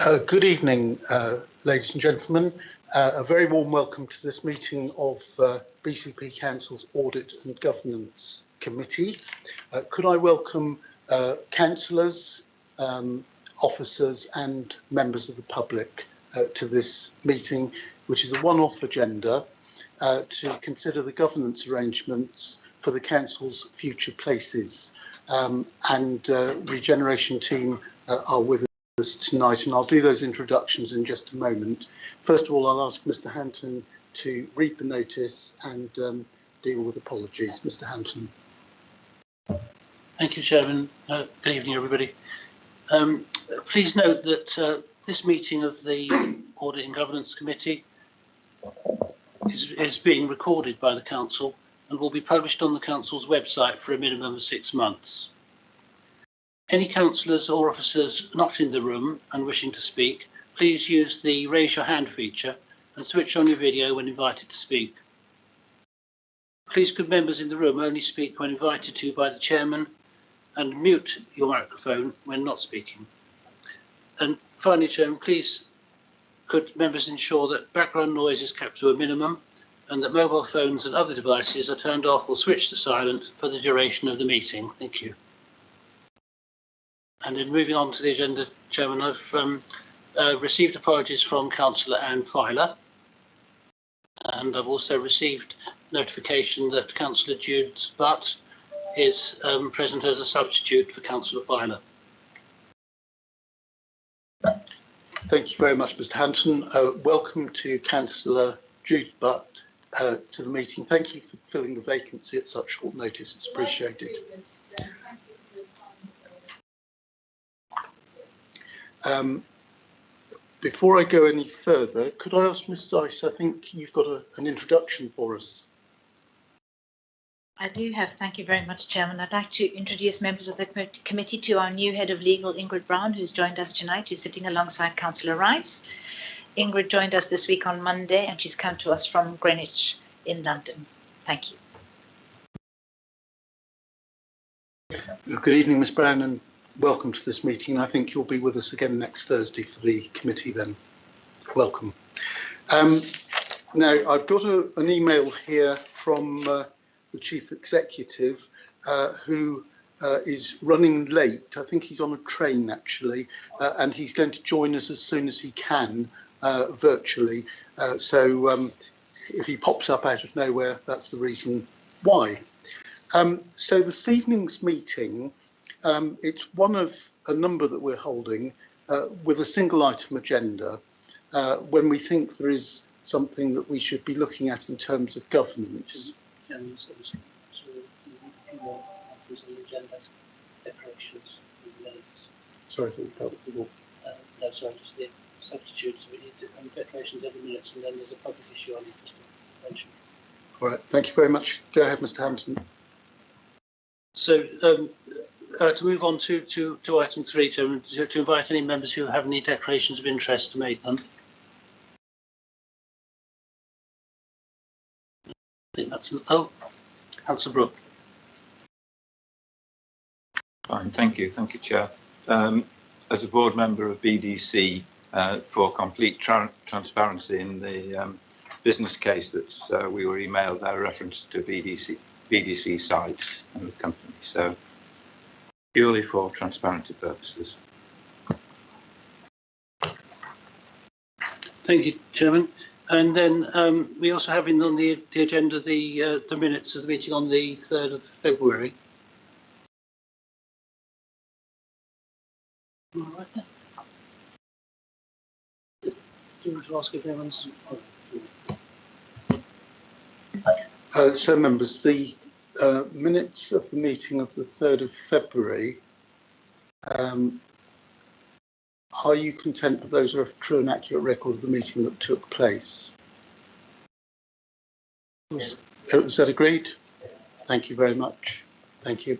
Good evening, ladies and gentlemen. A very warm welcome to this meeting of BCP Council's Audit and Governance Committee. Could I welcome councillors, officers and members of the public to this meeting, which is a one-off agenda to consider the governance arrangements for the Council's future places. Regeneration team are with us tonight, and I'll do those introductions in just a moment. First of all, I'll ask Mr. Hampton to read the notice and deal with apologies. Mr. Hampton. Thank you, Chairman. Good evening, everybody. Please note that this meeting of the Audit and Governance Committee is being recorded by the Council and will be published on the Council's website for a minimum of 6 months. Any councillors or officers not in the room and wishing to speak, please use the raise your hand feature and switch on your video when invited to speak. Please could members in the room only speak when invited to by the chairman and mute your microphone when not speaking. And finally, Chairman, please could members ensure that background noise is kept to a minimum and that mobile phones and other devices are turned off or switched to silent for the duration of the meeting. Thank you. And in moving on to the agenda, Chairman, I've received apologies from Councillor Anne Filer, and I've also received notification that Councillor Jude Butt is present as a substitute for Councillor Filer. Thank you very much, Mr. Hampton. Welcome to Councillor Jude Butt to the meeting. Thank you for filling the vacancy at such short notice. It's appreciated. Before I go any further, could I ask Ms. Zeiss, I think you've got an introduction for us. I do have. Thank you very much, Chairman. I'd like to introduce members of the committee to our new Head of Legal, Ingrid Brown, who's joined us tonight, who's sitting alongside Councillor Rice. Ingrid joined us this week on Monday, and she's come to us from Greenwich in London. Thank you. Good evening, Ms. Brown, and welcome to this meeting. I think you'll be with us again next Thursday for the committee then. Welcome. Now, I've got an email here from the Chief Executive who is running late. I think he's on a train, actually, and he's going to join us as soon as he can virtually. So if he pops up out of nowhere, that's the reason why. So this evening's meeting, it's one of a number that we're holding with a single item agenda when we think there is something that we should be looking at in terms of governance. Sorry, I think that was the one. No, sorry, just the substitutes. We need declarations every minute, and then there's a public issue on just to mention. All right, thank you very much. Go ahead, Mr. Hampton. So to move on to item 3, to invite any members who have any declarations of interest to make them. I think that's Councillor Brooke. Fine, thank you, Chair. As a board member of BDC, for complete transparency in the business case that we were emailed our reference to BDC sites and the company, so purely for transparency purposes. Thank you, Chairman. And then we also have on the agenda the minutes of the meeting on the 3rd of February. All right then. Do you want to ask if anyone's... So, members, the minutes of the meeting of the 3rd of February, are you content that those are a true and accurate record of the meeting that took place? Is that agreed? Thank you very much. Thank you.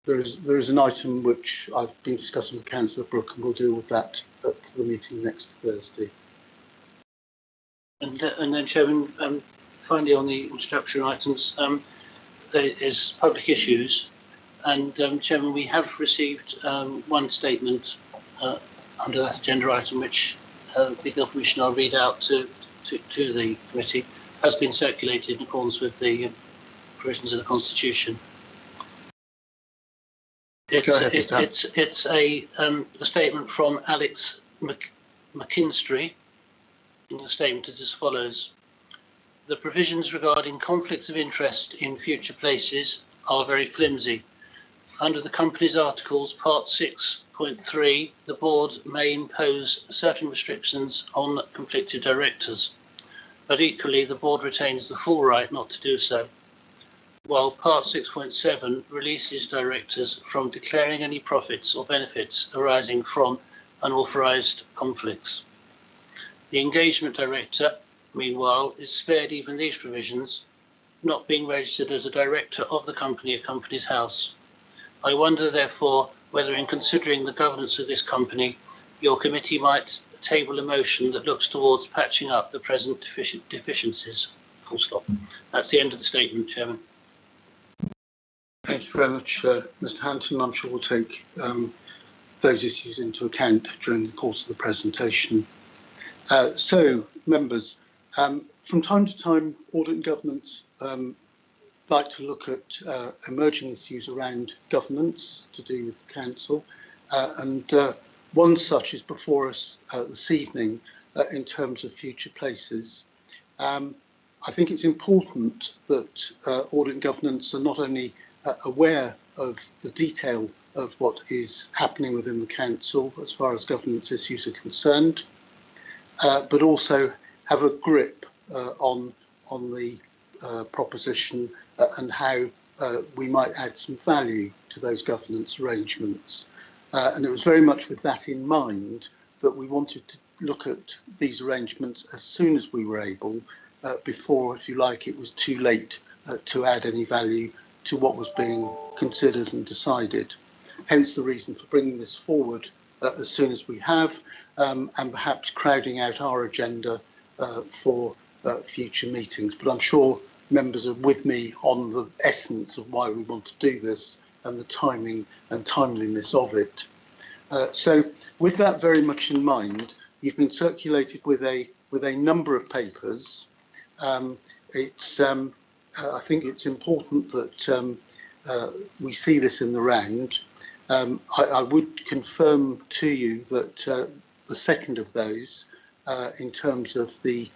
There is an item which I've been discussing with Councillor Brooke, and we'll deal with that at the meeting next Thursday. And then, Chairman, finally on the introductory items, there is public issues, And Chairman, we have received one statement under that agenda item, which the legal permission I'll read out to the committee, has been circulated in accordance with the provisions of the Constitution. It's a statement from Alex McKinstry. And the statement is as follows: the provisions regarding conflicts of interest in future places are very flimsy. Under the company's articles, part 6.3, the board may impose certain restrictions on conflicted directors, but equally the board retains the full right not to do so, while part 6.7 releases directors from declaring any profits or benefits arising from unauthorised conflicts. The engagement director, meanwhile, is spared even these provisions, not being registered as a director of the company at Companies House. I wonder, therefore, whether in considering the governance of this company, your committee might table a motion that looks towards patching up the present deficiencies. Full stop. That's the end of the statement, Chairman. Thank you very much, Mr. Hampton. I'm sure we'll take those issues into account during the course of the presentation. So, members, from time to time, Audit and Governance like to look at emerging issues around governance to do with the council, and one such is before us this evening in terms of future places. I think it's important that Audit and Governance are not only aware of the detail of what is happening within the council as far as governance issues are concerned, but also have a grip on the proposition and how we might add some value to those governance arrangements. And it was very much with that in mind that we wanted to look at these arrangements as soon as we were able, before, if you like, it was too late to add any value to what was being considered and decided. Hence the reason for bringing this forward as soon as we have, and perhaps crowding out our agenda for future meetings. But I'm sure members are with me on the essence of why we want to do this and the timing and timeliness of it. So with that very much in mind, you've been circulated with a number of papers. I think it's important that we see this in the round. I would confirm to you that the second of those, in terms of the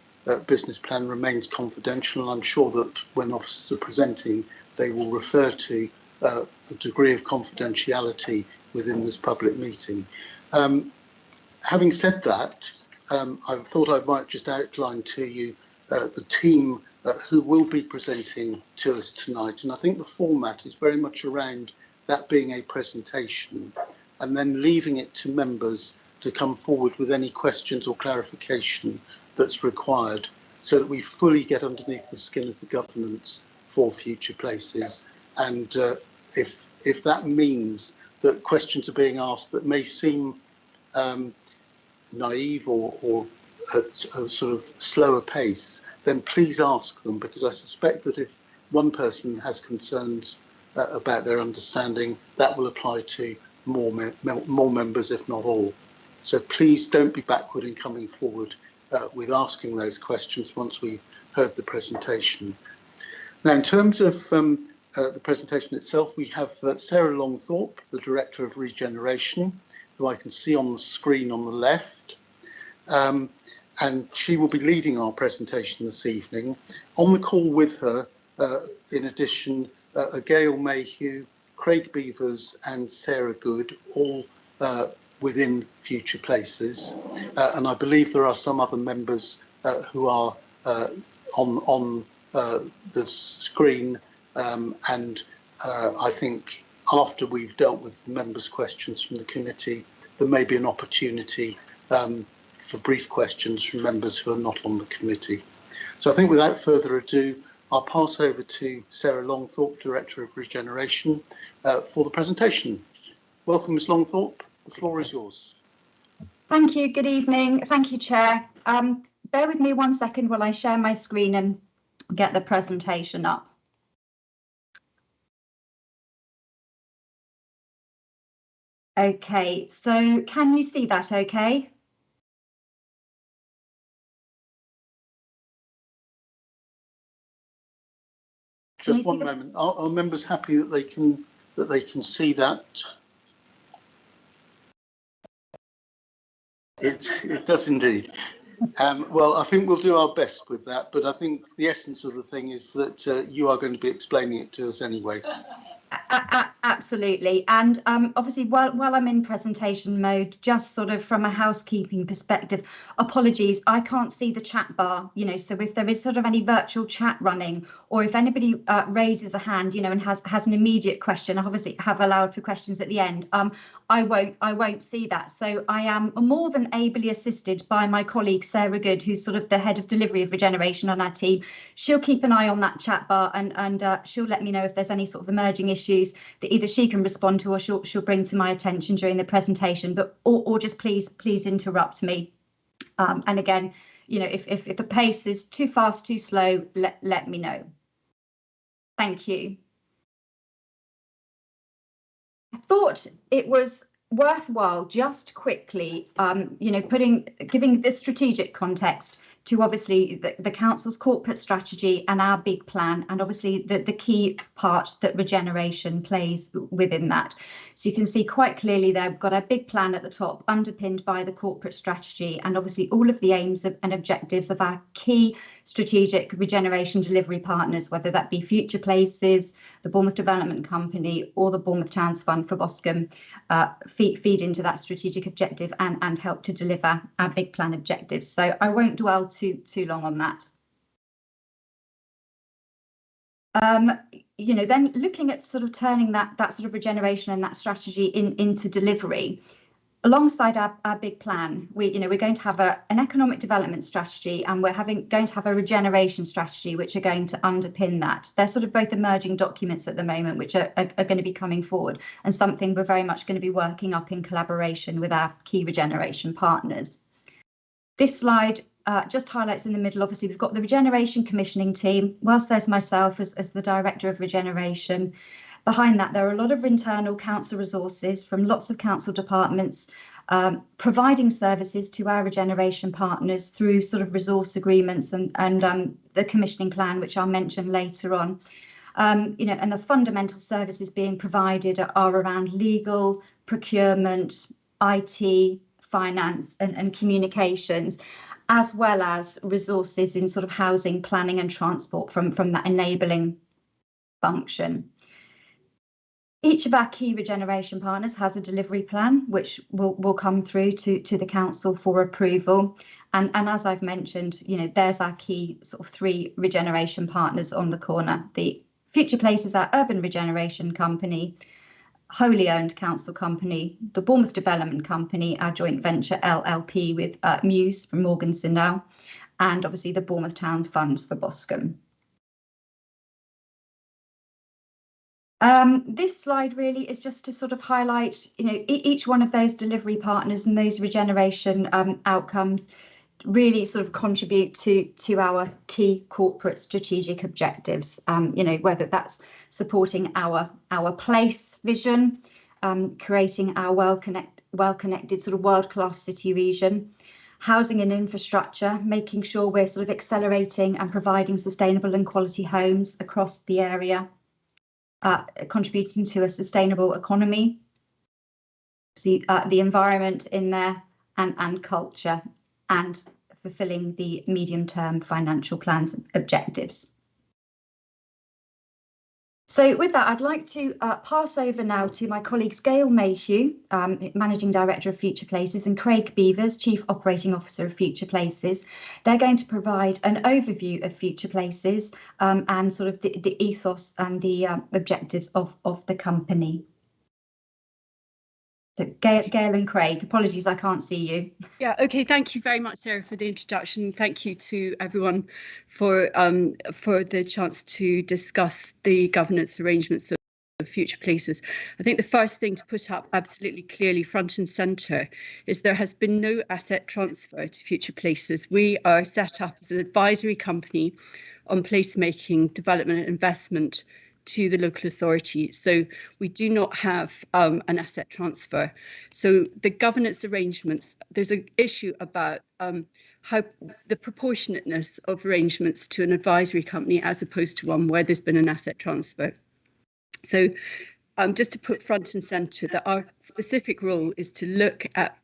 business plan, remains confidential. I'm sure that when officers are presenting, they will refer to the degree of confidentiality within this public meeting. Having said that, I thought I might just outline to you the team who will be presenting to us tonight. And I think the format is very much around that being a presentation and then leaving it to members to come forward with any questions or clarification that's required, so that we fully get underneath the skin of the governance for future places. And if that means that questions are being asked that may seem naive or at a sort of slower pace, then please ask them, because I suspect that if one person has concerns about their understanding, that will apply to more members, if not all. So please don't be backward in coming forward with asking those questions once we've heard the presentation. Now, in terms of the presentation itself, we have Sarah Longthorpe, the Director of Regeneration, who I can see on the screen on the left. And she will be leading our presentation this evening. On the call with her, in addition, Gail Mayhew, Craig Beavers and Sarah Good, all within Future Places. And I believe there are some other members who are on the screen. And I think after we've dealt with the members' questions from the committee, there may be an opportunity for brief questions from members who are not on the committee. So I think without further ado, I'll pass over to Sarah Longthorpe, Director of Regeneration, for the presentation. Welcome, Ms. Longthorpe. The floor is yours. Thank you. Good evening. Thank you, Chair. Bear with me 1 second while I share my screen and get the presentation up. Okay, so can you see that okay? Can you Just one see moment. Are members happy that they can see that? It does indeed. Well, I think we'll do our best with that, but I think the essence of the thing is that you are going to be explaining it to us anyway. Absolutely. And obviously, while I'm in presentation mode, just sort of from a housekeeping perspective, apologies, I can't see the chat bar, you know, so if there is sort of any virtual chat running, or if anybody raises a hand, you know, and has an immediate question, I obviously have allowed for questions at the end. I won't see that. So I am more than ably assisted by my colleague, Sarah Good, who's sort of the head of delivery of Regeneration on our team. She'll keep an eye on that chat bar and she'll let me know if there's any sort of emerging issues that either she can respond to or she'll bring to my attention during the presentation, but or just please interrupt me. And again, you know, if the pace is too fast, too slow, let me know. Thank you. I thought it was worthwhile just quickly, you know, giving the strategic context to obviously the council's corporate strategy and our big plan, and obviously the key part that Regeneration plays within that. So you can see quite clearly they've got a big plan at the top, underpinned by the corporate strategy, and obviously all of the aims and objectives of our key strategic regeneration delivery partners, whether that be Future Places, the Bournemouth Development Company, or the Bournemouth Towns Fund for Boscombe, feed into that strategic objective and help to deliver our big plan objectives. So I won't dwell too long on that. You know, then looking at sort of turning that sort of regeneration and that strategy into delivery. Alongside our big plan, we're going to have an economic development strategy, and we're going to have a regeneration strategy, which are going to underpin that. They're sort of both emerging documents at the moment, which are going to be coming forward, and something we're very much going to be working up in collaboration with our key regeneration partners. This slide just highlights in the middle, obviously, we've got the regeneration commissioning team. Whilst there's myself as the director of regeneration, behind that, there are a lot of internal council resources from lots of council departments, providing services to our regeneration partners through sort of resource agreements and the commissioning plan, which I'll mention later on. You know, and the fundamental services being provided are around legal, procurement, IT, finance and communications, as well as resources in sort of housing, planning and transport from that enabling function. Each of our key regeneration partners has a delivery plan, which will come through to the council for approval. And as I've mentioned, you know, there's our key sort of 3 regeneration partners on the corner. The Future Places, our urban regeneration company, wholly owned council company, the Bournemouth Development Company, our joint venture LLP with Muse from Morgan Sindall, and obviously the Bournemouth Towns Funds for Boscombe. This slide really is just to sort of highlight, you know, each one of those delivery partners and those regeneration outcomes really sort of contribute to our key corporate strategic objectives. You know, whether that's supporting our place vision, creating our well-connected sort of world-class city region, housing and infrastructure, making sure we're sort of accelerating and providing sustainable and quality homes across the area. Contributing to a sustainable economy, see the environment in there, and culture, and fulfilling the medium-term financial plans objectives. So with that, I'd like to pass over now to my colleagues Gail Mayhew, Managing Director of Future Places, and Craig Beavers, Chief Operating Officer of Future Places. They're going to provide an overview of Future Places and sort of the ethos and the objectives of the company. So Gail and Craig, apologies, I can't see you. Yeah, okay, thank you very much, Sarah, for the introduction. Thank you to everyone for the chance to discuss the governance arrangements of Future Places. I think the first thing to put up absolutely clearly front and centre is there has been no asset transfer to Future Places. We are set up as an advisory company on placemaking, development and investment to the local authority. So we do not have an asset transfer. So the governance arrangements, there's an issue about how the proportionateness of arrangements to an advisory company as opposed to one where there's been an asset transfer. So just to put front and centre that our specific role is to look at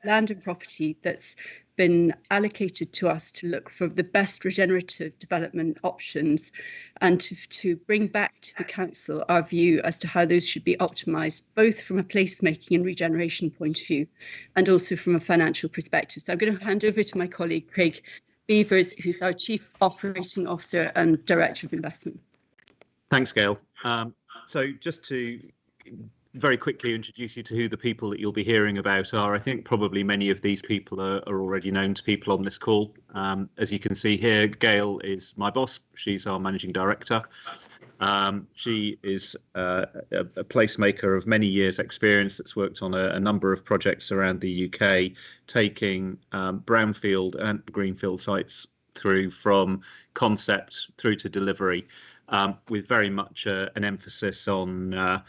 land and property that's been allocated to us to look for the best regenerative development options and to bring back to the council our view as to how those should be optimised, both from a placemaking and regeneration point of view, and also from a financial perspective. So I'm going to hand over to my colleague, Craig Beavers, who's our Chief Operating Officer and Director of Investment. Thanks, Gail. So just to very quickly introduce you to who the people that you'll be hearing about are. I think probably many of these people are already known to people on this call. As you can see here, Gail is my boss. She's our managing director. She is a placemaker of many years' experience that's worked on a number of projects around the UK, taking brownfield and greenfield sites through from concept through to delivery, with very much an emphasis on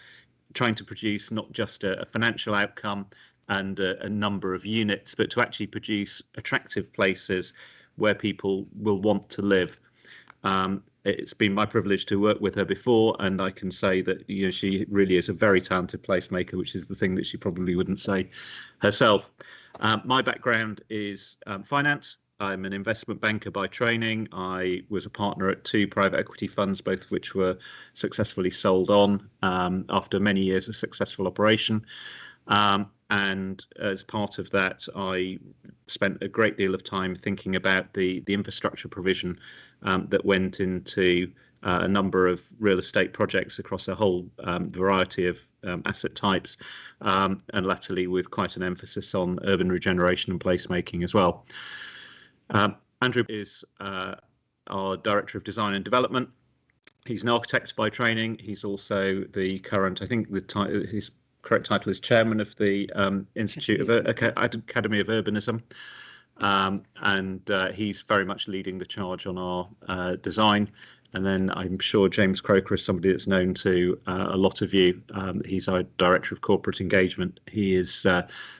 trying to produce not just a financial outcome and a number of units, but to actually produce attractive places where people will want to live. It's been my privilege to work with her before, and I can say that she really is a very talented placemaker, which is the thing that she probably wouldn't say herself. My background is finance. I'm an investment banker by training. I was a partner at 2 private equity funds, both of which were successfully sold on after many years of successful operation. And as part of that, I spent a great deal of time thinking about the infrastructure provision that went into a number of real estate projects across a whole variety of asset types, and latterly with quite an emphasis on urban regeneration and placemaking as well. Andrew is our Director of Design and Development. He's an architect by training. He's also the current, I think his correct title is Chairman of the Institute of Academy of Urbanism. And he's very much leading the charge on our design. And then I'm sure James Croker is somebody that's known to a lot of you. He's our Director of Corporate Engagement. He is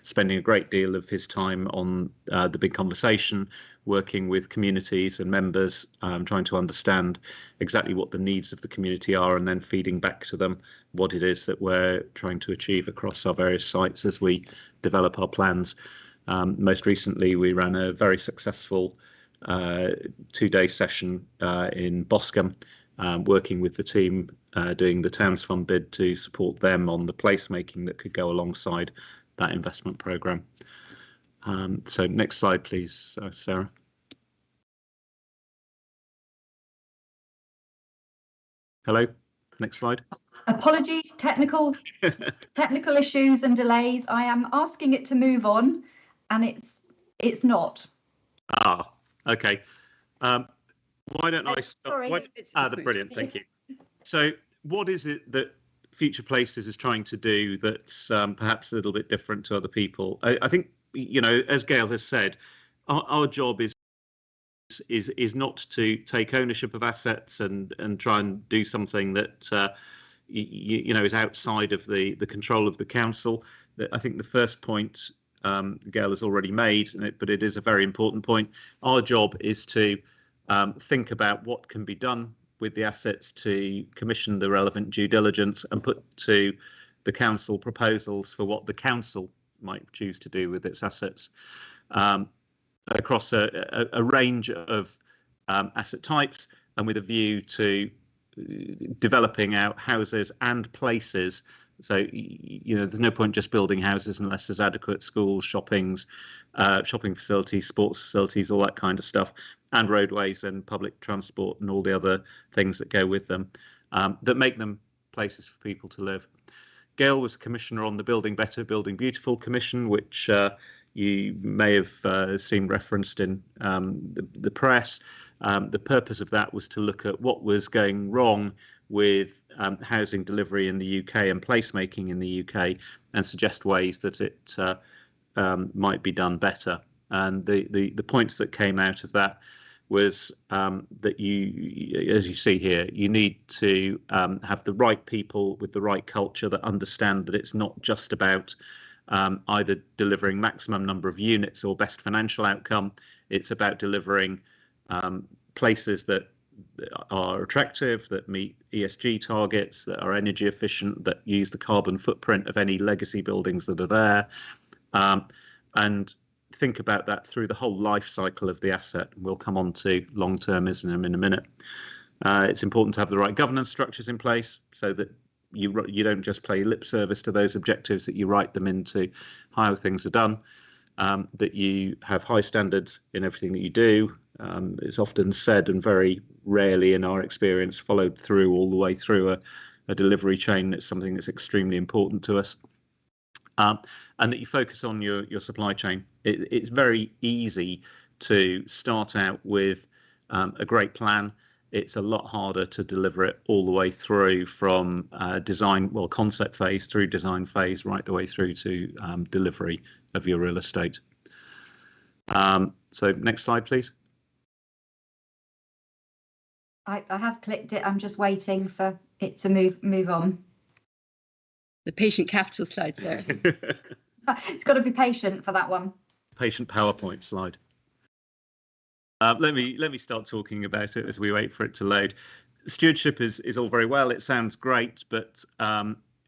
spending a great deal of his time on the big conversation, working with communities and members, trying to understand exactly what the needs of the community are, and then feeding back to them what it is that we're trying to achieve across our various sites as we develop our plans. Most recently, we ran a very successful 2-day session in Boscombe, working with the team doing the Towns Fund bid to support them on the placemaking that could go alongside that investment programme. So next slide, please, Sarah. Hello, next slide. Apologies, technical issues and delays. I am asking it to move on, and it's not. Ah, okay. Why don't I start? Sorry. Brilliant, thank you. So what is it that Future Places is trying to do that's perhaps a little bit different to other people? I think, as Gail has said, our job is not to take ownership of assets and try and do something that is outside of the control of the council. I think the first point Gail has already made, but it is a very important point. Our job is to think about what can be done with the assets, to commission the relevant due diligence and put to the council proposals for what the council might choose to do with its assets across a range of asset types, and with a view to developing out houses and places. So, there's no point just building houses unless there's adequate schools, shopping facilities, sports facilities, all that kind of stuff, and roadways and public transport and all the other things that go with them, that make them places for people to live. Gail was commissioner on the Building Better, Building Beautiful Commission, which you may have seen referenced in the press. The purpose of that was to look at what was going wrong with housing delivery in the UK and placemaking in the UK, and suggest ways that it might be done better. And the points that came out of that was that you, as you see here, you need to have the right people with the right culture that understand that it's not just about either delivering maximum number of units or best financial outcome. It's about delivering places that are attractive, that meet ESG targets, that are energy efficient, that use the carbon footprint of any legacy buildings that are there, and think about that through the whole life cycle of the asset. We'll come on to long-termism in a minute. It's important to have the right governance structures in place so that you don't just play lip service to those objectives, that you write them into how things are done, that you have high standards in everything that you do. It's often said, and very rarely in our experience followed through all the way through a delivery chain. It's something that's extremely important to us. And that you focus on your supply chain. It's very easy to start out with a great plan. It's a lot harder to deliver it all the way through from concept phase through design phase, right the way through to delivery of your real estate. So next slide, please. I have clicked it. I'm just waiting for it to move on. The patient capital slides there. It's got to be patient for that one. Patient PowerPoint slide. Let me start talking about it as we wait for it to load. Stewardship is all very well. It sounds great, but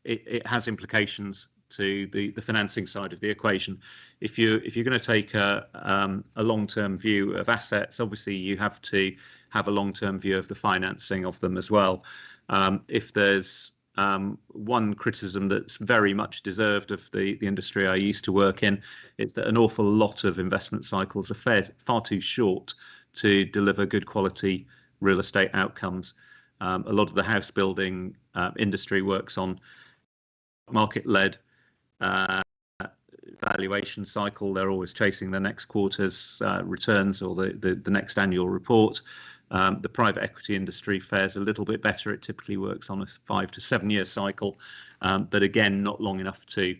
it has implications to the financing side of the equation. If you're going to take a long-term view of assets, obviously you have to have a long-term view of the financing of them as well. If there's one criticism that's very much deserved of the industry I used to work in, it's that an awful lot of investment cycles are far too short to deliver good quality real estate outcomes. A lot of the house building industry works on market-led valuation cycle. They're always chasing the next quarter's returns or the next annual report. The private equity industry fares a little bit better. It typically works on a 5 to 7 year cycle, but again, not long enough to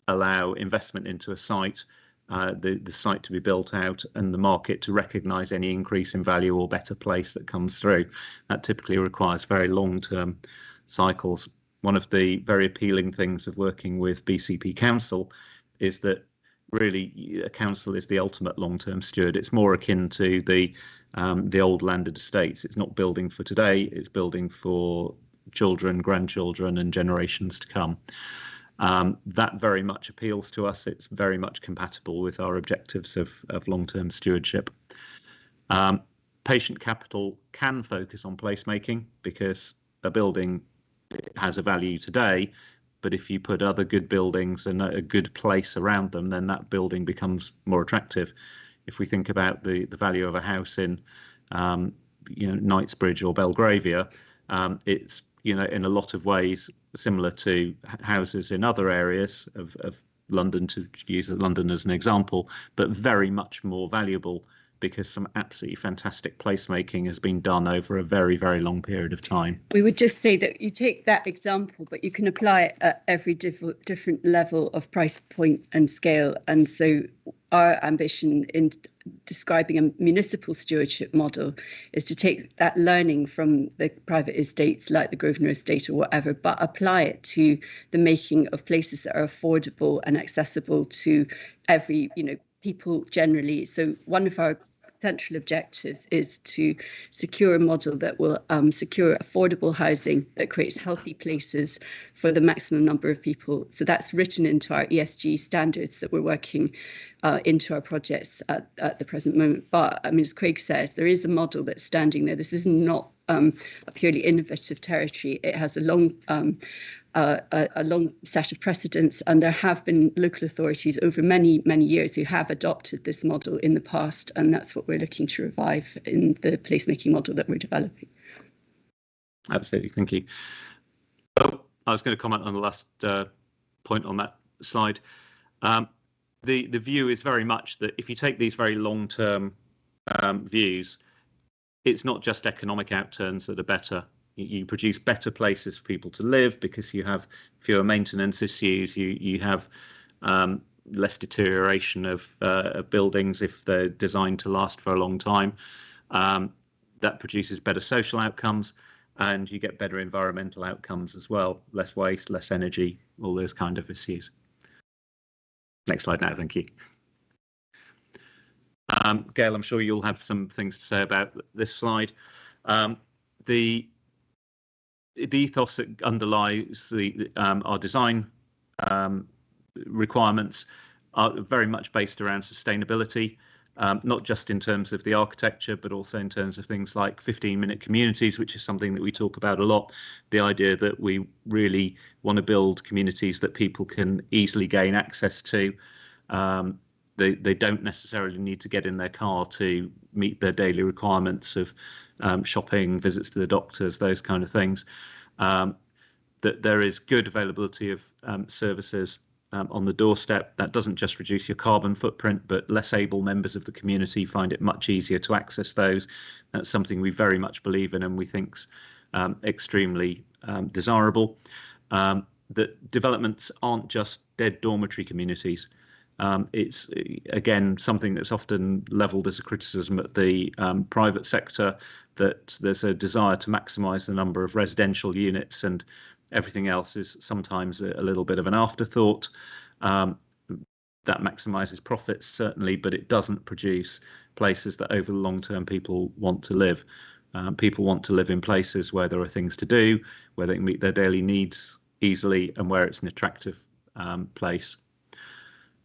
allow investment into a site, the site to be built out and the market to recognise any increase in value or better place that comes through. That typically requires very long-term cycles. One of the very appealing things of working with BCP Council is that really a council is the ultimate long-term steward. It's more akin to the old landed estates. It's not building for today, it's building for children, grandchildren and generations to come. That very much appeals to us. It's very much compatible with our objectives of long-term stewardship. Patient capital can focus on placemaking because a building has a value today, but if you put other good buildings and a good place around them, then that building becomes more attractive. If we think about the value of a house in Knightsbridge or Belgravia, it's in a lot of ways similar to houses in other areas of London, to use London as an example, but very much more valuable because some absolutely fantastic placemaking has been done over a very, very long period of time. We would just say that you take that example, but you can apply it at every different level of price point and scale. And so our ambition in describing a municipal stewardship model is to take that learning from the private estates like the Grosvenor estate or whatever, but apply it to the making of places that are affordable and accessible to every, people generally. So one of our central objectives is to secure a model that will secure affordable housing that creates healthy places for the maximum number of people. So that's written into our ESG standards that we're working into our projects at the present moment. But as Craig says, there is a model that's standing there. This is not a purely innovative territory. It has a long set of precedents, and there have been local authorities over many, many years who have adopted this model in the past, and that's what we're looking to revive in the placemaking model that we're developing. Absolutely, thank you. I was going to comment on the last point on that slide. The view is very much that if you take these very long-term views, it's not just economic outturns that are better. You produce better places for people to live because you have fewer maintenance issues. You have less deterioration of buildings if they're designed to last for a long time. That produces better social outcomes, and you get better environmental outcomes as well. Less waste, less energy, all those kind of issues. Next slide now, thank you. Gail, I'm sure you'll have some things to say about this slide. The ethos that underlies our design requirements are very much based around sustainability, not just in terms of the architecture, but also in terms of things like 15-minute communities, which is something that we talk about a lot. The idea that we really want to build communities that people can easily gain access to. They don't necessarily need to get in their car to meet their daily requirements of shopping, visits to the doctors, those kind of things. That there is good availability of services on the doorstep. That doesn't just reduce your carbon footprint, but less able members of the community find it much easier to access those. That's something we very much believe in and we think's extremely desirable. That developments aren't just dead dormitory communities. It's again something that's often levelled as a criticism at the private sector, that there's a desire to maximise the number of residential units and everything else is sometimes a little bit of an afterthought. That maximises profits certainly, but it doesn't produce places that over the long term people want to live. People want to live in places where there are things to do, where they can meet their daily needs easily, and where it's an attractive place.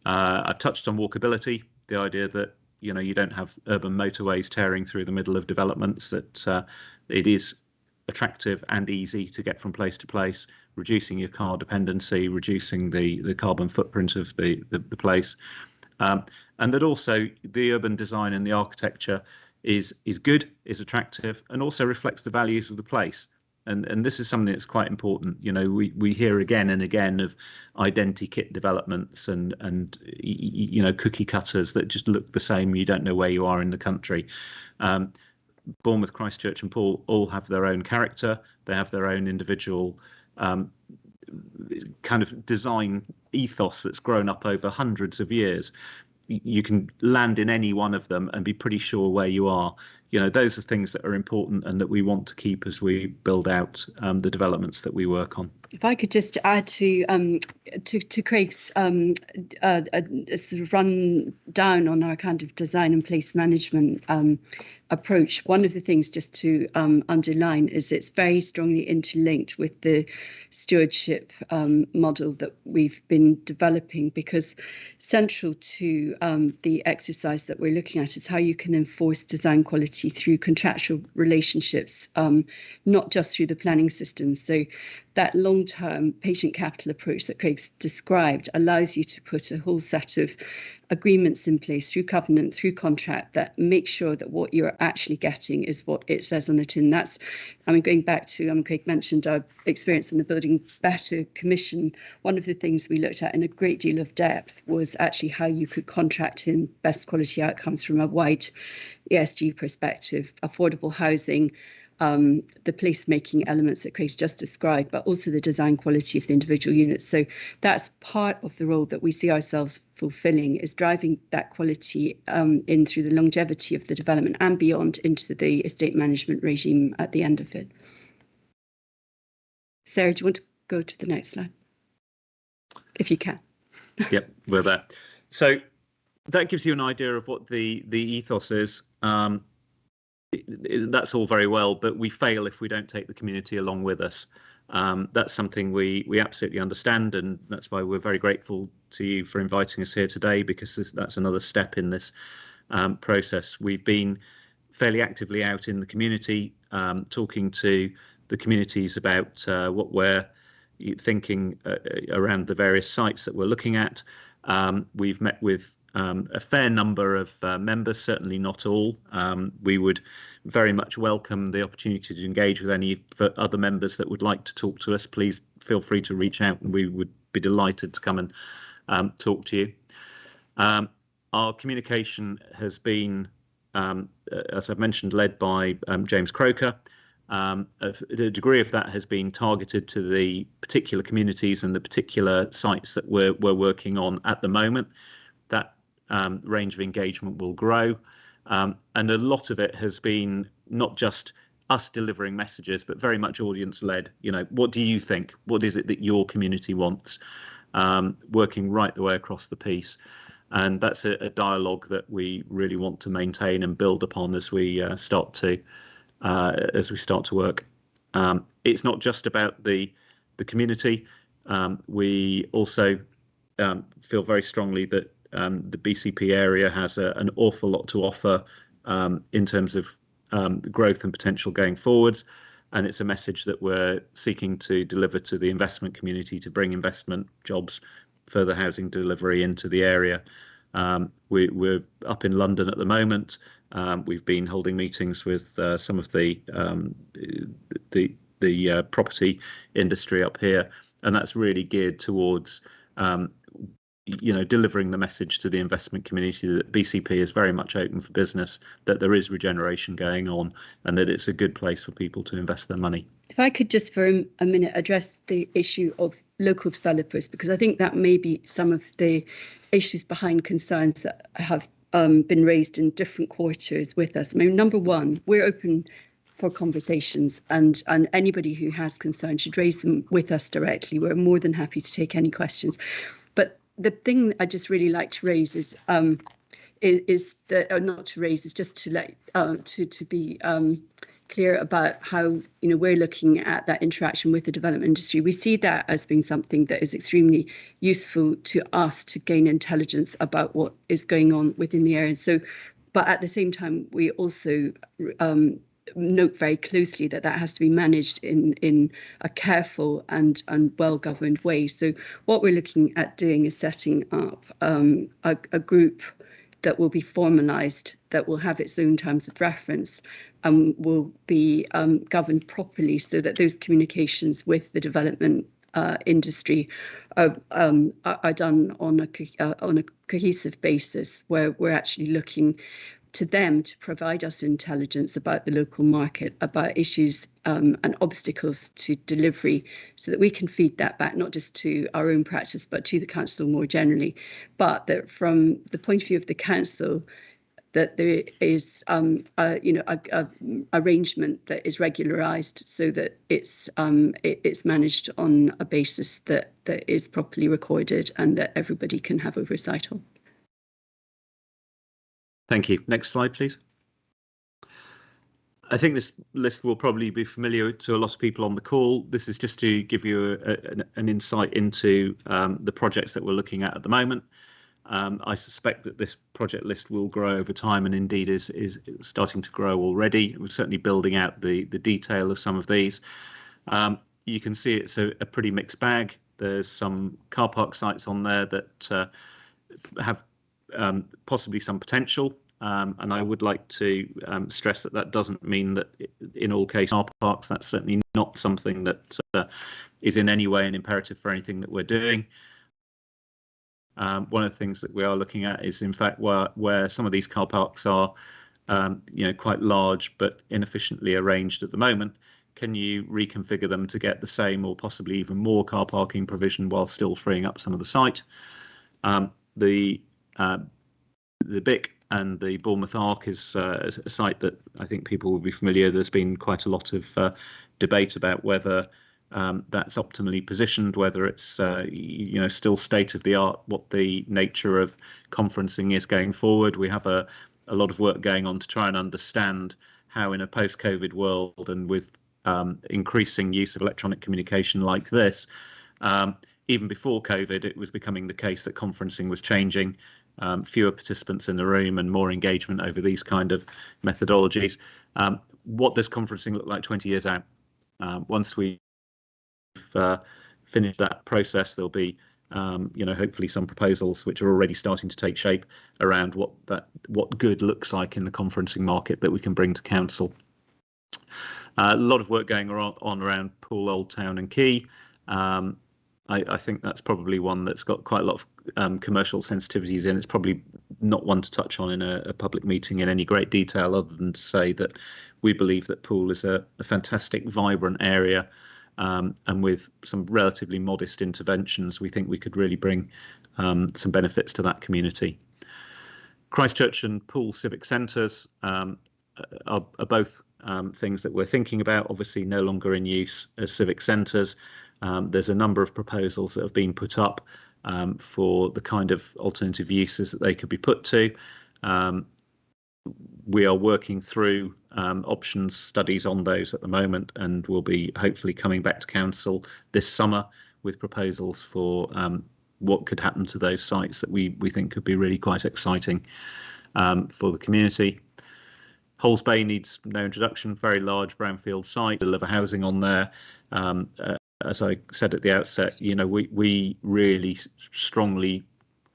I've touched on walkability, the idea that you don't have urban motorways tearing through the middle of developments, that it is attractive and easy to get from place to place, reducing your car dependency, reducing the carbon footprint of the place, and that also the urban design and the architecture is good, is attractive, and also reflects the values of the place. And this is something that's quite important. We hear again and again of identikit developments and cookie cutters that just look the same. You don't know where you are in the country. Bournemouth, Christchurch and Poole all have their own character. They have their own individual kind of design ethos that's grown up over hundreds of years. You can land in any one of them and be pretty sure where you are. Those are things that are important and that we want to keep as we build out the developments that we work on. If I could just add to Craig's sort of run down on our kind of design and place management approach, one of the things just to underline is it's very strongly interlinked with the stewardship model that we've been developing, because central to the exercise that we're looking at is how you can enforce design quality through contractual relationships, not just through the planning system. So that long-term patient capital approach that Craig's described allows you to put a whole set of agreements in place through covenant, through contract, that make sure that what you're actually getting is what it says on the tin. That's, going back to, Craig mentioned our experience in the Building Better Commission. One of the things we looked at in a great deal of depth was actually how you could contract in best quality outcomes from a wide ESG perspective, affordable housing, the placemaking elements that Craig just described, but also the design quality of the individual units. So that's part of the role that we see ourselves fulfilling, is driving that quality in through the longevity of the development and beyond into the estate management regime at the end of it. Sarah, do you want to go to the next slide? If you can. Yep, we're there. So that gives you an idea of what the ethos is. That's all very well, but we fail if we don't take the community along with us. That's something we absolutely understand, and that's why we're very grateful to you for inviting us here today, because that's another step in this process. We've been fairly actively out in the community, talking to the communities about what we're thinking around the various sites that we're looking at. We've met with a fair number of members, certainly not all. We would very much welcome the opportunity to engage with any other members that would like to talk to us. Please feel free to reach out and we would be delighted to come and talk to you. Our communication has been, as I've mentioned, led by James Croker. A degree of that has been targeted to the particular communities and the particular sites that we're working on at the moment. That range of engagement will grow, and a lot of it has been not just us delivering messages, but very much audience led. You know, what do you think? What is it that your community wants? Working right the way across the piece. And that's a dialogue that we really want to maintain and build upon as we start to work. It's not just about the community. We also feel very strongly that the BCP area has an awful lot to offer in terms of growth and potential going forwards. And it's a message that we're seeking to deliver to the investment community to bring investment, jobs, further housing delivery into the area. We're up in London at the moment. We've been holding meetings with some of the property industry up here, and that's really geared towards delivering the message to the investment community that BCP is very much open for business, that there is regeneration going on, and that it's a good place for people to invest their money. If I could just for a minute address the issue of local developers, because I think that may be some of the issues behind concerns that have been raised in different quarters with us. I mean, number one, we're open for conversations, and anybody who has concerns should raise them with us directly. We're more than happy to take any questions. But the thing I just really like to raise is just to let to be clear about how we're looking at that interaction with the development industry. We see that as being something that is extremely useful to us to gain intelligence about what is going on within the area. So, but at the same time, we also note very closely that has to be managed in a careful and well-governed way. So what we're looking at doing is setting up a group that will be formalised, that will have its own terms of reference, and will be governed properly, so that those communications with the development industry are done on a cohesive basis, where we're actually looking to them to provide us intelligence about the local market, about issues and obstacles to delivery, so that we can feed that back not just to our own practice but to the council more generally. But that from the point of view of the council, that there is a arrangement that is regularised, so that it's managed on a basis that is properly recorded and that everybody can have oversight of. Thank you. Next slide, please. I think this list will probably be familiar to a lot of people on the call. This is just to give you an insight into the projects that we're looking at the moment. I suspect that this project list will grow over time, and indeed is starting to grow already. We're certainly building out the detail of some of these. You can see it's a pretty mixed bag. There's some car park sites on there that have possibly some potential. And I would like to stress that doesn't mean that in all cases car parks, that's certainly not something that is in any way an imperative for anything that we're doing. One of the things that we are looking at is, in fact, where some of these car parks are quite large but inefficiently arranged at the moment, can you reconfigure them to get the same or possibly even more car parking provision while still freeing up some of the site? The BIC and the Bournemouth Arc is a site that I think people will be familiar. There's been quite a lot of debate about whether that's optimally positioned, whether it's still state of the art, what the nature of conferencing is going forward. We have a lot of work going on to try and understand how, in a post-COVID world and with increasing use of electronic communication like this, even before COVID, it was becoming the case that conferencing was changing. Fewer participants in the room and more engagement over these kind of methodologies. What does conferencing look like 20 years out? Once we've finished that process, there'll be hopefully some proposals which are already starting to take shape around what good looks like in the conferencing market that we can bring to council. A lot of work going on around Poole, Old Town and Quay. I think that's probably one that's got quite a lot of commercial sensitivities in. It's probably not one to touch on in a public meeting in any great detail, other than to say that we believe that Poole is a fantastic, vibrant area, and with some relatively modest interventions, we think we could really bring some benefits to that community. Christchurch and Poole civic centres are both things that we're thinking about, obviously no longer in use as civic centres. There's a number of proposals that have been put up for the kind of alternative uses that they could be put to. We are working through options studies on those at the moment, and we'll be hopefully coming back to council this summer with proposals for what could happen to those sites that we think could be really quite exciting for the community. Holes Bay needs no introduction, very large brownfield site, deliver housing on there. As I said at the outset, you know, we really strongly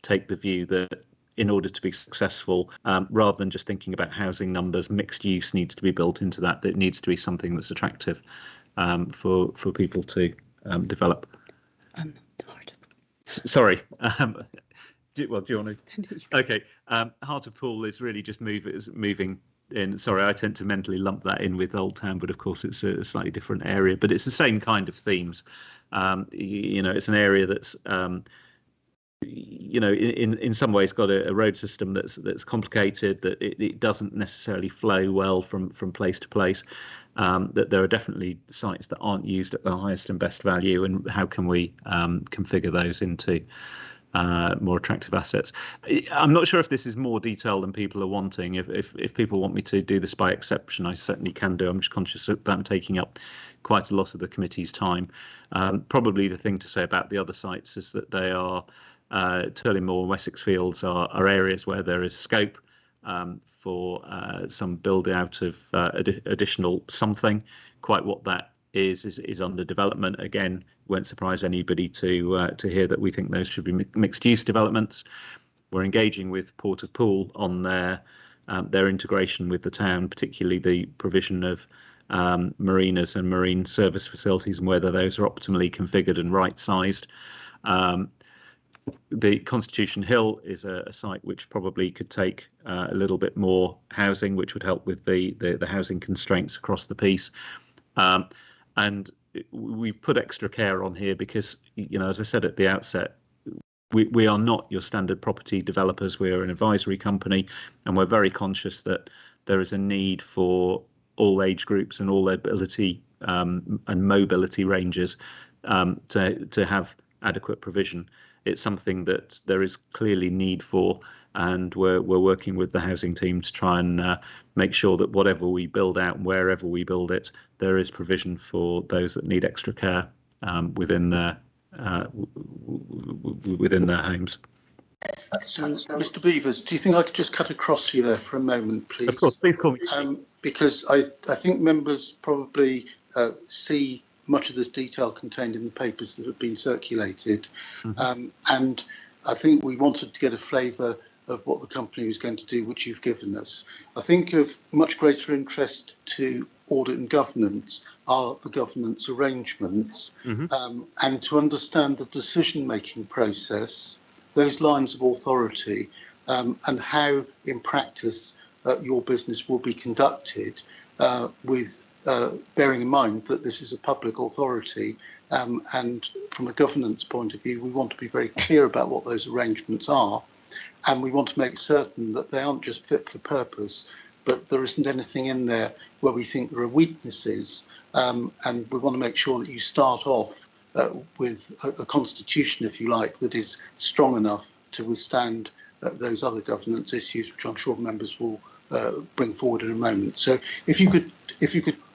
take the view that in order to be successful, rather than just thinking about housing numbers, mixed use needs to be built into that. That needs to be something that's attractive for people to develop. Sorry. Do you want to? Okay. Heart of Poole is really just moving in. Sorry, I tend to mentally lump that in with Old Town, but of course it's a slightly different area. But it's the same kind of themes. You know, it's an area that's you know, in some ways got a road system that's complicated, that it doesn't necessarily flow well from place to place, that there are definitely sites that aren't used at the highest and best value, and how can we configure those into more attractive assets. I'm not sure if this is more detail than people are wanting. If people want me to do this by exception, I certainly can do. I'm just conscious that I'm taking up quite a lot of the committee's time. Probably the thing to say about the other sites is that they are Turlingmoor and Wessex Fields are areas where there is scope for some build out of additional something. Quite what that is under development. Again, won't surprise anybody to hear that we think those should be mixed use developments. We're engaging with Port of Poole on their integration with the town, particularly the provision of marinas and marine service facilities, and whether those are optimally configured and right sized. The Constitution Hill is a site which probably could take a little bit more housing, which would help with the housing constraints across the piece. And we've put extra care on here because, you know, as I said at the outset, we are not your standard property developers. We're an advisory company, and we're very conscious that there is a need for all age groups and all ability and mobility ranges to have adequate provision. It's something that there is clearly need for, and we're working with the housing team to try and make sure that whatever we build out and wherever we build it, there is provision for those that need extra care within their homes. So, Mr. Beavers, do you think I could just cut across you there for a moment, please? Of course, please call me. Because I think members probably see much of this detail contained in the papers that have been circulated. Mm-hmm. And I think we wanted to get a flavour of what the company was going to do, which you've given us. I think of much greater interest to audit and governance are the governance arrangements, mm-hmm. And to understand the decision-making process, those lines of authority, and how in practice your business will be conducted with bearing in mind that this is a public authority, and from a governance point of view, we want to be very clear about what those arrangements are, and we want to make certain that they aren't just fit for purpose, but there isn't anything in there where we think there are weaknesses, and we want to make sure that you start off with a constitution, if you like, that is strong enough to withstand those other governance issues, which I'm sure members will bring forward in a moment. So if you could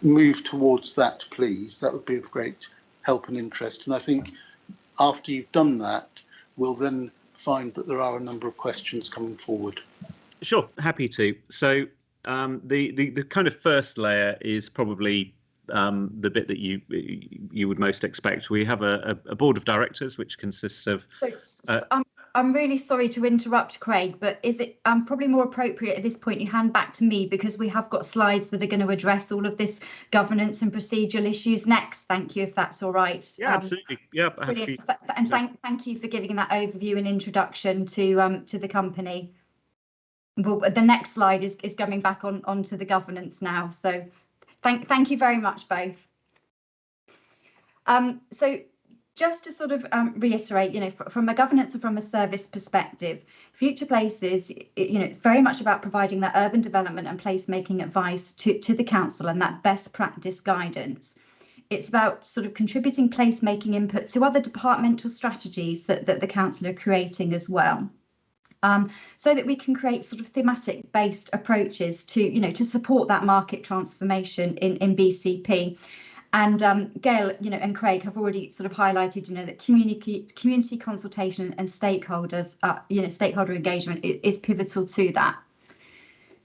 move towards that, please, that would be of great help and interest. And I think after you've done that, we'll then find that there are a number of questions coming forward. Sure, happy to. So the kind of first layer is probably the bit that you would most expect. We have a board of directors which consists of I'm really sorry to interrupt, Craig, but is it probably more appropriate at this point you hand back to me, because we have got slides that are going to address all of this governance and procedural issues next. Thank you, if that's all right. Yeah, absolutely. Yeah, brilliant. And thank you for giving that overview and introduction to the company. Well, the next slide is coming back onto the governance now. So Thank you very much, both. So just to sort of reiterate, from a governance and from a service perspective, Future Places, it's very much about providing that urban development and placemaking advice to the council and that best practice guidance. It's about sort of contributing placemaking input to other departmental strategies that the council are creating as well. So that we can create sort of thematic based approaches to support that market transformation in BCP. And Gail, and Craig have already sort of highlighted, that community consultation and stakeholders, stakeholder engagement is pivotal to that.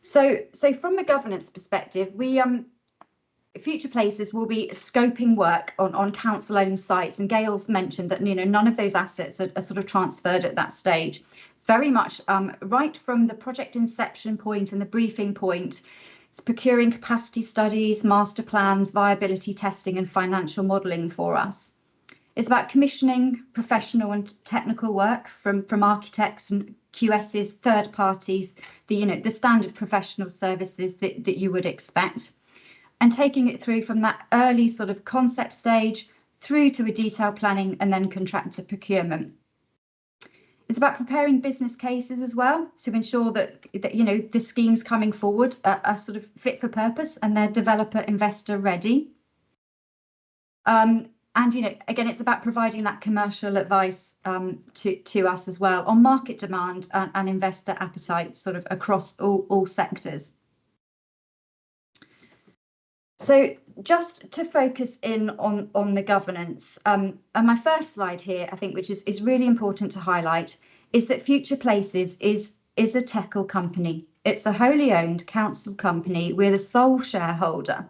So from a governance perspective, we Future Places will be scoping work on council-owned sites, and Gail's mentioned that none of those assets are sort of transferred at that stage. Very much right from the project inception point and the briefing point. It's procuring capacity studies, master plans, viability testing and financial modelling for us. It's about commissioning professional and technical work from architects and QSs, third parties, the standard professional services that you would expect, and taking it through from that early sort of concept stage through to a detailed planning and then contractor procurement. It's about preparing business cases as well to ensure that the schemes coming forward are sort of fit for purpose and they're developer investor ready. And again, it's about providing that commercial advice to us as well on market demand and investor appetite sort of across all sectors. So just to focus in on the governance, and my first slide here, I think, which is really important to highlight, is that Future Places is a TECL company. It's a wholly owned council company. We're the sole shareholder.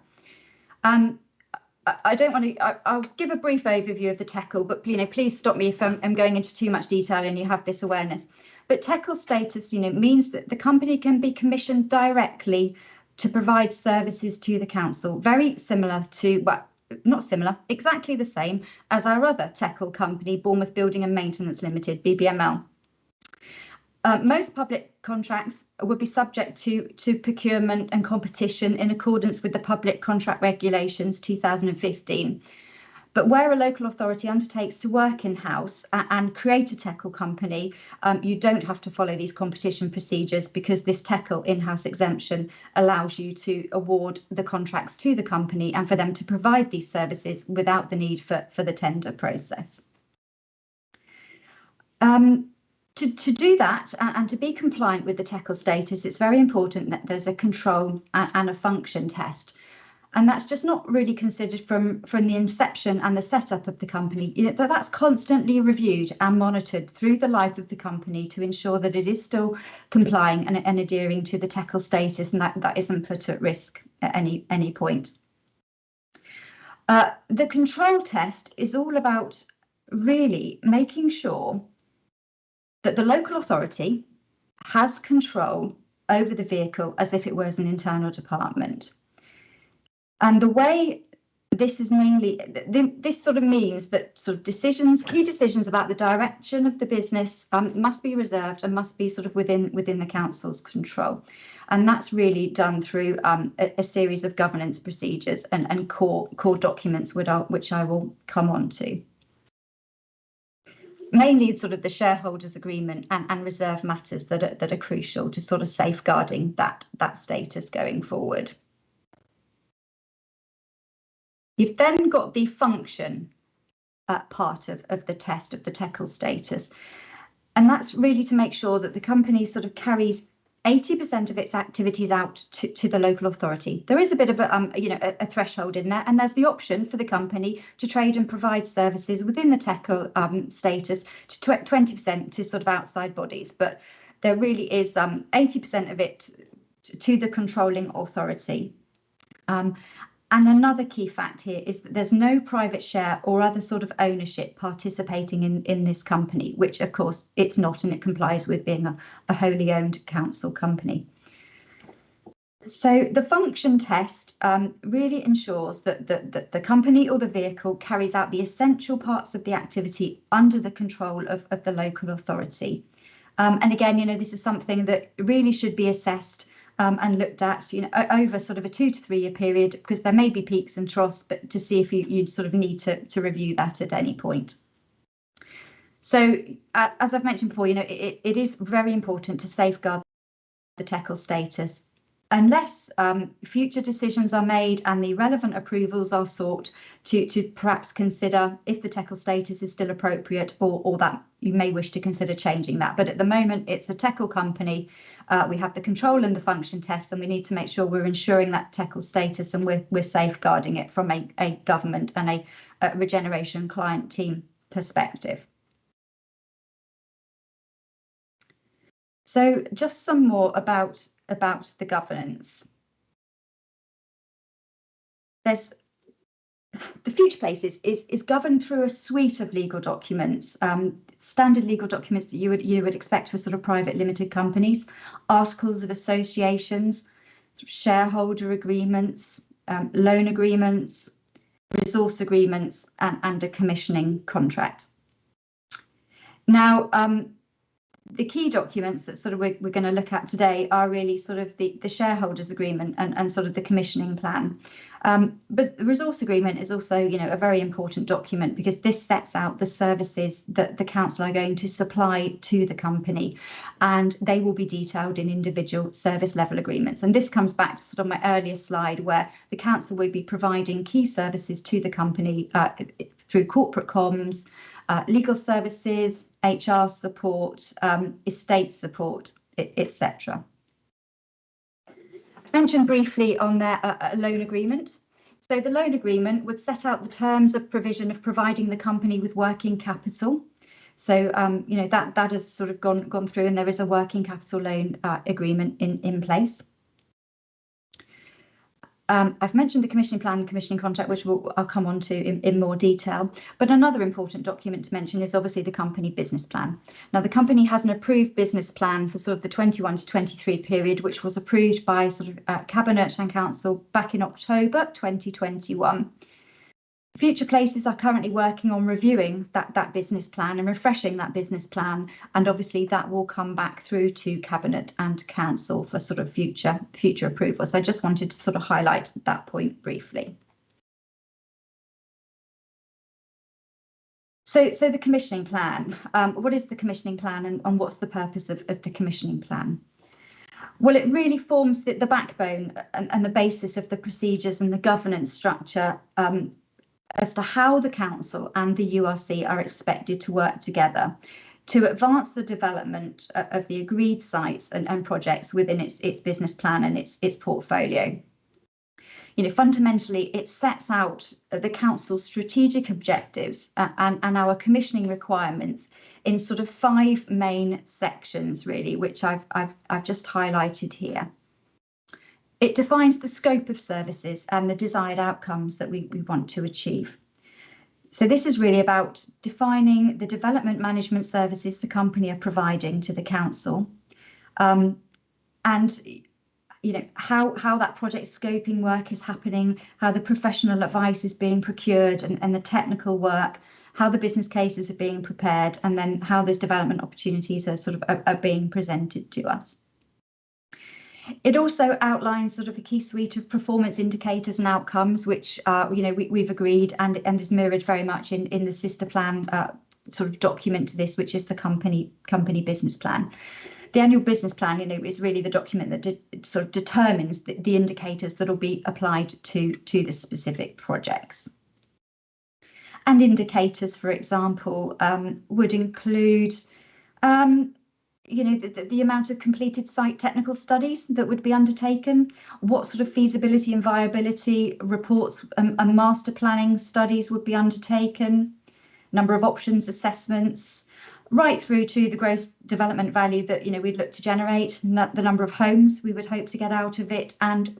I don't want to, I'll give a brief overview of the TECL, but please stop me if I'm going into too much detail and you have this awareness. But TECL status, means that the company can be commissioned directly to provide services to the council, very similar to, well, not similar, exactly the same as our other TECL company, Bournemouth Building and Maintenance Limited, BBML. Most public contracts would be subject to procurement and competition in accordance with the Public Contract Regulations 2015. But where a local authority undertakes to work in-house and create a TECL company, you don't have to follow these competition procedures because this TECL in-house exemption allows you to award the contracts to the company and for them to provide these services without the need for the tender process. To do that and to be compliant with the TECL status, it's very important that there's a control and a function test. And that's just not really considered from the inception and the setup of the company. That's constantly reviewed and monitored through the life of the company to ensure that it is still complying and adhering to the TECL status and that isn't put at risk at any point. The control test is all about really making sure that the local authority has control over the vehicle as if it was an internal department. And the way this is mainly, this sort of means that sort of key decisions about the direction of the business must be reserved and must be sort of within the council's control. And that's really done through a series of governance procedures and core documents, which I will come on to. Mainly sort of the shareholders agreement and reserve matters that are crucial to sort of safeguarding that status going forward. You've then got the function part of the test of the TECL status, and that's really to make sure that the company sort of carries 80% of its activities out to the local authority. There is a bit of a threshold in there, and there's the option for the company to trade and provide services within the TECL status to 20% to sort of outside bodies, but there really is 80% of it to the controlling authority. And another key fact here is that there's no private share or other sort of ownership participating in this company, which of course it's not, and it complies with being a wholly owned council company. So the function test really ensures that the company or the vehicle carries out the essential parts of the activity under the control of the local authority. And again, this is something that really should be assessed and looked at, over sort of a 2 to 3 year period, because there may be peaks and troughs, but to see if you sort of need to review that at any point. So as I've mentioned before, it is very important to safeguard the TECL status. Unless future decisions are made and the relevant approvals are sought to perhaps consider if the TECL status is still appropriate, or that you may wish to consider changing that. But at the moment, it's a TECL company. We have the control and the function tests, and we need to make sure we're ensuring that TECL status and we're safeguarding it from a government and a regeneration client team perspective. So just some more about the governance. There's the Future Places is governed through a suite of legal documents, standard legal documents that you would expect for sort of private limited companies, articles of associations, shareholder agreements, loan agreements, resource agreements, and a commissioning contract. Now, the key documents that sort of we're going to look at today are really sort of the shareholders agreement and sort of the commissioning plan. But the resource agreement is also, a very important document, because this sets out the services that the council are going to supply to the company, and they will be detailed in individual service level agreements. And this comes back to sort of my earlier slide, where the council will be providing key services to the company through corporate comms, legal services, HR support, estate support, etc. I mentioned briefly on there a loan agreement. So the loan agreement would set out the terms of provision of providing the company with working capital. So that has sort of gone through, and there is a working capital loan agreement in place. I've mentioned the commissioning plan and commissioning contract, which I'll come on to in more detail. But another important document to mention is obviously the company business plan. Now, the company has an approved business plan for sort of the 21 to 23 period, which was approved by sort of Cabinet and Council back in October 2021. Future Places are currently working on reviewing that business plan and refreshing that business plan, and obviously that will come back through to Cabinet and Council for sort of future approval. So I just wanted to sort of highlight that point briefly. So the commissioning plan. What is the commissioning plan, and what's the purpose of the commissioning plan? Well, it really forms the backbone and the basis of the procedures and the governance structure as to how the council and the URC are expected to work together to advance the development of the agreed sites and projects within its business plan and its portfolio. Fundamentally, it sets out the council's strategic objectives and our commissioning requirements in sort of 5 main sections, really, which I've just highlighted here. It defines the scope of services and the desired outcomes that we want to achieve. So this is really about defining the development management services the company are providing to the council, and how that project scoping work is happening, how the professional advice is being procured and the technical work, how the business cases are being prepared, and then how those development opportunities are being presented to us. It also outlines sort of a key suite of performance indicators and outcomes, which we've agreed and is mirrored very much in the sister plan sort of document to this, which is the company business plan. The annual business plan, is really the document that sort of determines the indicators that will be applied to the specific projects. And indicators, for example, would include the amount of completed site technical studies that would be undertaken, what sort of feasibility and viability reports and master planning studies would be undertaken, number of options assessments, right through to the gross development value that we'd look to generate, the number of homes we would hope to get out of it, and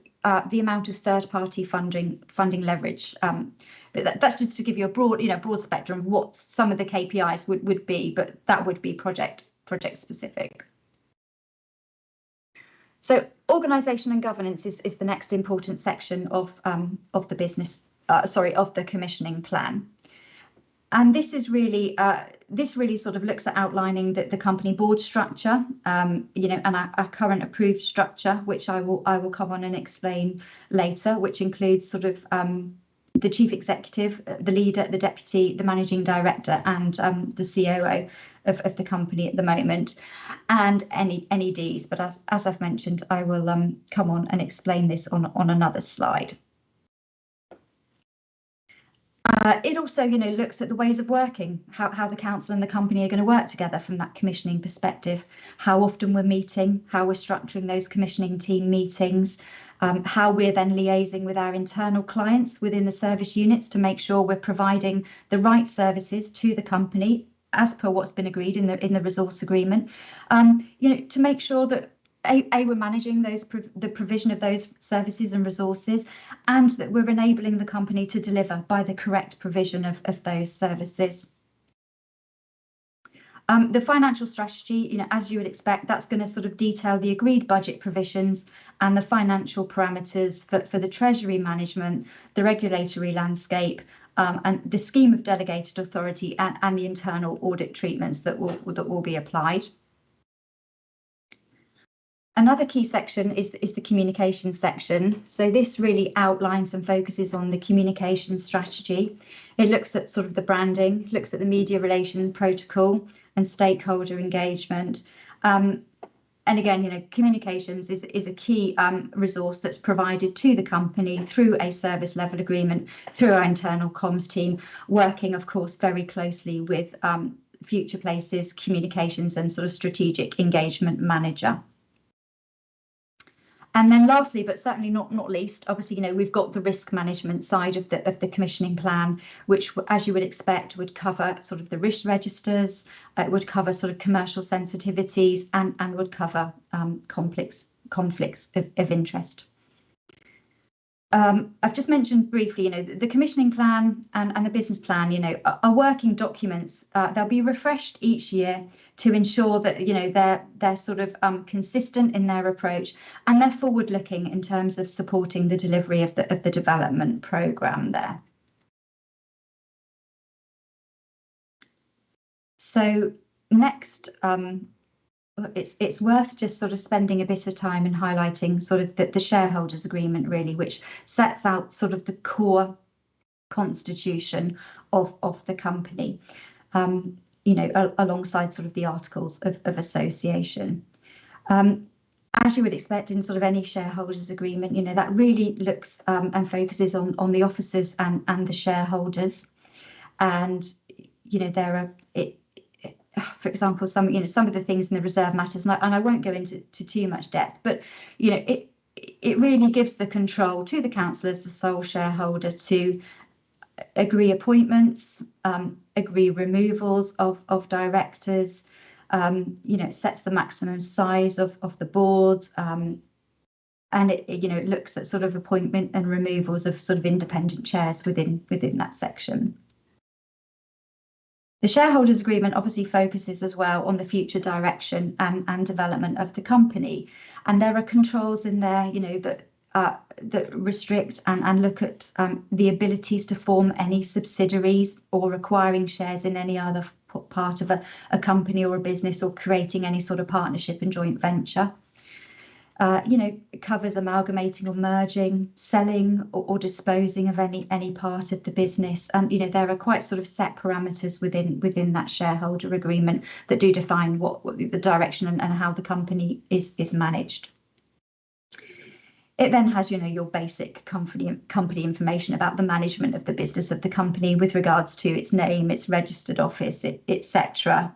the amount of third-party funding leverage. But that's just to give you a broad spectrum of what some of the KPIs would be, but that would be project specific. So organisation and governance is the next important section of the commissioning plan. And this is really sort of looks at outlining the company board structure, and our current approved structure, which I will come on and explain later, which includes sort of the chief executive, the leader, the deputy, the managing director, and the COO of the company at the moment, and any NEDs. But as I've mentioned, I will come on and explain this on another slide. It also, looks at the ways of working, how the council and the company are going to work together from that commissioning perspective, how often we're meeting, how we're structuring those commissioning team meetings, how we're then liaising with our internal clients within the service units to make sure we're providing the right services to the company as per what's been agreed in the resource agreement, to make sure that we're managing the provision of those services and resources, and that we're enabling the company to deliver by the correct provision of those services. The financial strategy, as you would expect, that's going to sort of detail the agreed budget provisions and the financial parameters for the treasury management, the regulatory landscape, and the scheme of delegated authority and the internal audit treatments that will be applied. Another key section is the communication section. So this really outlines and focuses on the communication strategy. It looks at sort of the branding, looks at the media relation protocol and stakeholder engagement. And again, communications is a key resource that's provided to the company through a service level agreement, through our internal comms team, working, of course, very closely with Future Places Communications and sort of strategic engagement manager. And then lastly, but certainly not least, obviously, we've got the risk management side of the commissioning plan, which, as you would expect, would cover sort of the risk registers, it would cover sort of commercial sensitivities, and would cover conflicts of interest. I've just mentioned briefly, the commissioning plan and the business plan, are working documents. They'll be refreshed each year to ensure that, they're sort of consistent in their approach, and they're forward-looking in terms of supporting the delivery of the development programme there. So next, it's worth just sort of spending a bit of time and highlighting sort of the shareholders agreement, really, which sets out sort of the core constitution of the company, alongside sort of the articles of association. As you would expect in sort of any shareholders agreement, that really looks and focuses on the officers and the shareholders. And, there are, for example, some of the things in the reserve matters, and I won't go into too much depth, but it really gives the control to the councillors, the sole shareholder, to agree appointments, agree removals of directors, it sets the maximum size of the boards, and it looks at sort of appointment and removals of sort of independent chairs within that section. The shareholders agreement obviously focuses as well on the future direction and development of the company, and there are controls in there, that restrict and look at the abilities to form any subsidiaries or acquiring shares in any other part of a company or a business, or creating any sort of partnership and joint venture. It covers amalgamating or merging, selling or disposing of any part of the business. And, there are quite sort of set parameters within that shareholder agreement that do define what the direction and how the company is managed. It then has, your basic company information about the management of the business of the company with regards to its name, its registered office, etc.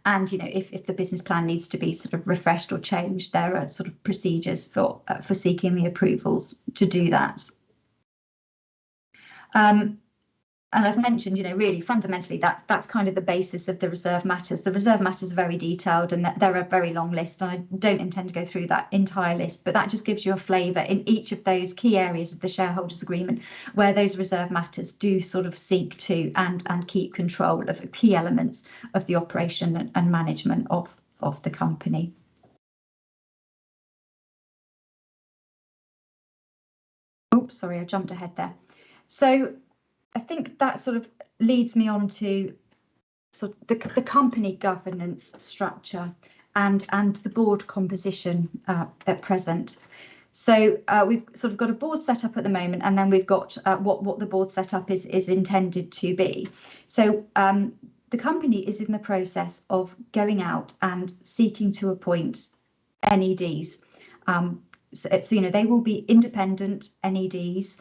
And, if the business plan needs to be sort of refreshed or changed, there are sort of procedures for seeking the approvals to do that. And I've mentioned, really fundamentally, that's kind of the basis of the reserve matters. The reserve matters are very detailed, and they're a very long list, and I don't intend to go through that entire list, but that just gives you a flavour in each of those key areas of the shareholders agreement where those reserve matters do sort of seek to and keep control of key elements of the operation and management of the company. Oops, sorry, I jumped ahead there. So I think that sort of leads me on to sort of the company governance structure and the board composition at present. So we've sort of got a board set up at the moment, and then we've got what the board set up is intended to be. So the company is in the process of going out and seeking to appoint NEDs. So they will be independent NEDs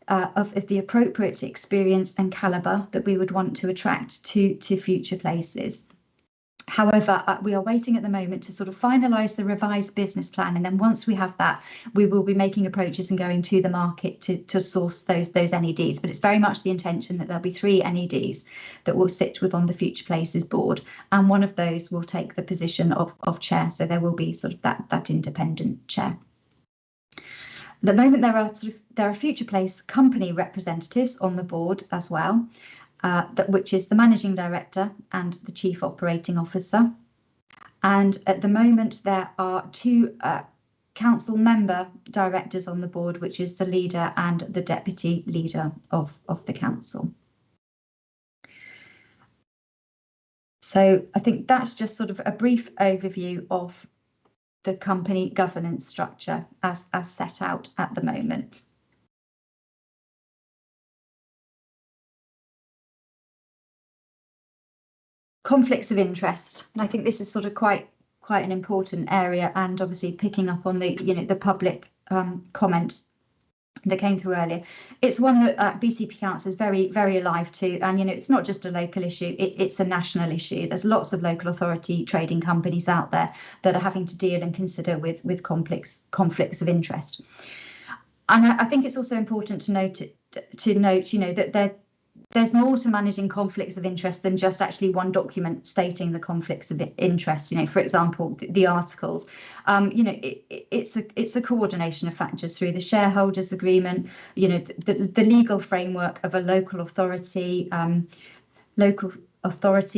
of the appropriate experience and calibre that we would want to attract to future places. However, we are waiting at the moment to sort of finalise the revised business plan, and then once we have that, we will be making approaches and going to the market to source those NEDs. But it's very much the intention that there'll be 3 NEDs that will sit within the Future Places board, and one of those will take the position of chair. So there will be sort of that independent chair. At the moment, there are Future Place company representatives on the board as well. Which is the managing director and the chief operating officer. And at the moment, there are 2 council member directors on the board, which is the leader and the deputy leader of the council. So I think that's just sort of a brief overview of the company governance structure as set out at the moment. Conflicts of interest, and I think this is sort of quite an important area, and obviously picking up on the the public comment that came through earlier. It's one that BCP Council is very alive to, and it's not just a local issue, it's a national issue. There's lots of local authority trading companies out there that are having to deal and consider with conflicts of interest. And I think it's also important to note that there's more to managing conflicts of interest than just actually one document stating the conflicts of interest. For example, the articles. It's a coordination of factors through the shareholders agreement. The legal framework of a local authority,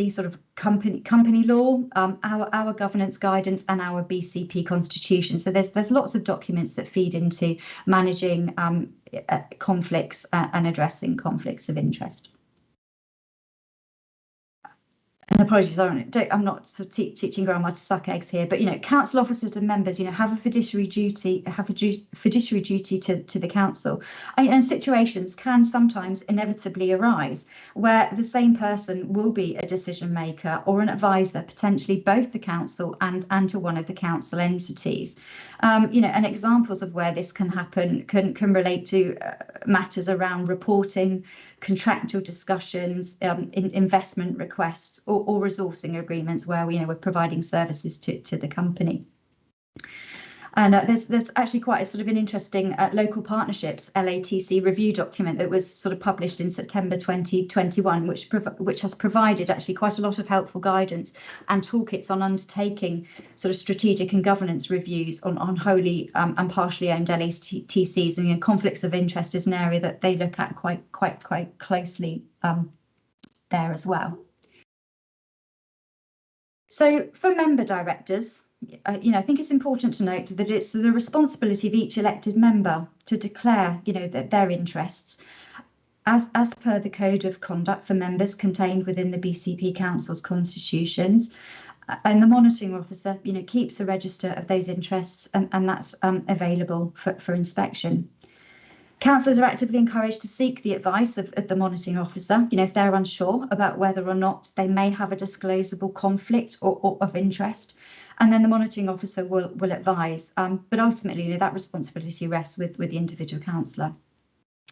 sort of company law, our governance guidance, and our BCP constitution. So there's lots of documents that feed into managing conflicts and addressing conflicts of interest. And apologies, I'm not sort of teaching grandma to suck eggs here, but council officers and members, have a fiduciary duty, to the council, and situations can sometimes inevitably arise where the same person will be a decision maker or an advisor, potentially both the council and to one of the council entities. And examples of where this can happen can relate to matters around reporting, contractual discussions, investment requests, or resourcing agreements where we're providing services to the company. And there's actually quite a sort of an interesting local partnerships LATC review document that was sort of published in September 2021, which has provided actually quite a lot of helpful guidance and toolkits on undertaking sort of strategic and governance reviews on wholly and partially owned LATCs, and conflicts of interest is an area that they look at quite closely there as well. So for member directors, I think it's important to note that it's the responsibility of each elected member to declare, their interests as per the code of conduct for members contained within the BCP Council's constitutions. And the monitoring officer, keeps a register of those interests, and that's available for inspection. Councillors are actively encouraged to seek the advice of the monitoring officer, if they're unsure about whether or not they may have a disclosable conflict or of interest. And then the monitoring officer will advise. But ultimately, that responsibility rests with the individual councillor.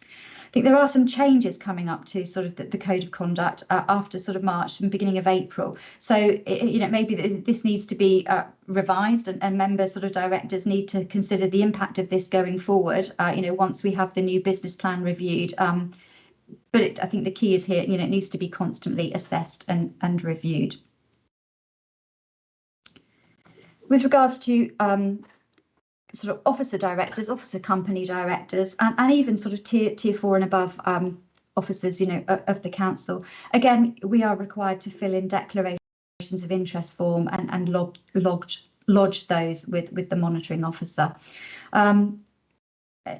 I think there are some changes coming up to sort of the code of conduct after sort of March and beginning of April. So, maybe this needs to be revised, and members, sort of directors, need to consider the impact of this going forward, once we have the new business plan reviewed. But I think the key is here, it needs to be constantly assessed and reviewed. With regards to sort of officer directors, officer company directors, and even sort of tier 4 and above officers, of the council. Again, we are required to fill in declarations of interest form and lodge those with the monitoring officer.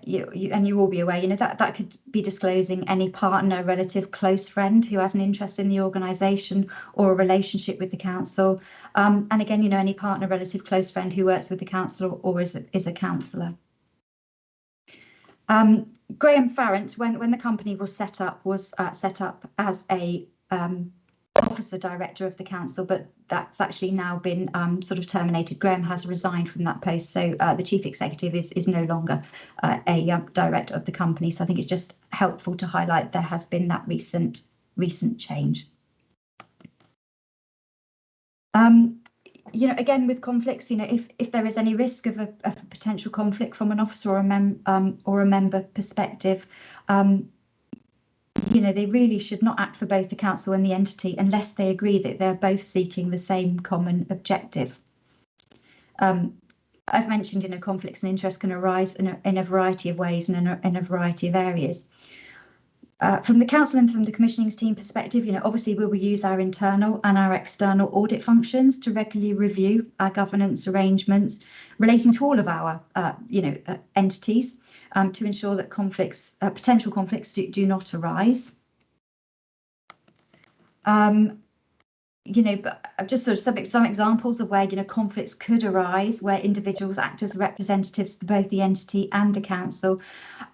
you will be aware, you know, that could be disclosing any partner, relative, close friend who has an interest in the organisation or a relationship with the council. And again, you know, any partner, relative, close friend who works with the council or is a councillor. Graham Farrant, when the company was set up as a officer director of the council, but that's actually now been sort of terminated. Graham has resigned from that post, so the chief executive is no longer a director of the company. So I think it's just helpful to highlight there has been that recent change. You know, again with conflicts, you know, if there is any risk of a potential conflict from an officer or a member perspective, you know, they really should not act for both the council and the entity unless they agree that they're both seeking the same common objective. I've mentioned, you know, conflicts and interests can arise in a variety of ways and in a variety of areas. From the council and from the commissioning team perspective, you know, obviously we will use our internal and our external audit functions to regularly review our governance arrangements relating to all of our, entities to ensure that potential conflicts do not arise. You know, but just sort of some examples of where, you know, conflicts could arise, where individuals act as representatives for both the entity and the council,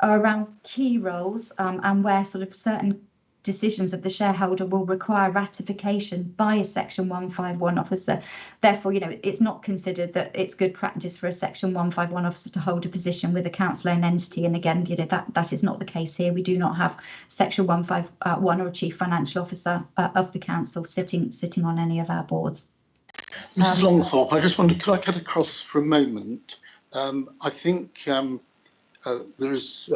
are around key roles and where sort of certain decisions of the shareholder will require ratification by a Section 151 officer. Therefore, you know, it's not considered that it's good practice for a Section 151 officer to hold a position with a council-owned entity. And again, you know, that is not the case here. We do not have Section 151 or a chief financial officer of the council sitting on any of our boards. Mrs. Longthorpe, I just wondered, could I cut across for a moment? I think there is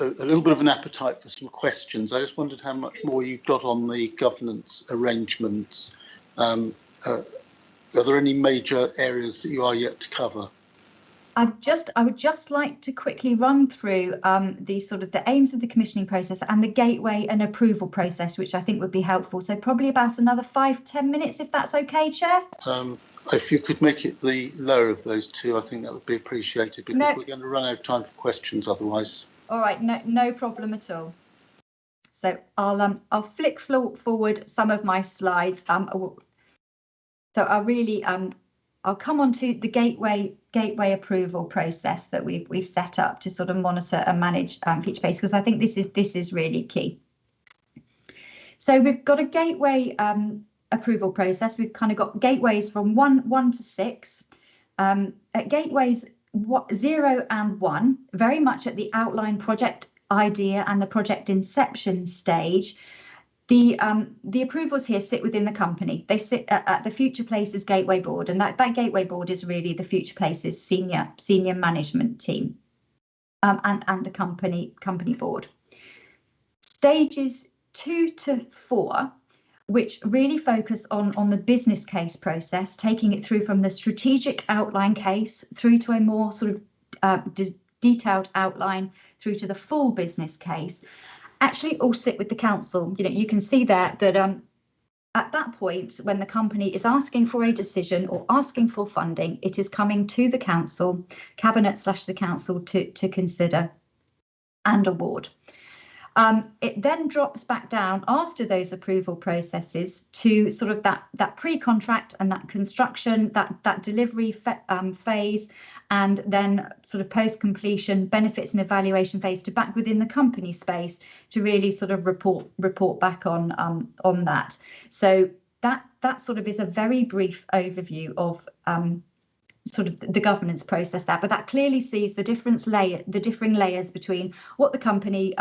a little bit of an appetite for some questions. I just wondered how much more you've got on the governance arrangements. Are there any major areas that you are yet to cover? I would just like to quickly run through the aims of the commissioning process and the gateway and approval process, which I think would be helpful. So probably about another 5-10 minutes, if that's okay, Chair. If you could make it the lower of those two, I think that would be appreciated, because we're going to run out of time for questions otherwise. All right, no problem at all. So I'll flick forward some of my slides. So I'll come on to the gateway approval process that we've set up to sort of monitor and manage Featureplace, because I think this is really key. So we've got a gateway approval process. We've kind of got gateways from 1 to 6. At gateways 0 and 1, very much at the outline project idea and the project inception stage. The approvals here sit within the company. They sit at the Future Places Gateway Board, and that Gateway Board is really the Future Places senior management team and the company board. Stages 2 to 4, which really focus on the business case process, taking it through from the strategic outline case through to a more sort of detailed outline through to the full business case, actually all sit with the council. You know, you can see there that at that point, when the company is asking for a decision or asking for funding, it is coming to the council, cabinet/the council to consider and award. It then drops back down after those approval processes to sort of that pre-contract and that construction, that delivery phase, and then sort of post-completion benefits and evaluation phase to back within the company space to really sort of report back on that. So that sort of is a very brief overview of sort of the governance process there, but that clearly sees the differing layers between what the company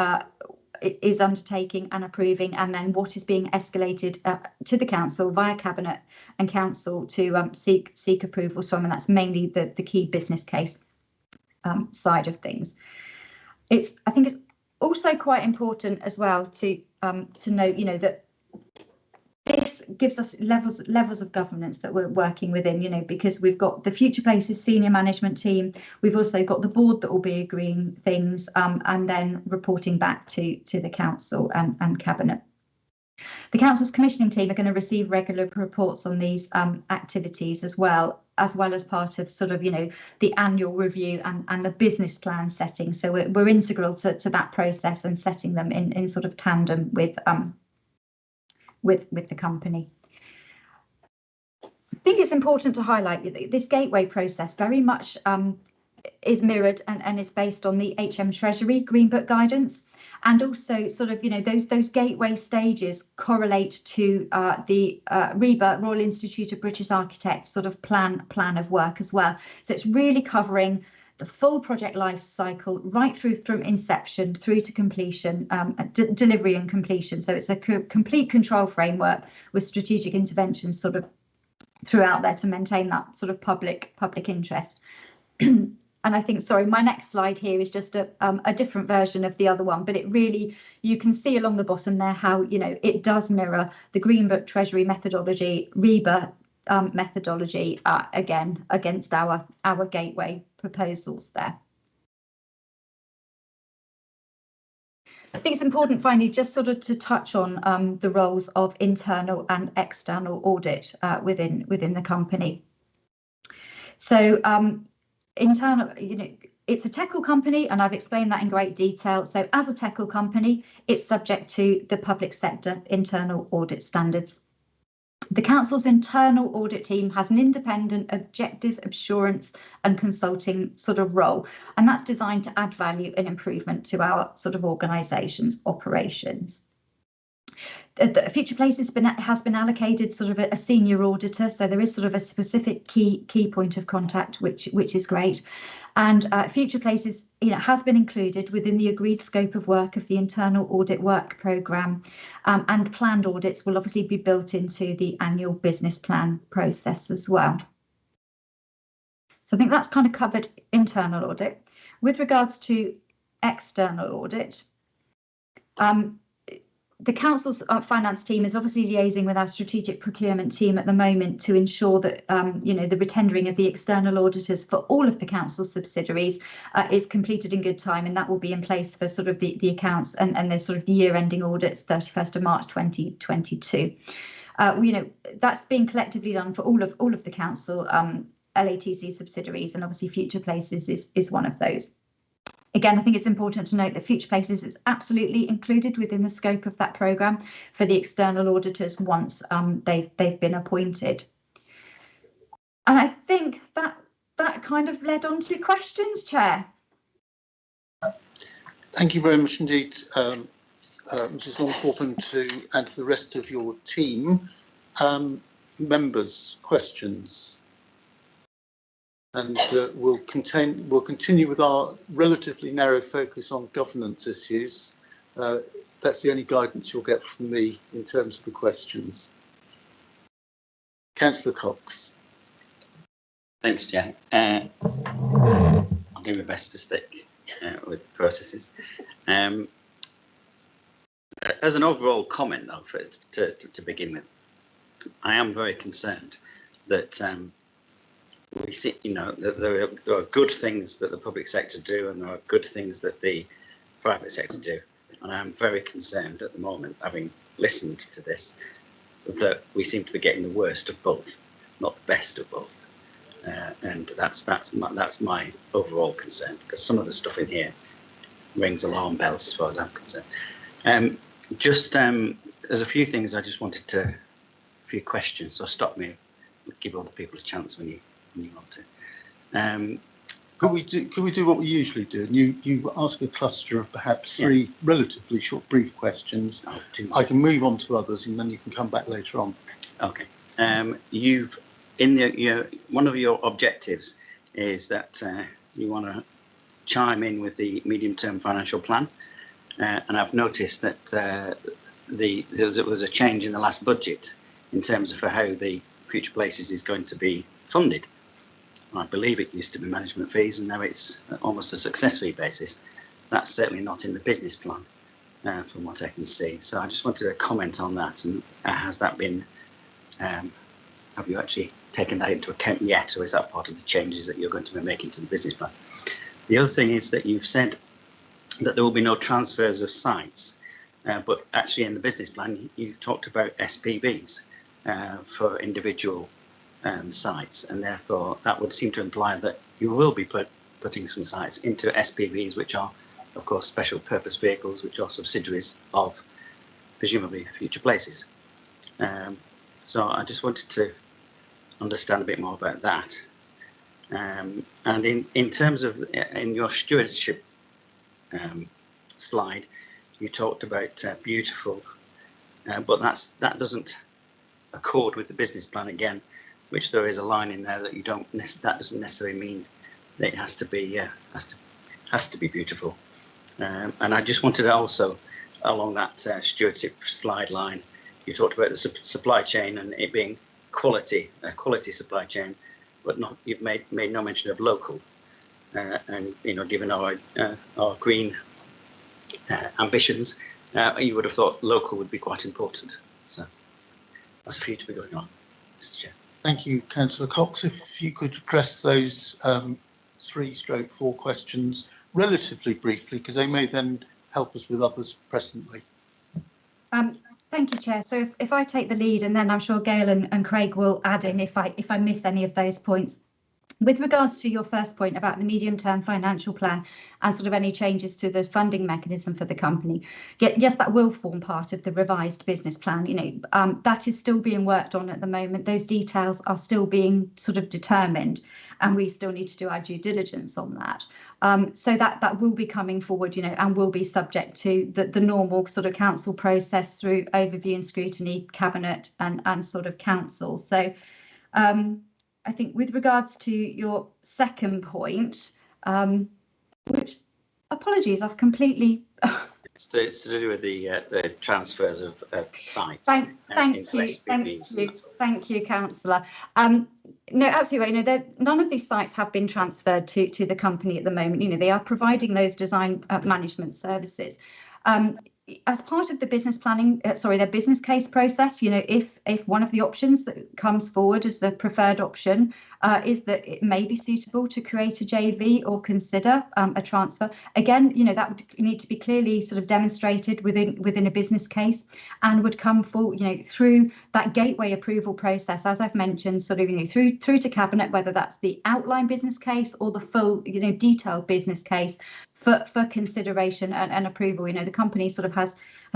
is undertaking and approving, and then what is being escalated to the council via cabinet and council to seek approvals from, and that's mainly the key business case side of things. I think it's also quite important as well to note, you know, that this gives us levels of governance that we're working within, you know, because we've got the Future Places senior management team, we've also got the board that will be agreeing things and then reporting back to the council and cabinet. The council's commissioning team are going to receive regular reports on these activities as well, as well as part of sort of, the annual review and the business plan setting. So we're integral to that process and setting them in sort of tandem with the company. I think it's important to highlight that this gateway process very much is mirrored and is based on the HM Treasury Green Book guidance, and also sort of those gateway stages correlate to the RIBA, Royal Institute of British Architects, sort of plan of work as well. So it's really covering the full project life cycle right through from inception through to completion, delivery and completion. So it's a complete control framework with strategic interventions sort of throughout there to maintain that sort of public interest. And I think, sorry, my next slide here is just a different version of the other one, but it really, you can see along the bottom there how, it does mirror the Green Book Treasury methodology, RIBA methodology, again, against our gateway proposals there. I think it's important finally just sort of to touch on the roles of internal and external audit within the company. So internal, it's a TECL company, and I've explained that in great detail. So as a TECL company, it's subject to the public sector internal audit standards. The council's internal audit team has an independent, objective assurance and consulting sort of role, and that's designed to add value and improvement to our sort of organisation's operations. The Future Places has been allocated sort of a senior auditor, so there is sort of a specific key point of contact, which is great. And Future Places, has been included within the agreed scope of work of the internal audit work programme, and planned audits will obviously be built into the annual business plan process as well. So I think that's kind of covered internal audit. With regards to external audit, the council's finance team is obviously liaising with our strategic procurement team at the moment to ensure that the retendering of the external auditors for all of the council subsidiaries is completed in good time, and that will be in place for sort of the accounts and the sort of the year-ending audits 31st of March 2022. That's being collectively done for all of the council LATC subsidiaries, and obviously Future Places is one of those. Again, I think it's important to note that Future Places is absolutely included within the scope of that programme for the external auditors once they've been appointed. And I think that kind of led on to questions, Chair. Thank you very much indeed, Mrs. Long-Thorpe, to and to the rest of your team. Members, questions? And we'll continue with our relatively narrow focus on governance issues. That's the only guidance you'll get from me in terms of the questions. Councillor Cox. Thanks, Chair. I'll do my best to stick with the processes. As an overall comment, though, to begin with, I am very concerned that we see, that there are good things that the public sector do, and there are good things that the private sector do. And I'm very concerned at the moment, having listened to this, that we seem to be getting the worst of both, not the best of both. And that's my overall concern, because some of the stuff in here rings alarm bells as far as I'm concerned. There's a few things I just wanted to, a few questions, so stop me, give other people a chance when you want to. Could we do what we usually do? And you ask a cluster of perhaps three relatively short, brief questions. I can move on to others, and then you can come back later on. Okay. You've one of your objectives is that you want to chime in with the medium-term financial plan, and I've noticed that there was a change in the last budget in terms of how the Future Places is going to be funded. I believe it used to be management fees, and now it's almost a success fee basis. That's certainly not in the business plan, from what I can see. So I just wanted to comment on that. And has that been, have you actually taken that into account yet, or is that part of the changes that you're going to be making to the business plan? The other thing is that you've said that there will be no transfers of sites, but actually in the business plan, you talked about SPVs for individual sites, and therefore that would seem to imply that you will be putting some sites into SPVs, which are, of course, special purpose vehicles, which are subsidiaries of presumably Future Places. So I just wanted to understand a bit more about that. And in terms of in your stewardship slide, you talked about beautiful, but that doesn't accord with the business plan again, which there is a line in there that you don't. That doesn't necessarily mean that it has to be beautiful. And I just wanted to also, along that stewardship slide line, you talked about the supply chain and it being quality supply chain, but not, you've made no mention of local. And given our green ambitions, you would have thought local would be quite important. So that's for you to be going on, Mr. Chair. Thank you, Councillor Cox. If you could address those 3/4 questions relatively briefly, because they may then help us with others presently. Thank you, Chair. So if I take the lead, and then I'm sure Gail and Craig will add in if I miss any of those points. With regards to your first point about the medium-term financial plan and sort of any changes to the funding mechanism for the company, yes, that will form part of the revised business plan. That is still being worked on at the moment. Those details are still being sort of determined, and we still need to do our due diligence on that. So that will be coming forward, and will be subject to the normal sort of council process through overview and scrutiny, cabinet and sort of council. So I think with regards to your second point, which, apologies, I've completely. It's to do with the transfers of sites. Thank you, Councillor. No, absolutely. None of these sites have been transferred to the company at the moment. They are providing those design management services. As part of the business planning, their business case process, if one of the options that comes forward as the preferred option is that it may be suitable to create a JV or consider a transfer, again, that would need to be clearly sort of demonstrated within a business case, and would come forward, through that gateway approval process, as I've mentioned, sort of, through to cabinet, whether that's the outline business case or the full, detailed business case for consideration and approval. The company sort of has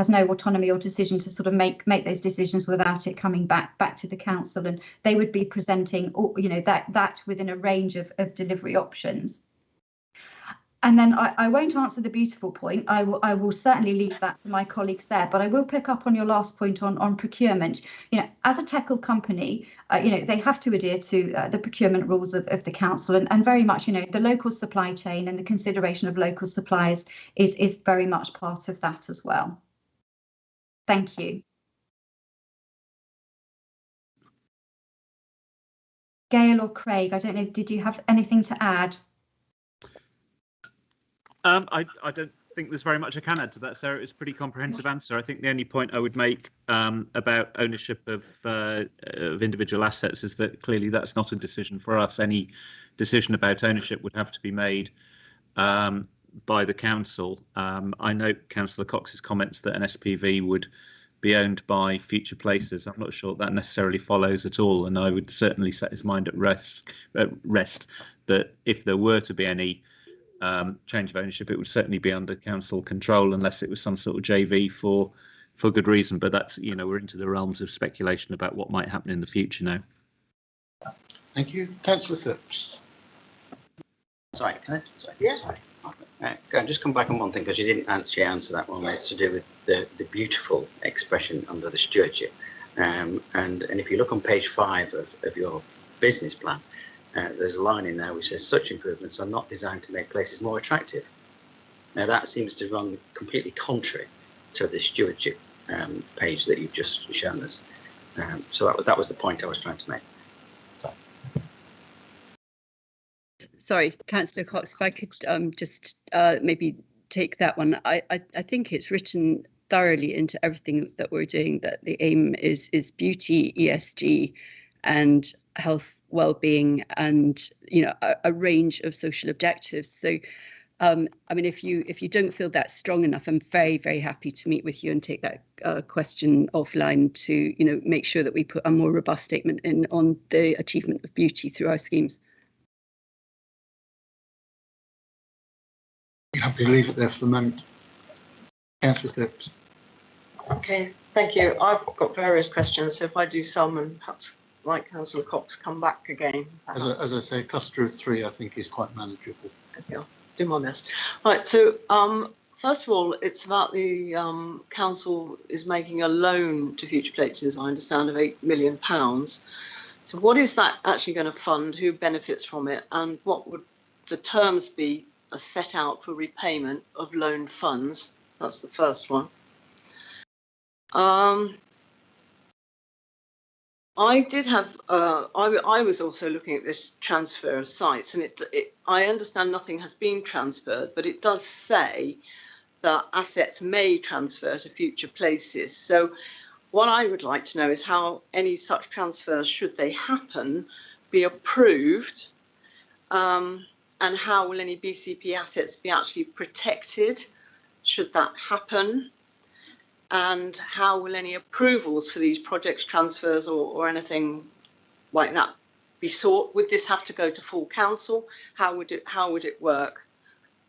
no autonomy or decision to sort of make those decisions without it coming back to the council, and they would be presenting, that within a range of delivery options. And then I won't answer the beautiful point. I will certainly leave that to my colleagues there, but I will pick up on your last point on procurement. As a TECL company, they have to adhere to the procurement rules of the council, and very much, the local supply chain and the consideration of local suppliers is very much part of that as well. Thank you. Gail or Craig, I don't know, did you have anything to add? I don't think there's very much I can add to that, Sarah. It's a pretty comprehensive answer. I think the only point I would make about ownership of individual assets is that clearly that's not a decision for us. Any decision about ownership would have to be made by the council. I note Councillor Cox's comments that an SPV would be owned by Future Places. I'm not sure that necessarily follows at all, and I would certainly set his mind at rest that if there were to be any change of ownership, it would certainly be under council control, unless it was some sort of JV for good reason. But that's, we're into the realms of speculation about what might happen in the future now. Thank you, Councillor Phipps. Sorry, can I? Sorry. Yes. Sorry. Can I just come back on one thing, because you didn't actually answer that one. It's to do with the beautiful expression under the stewardship, and if you look on page 5 of your business plan, there's a line in there which says such improvements are not designed to make places more attractive. Now that seems to run completely contrary to the stewardship page that you've just shown us. So that was the point I was trying to make. Sorry, Councillor Cox, if I could just maybe take that one. I think it's written thoroughly into everything that we're doing, that the aim is beauty, ESG, and health, well-being, and a range of social objectives. So I mean, if you don't feel that's strong enough, I'm very, very happy to meet with you and take that question offline to, you know, make sure that we put a more robust statement in on the achievement of beauty through our schemes. You happy to leave it there for the moment? Councillor Phipps. Okay, thank you. I've got various questions, so if I do some and perhaps, like Councillor Cox, come back again. As I say, a cluster of 3 I think is quite manageable. Okay, I'll do my best. Right, so first of all, it's about the council is making a loan to Future Places, I understand, of £8 million. So what is that actually going to fund? Who benefits from it? And what would the terms be set out for repayment of loaned funds? That's the first one. I did have, I was also looking at this transfer of sites, and I understand nothing has been transferred, but it does say that assets may transfer to Future Places. So what I would like to know is how any such transfers, should they happen, be approved, and how will any BCP assets be actually protected should that happen? And how will any approvals for these projects, transfers or anything like that be sought? Would this have to go to full council? How would it work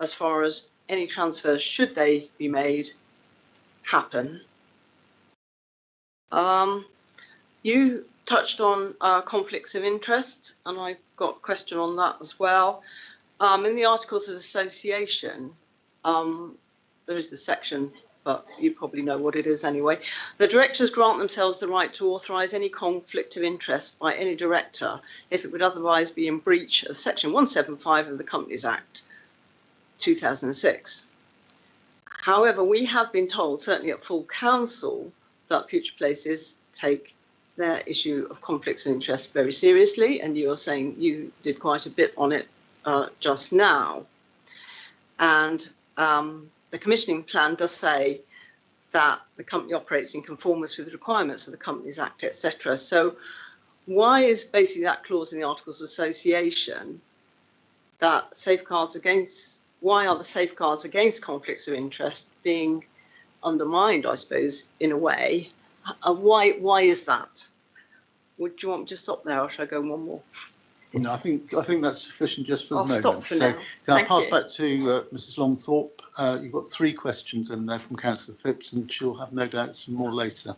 as far as any transfers, should they be made, happen? You touched on conflicts of interest, and I've got a question on that as well. In the Articles of Association, there is the section, but you probably know what it is anyway. The directors grant themselves the right to authorise any conflict of interest by any director if it would otherwise be in breach of Section 175 of the Companies Act 2006. However, we have been told, certainly at full council, that Future Places take their issue of conflicts of interest very seriously, and you are saying you did quite a bit on it just now. And the commissioning plan does say that the company operates in conformance with the requirements of the Companies Act, etc. So why is basically that clause in the Articles of Association that safeguards against, why are the safeguards against conflicts of interest being undermined, I suppose, in a way? Why is that? Would you want me to stop there, or should I go one more? No, I think that's sufficient just for the moment. I'll stop for now. Can I pass back to Mrs. Longthorpe? You've got 3 questions in there from Councillor Phipps, and she'll have no doubt some more later.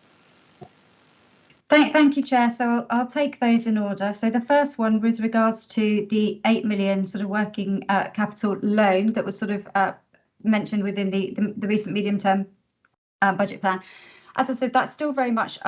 Thank you, Chair. So I'll take those in order. So the first one with regards to the 8 million sort of working capital loan that was sort of mentioned within the recent medium-term budget plan. As I said, that's still very much,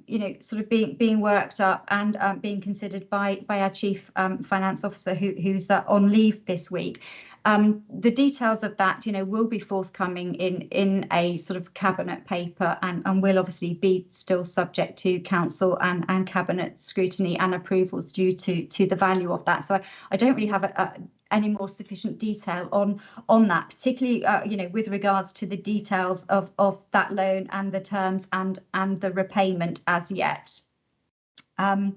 you know, sort of being worked up and being considered by our Chief Finance Officer, who's on leave this week. The details of that, you know, will be forthcoming in a sort of cabinet paper, and will obviously be still subject to council and cabinet scrutiny and approvals due to the value of that. So I don't really have any more sufficient detail on that, particularly you know, with regards to the details of that loan and the terms and the repayment as yet. On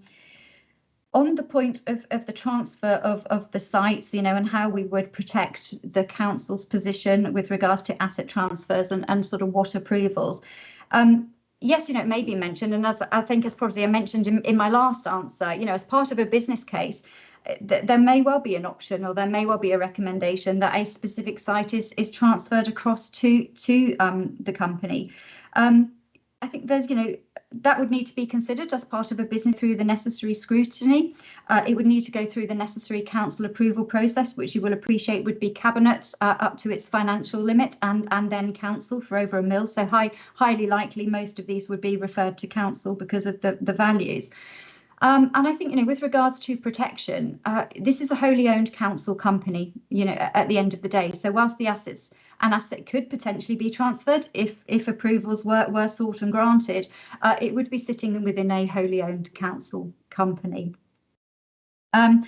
the point of the transfer of the sites, you know, and how we would protect the council's position with regards to asset transfers and sort of what approvals. Yes, you know, it may be mentioned, and as I think as probably I mentioned in my last answer, you know, as part of a business case, there may well be an option, or there may well be a recommendation that a specific site is transferred across to the company. I think there's, you know, that would need to be considered as part of a business through the necessary scrutiny. It would need to go through the necessary council approval process, which you will appreciate would be cabinet up to its financial limit, and then council for over £1 million. So highly likely most of these would be referred to council because of the values. And I think, you know, with regards to protection, this is a wholly owned council company, you know, at the end of the day. So whilst the an asset could potentially be transferred if approvals were sought and granted, it would be sitting within a wholly owned council company. And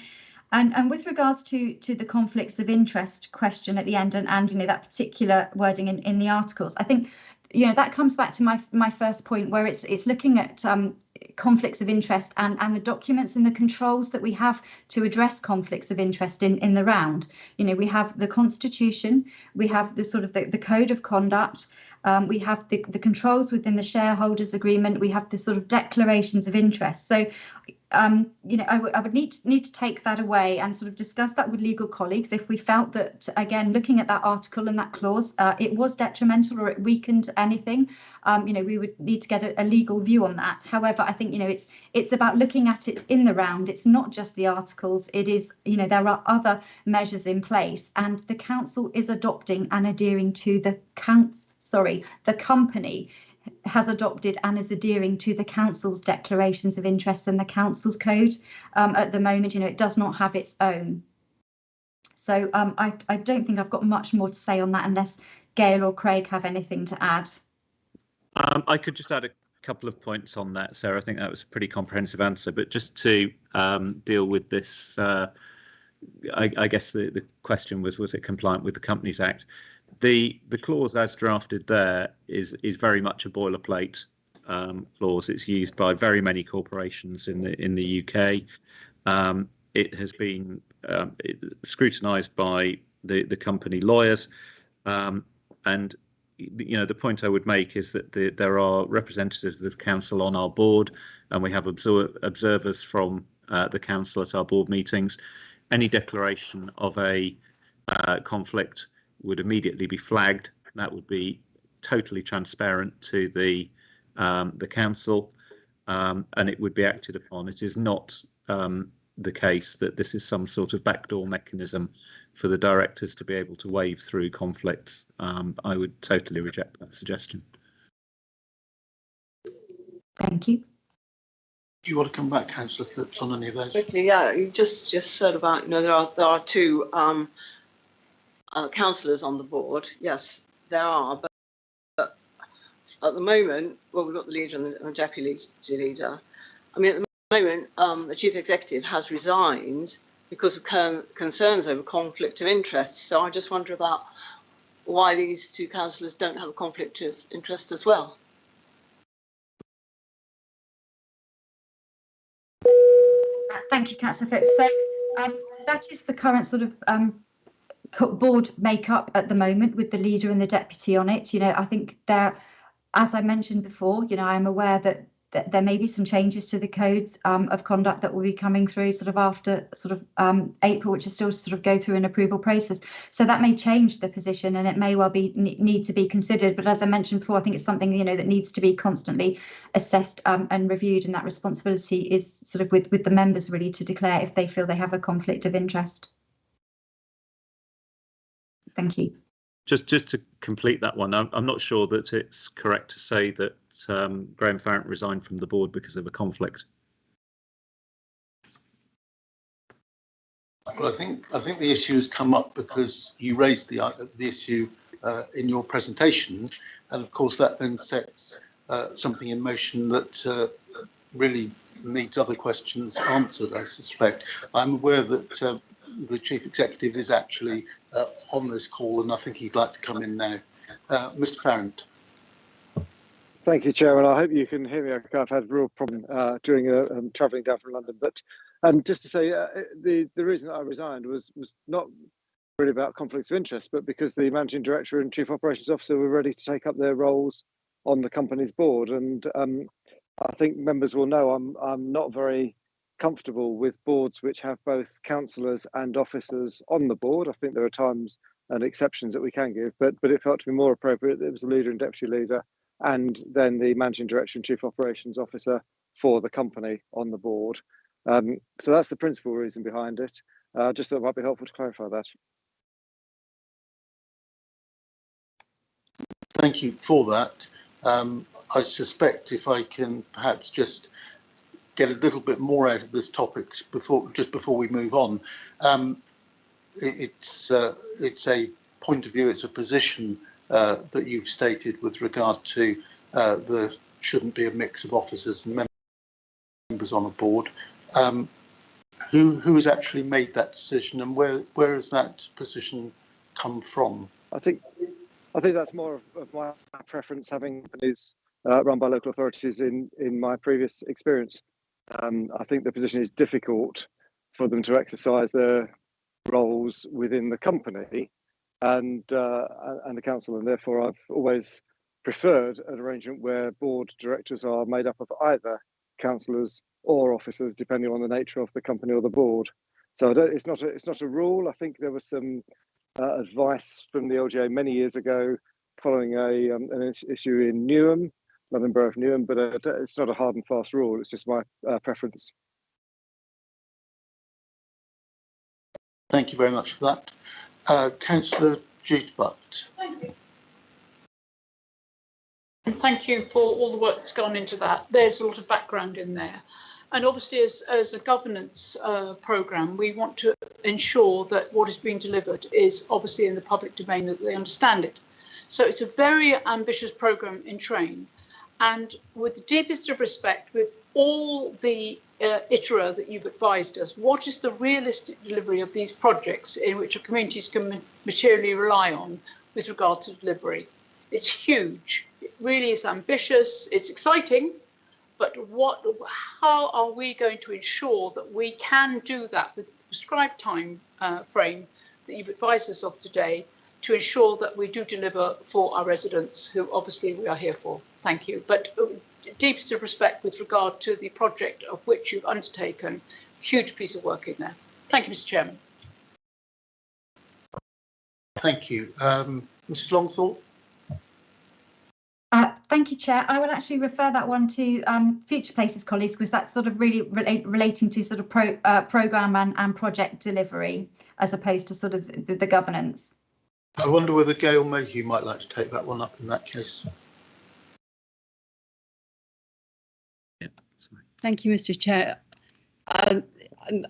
with regards to the conflicts of interest question at the end, and you know, that particular wording in the articles, I think, you know, that comes back to my first point, where it's looking at conflicts of interest and the documents and the controls that we have to address conflicts of interest in the round. You know, we have the constitution, we have the sort of the code of conduct, we have the controls within the shareholders agreement, we have the sort of declarations of interest. So you know, I would need to take that away and sort of discuss that with legal colleagues if we felt that, again, looking at that article and that clause, it was detrimental or it weakened anything. You know, we would need to get a legal view on that. However, I think, you know, it's about looking at it in the round. It's not just the articles. It is, you know, there are other measures in place, and the council is adopting and adhering to the company has adopted and is adhering to the council's declarations of interest and the council's code. At the moment, you know, it does not have its own. So I don't think I've got much more to say on that unless Gail or Craig have anything to add. I could just add a couple of points on that, Sarah. I think that was a pretty comprehensive answer, but just to deal with this, I guess the question was it compliant with the Companies Act? The clause as drafted there is very much a boilerplate clause. It's used by very many corporations in the UK. It has been scrutinised by the company lawyers, and you know, the point I would make is that there are representatives of the council on our board, and we have observers from the council at our board meetings. Any declaration of a conflict would immediately be flagged. That would be totally transparent to the council, and it would be acted upon. It is not the case that this is some sort of backdoor mechanism for the directors to be able to wave through conflicts. I would totally reject that suggestion. Thank you. Do you want to come back, Councillor Phillips, on any of those? Quickly, yeah, you just said about, you know, there are two councillors on the board. Yes, there are, but at the moment, well, we've got the leader and the deputy leader. I mean, at the moment, the chief executive has resigned because of concerns over conflict of interest. So I just wonder about why these two councillors don't have a conflict of interest as well. Thank you, Councillor Phipps. So that is the current sort of board makeup at the moment, with the leader and the deputy on it. You know, I think there, as I mentioned before, you know, I'm aware that there may be some changes to the codes of conduct that will be coming through sort of after sort of April, which is still sort of go through an approval process. So that may change the position, and it may well be need to be considered. But as I mentioned before, I think it's something, you know, that needs to be constantly assessed and reviewed, and that responsibility is sort of with the members really to declare if they feel they have a conflict of interest. Thank you. Just to complete that one, I'm not sure that it's correct to say that Graham Farrant resigned from the board because of a conflict. Well, I think the issue has come up because you raised the issue in your presentation, and of course that then sets something in motion that really needs other questions answered, I suspect. I'm aware that the Chief Executive is actually on this call, and I think he'd like to come in now. Mr. Farrant. Thank you, Chairman. I hope you can hear me okay. I've had a real problem during travelling down from London. But just to say, the reason that I resigned was not really about conflicts of interest, but because the Managing Director and Chief Operations Officer were ready to take up their roles on the company's board. And I think members will know I'm not very comfortable with boards which have both councillors and officers on the board. I think there are times and exceptions that we can give, but it felt to be more appropriate that it was the leader and deputy leader, and then the Managing Director and Chief Operations Officer for the company on the board. So that's the principal reason behind it. Just thought it might be helpful to clarify that. Thank you for that. I suspect if I can perhaps just get a little bit more out of this topic before we move on, it's a point of view, it's a position that you've stated with regard to there shouldn't be a mix of officers and members on a board. Who has actually made that decision, and where has that position come from? I think that's more of my preference, having companies run by local authorities in my previous experience. I think the position is difficult for them to exercise their roles within the company and the council, and therefore I've always preferred an arrangement where board directors are made up of either councillors or officers, depending on the nature of the company or the board. So it's not a rule. I think there was some advice from the LGA many years ago following an issue in Newham, London Borough of Newham, but it's not a hard and fast rule. It's just my preference. Thank you very much for that. Councillor Jute-Butt. Thank you. And thank you for all the work that's gone into that. There's a lot of background in there. And obviously, as a governance programme, we want to ensure that what is being delivered is obviously in the public domain, that they understand it. So it's a very ambitious programme in train. And with the deepest of respect, with all the iterer that you've advised us, what is the realistic delivery of these projects in which our communities can materially rely on with regard to delivery? It's huge. It really is ambitious. It's exciting. But how are we going to ensure that we can do that with the prescribed time frame that you've advised us of today to ensure that we do deliver for our residents, who obviously we are here for? Thank you. But deepest of respect with regard to the project of which you've undertaken, huge piece of work in there. Thank you, Mr. Chairman. Thank you. Mrs. Longthorpe? Thank you, Chair. I will actually refer that one to Future Places colleagues, because that's sort of really relating to sort of programme and project delivery, as opposed to sort of the governance. I wonder whether Gail Mayhew might like to take that one up in that case. Yeah, that's fine. Thank you, Mr. Chair. I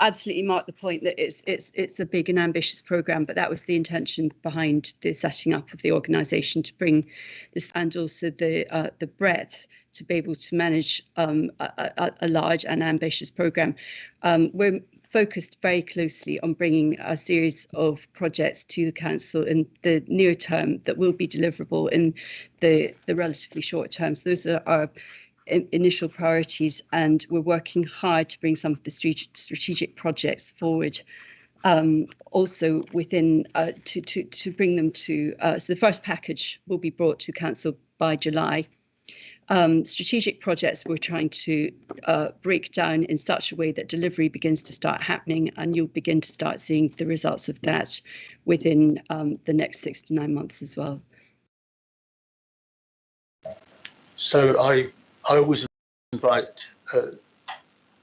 absolutely mark the point that it's a big and ambitious programme, but that was the intention behind the setting up of the organisation, to bring this and also the breadth to be able to manage a large and ambitious programme. We're focused very closely on bringing a series of projects to the council in the near term that will be deliverable in the relatively short term. So those are our initial priorities, and we're working hard to bring some of the strategic projects forward. Also within to bring them to so the first package will be brought to council by July. Strategic projects we're trying to break down in such a way that delivery begins to start happening, and you'll begin to start seeing the results of that within the next 6 to 9 months as well. So I always invite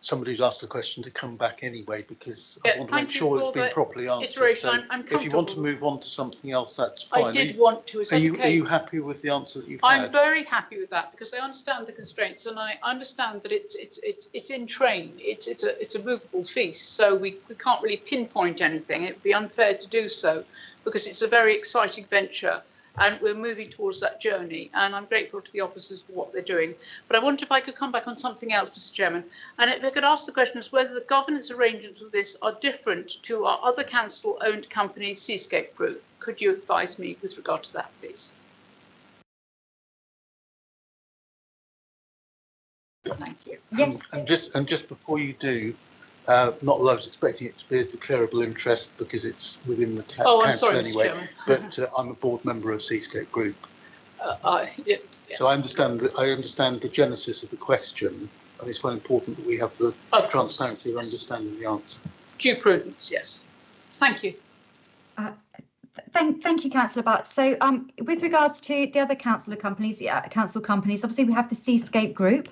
somebody who's asked a question to come back anyway, because I want to make sure it's been properly answered. So if you want to move on to something else, that's fine. I did want to. Are you happy with the answer that you've had? I'm very happy with that, because I understand the constraints, and I understand that it's in train. It's a movable feast, so we can't really pinpoint anything. It'd be unfair to do so, because it's a very exciting venture. And we're moving towards that journey, and I'm grateful to the officers for what they're doing. But I wonder if I could come back on something else, Mr. Chairman, and if I could ask the question as whether the governance arrangements of this are different to our other council-owned company, Seascape Group. Could you advise me with regard to that, please? Thank you. Yes. And just before you do, not that I was expecting it to be a declarable interest, because it's within the council anyway, but I'm a board member of Seascape Group. Yeah. So I understand the genesis of the question, and it's quite important that we have the transparency of understanding the answer. Due prudence, yes. Thank you. Thank you, Councillor Butt. So with regards to the other council companies, obviously we have the Seascape Group.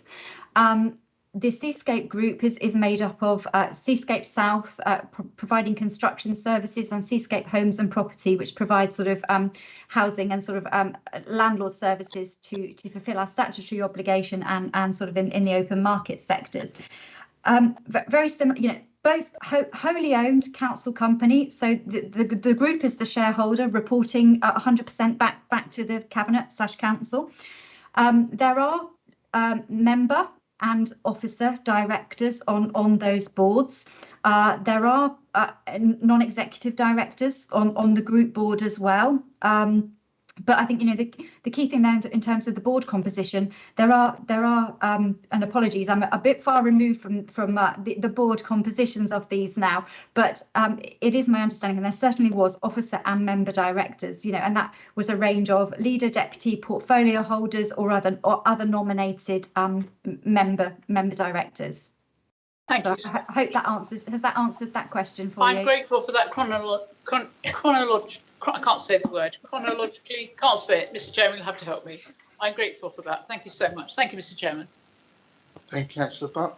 The Seascape Group is made up of Seascape South, providing construction services, and Seascape Homes and Property, which provides sort of housing and sort of landlord services to fulfil our statutory obligation and sort of in the open market sectors. Very similar, both wholly owned council company. So the group is the shareholder, reporting 100% back to the cabinet/council. There are member and officer directors on those boards. There are non-executive directors on the group board as well. But I think, you know, the key thing there in terms of the board composition, there are and apologies, I'm a bit far removed from the board compositions of these now, but it is my understanding, and there certainly was officer and member directors, you know, and that was a range of leader, deputy, portfolio holders, or other nominated member directors. Thank you. So I hope that has that answered that question for you? I'm grateful for that I can't say the word. Chronologically, can't say it. Mr. Chairman, you'll have to help me. I'm grateful for that. Thank you so much. Thank you, Mr. Chairman. Thank you, Councillor Butt.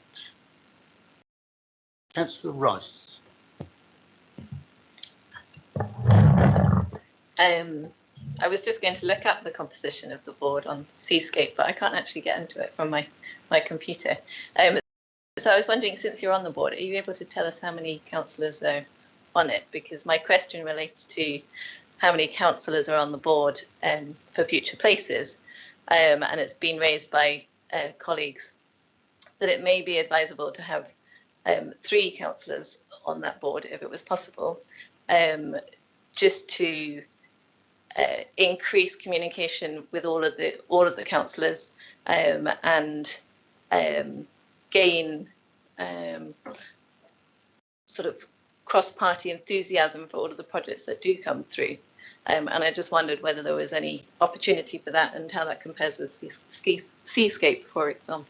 Councillor Rice. I was just going to look up the composition of the board on Seascape, but I can't actually get into it from my computer. So I was wondering, since you're on the board, are you able to tell us how many councillors are on it? Because my question relates to how many councillors are on the board for Future Places, and it's been raised by colleagues that it may be advisable to have 3 councillors on that board if it was possible, just to increase communication with all of the councillors and gain sort of cross-party enthusiasm for all of the projects that do come through. And I just wondered whether there was any opportunity for that and how that compares with Seascape, for example.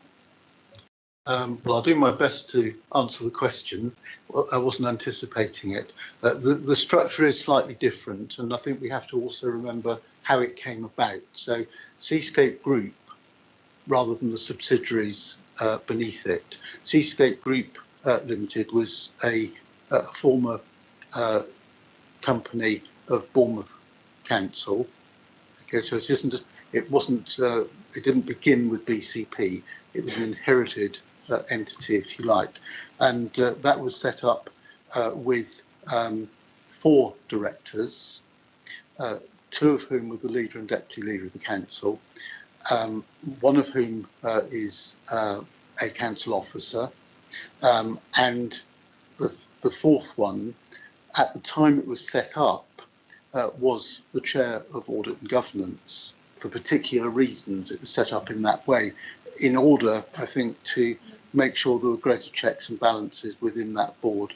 Well, I'll do my best to answer the question. Well, I wasn't anticipating it. The structure is slightly different, and I think we have to also remember how it came about. So Seascape Group, rather than the subsidiaries beneath it, Seascape Group Limited was a former company of Bournemouth Council. Okay, so it didn't begin with BCP. It was an inherited entity, if you like, and that was set up with 4 directors, 2 of whom were the leader and deputy leader of the council, one of whom is a council officer, and the 4th one, at the time it was set up, was the chair of audit and governance. For particular reasons, it was set up in that way, in order, I think, to make sure there were greater checks and balances within that board.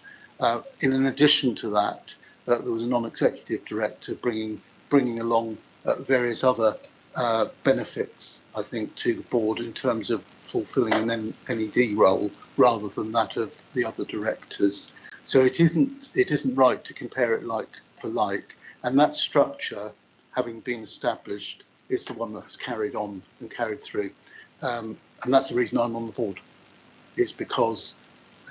In addition to that, there was a non-executive director bringing along various other benefits, I think, to the board in terms of fulfilling an NED role rather than that of the other directors. So it isn't right to compare it like for like, and that structure, having been established, is the one that has carried on and carried through, and that's the reason I'm on the board. It's because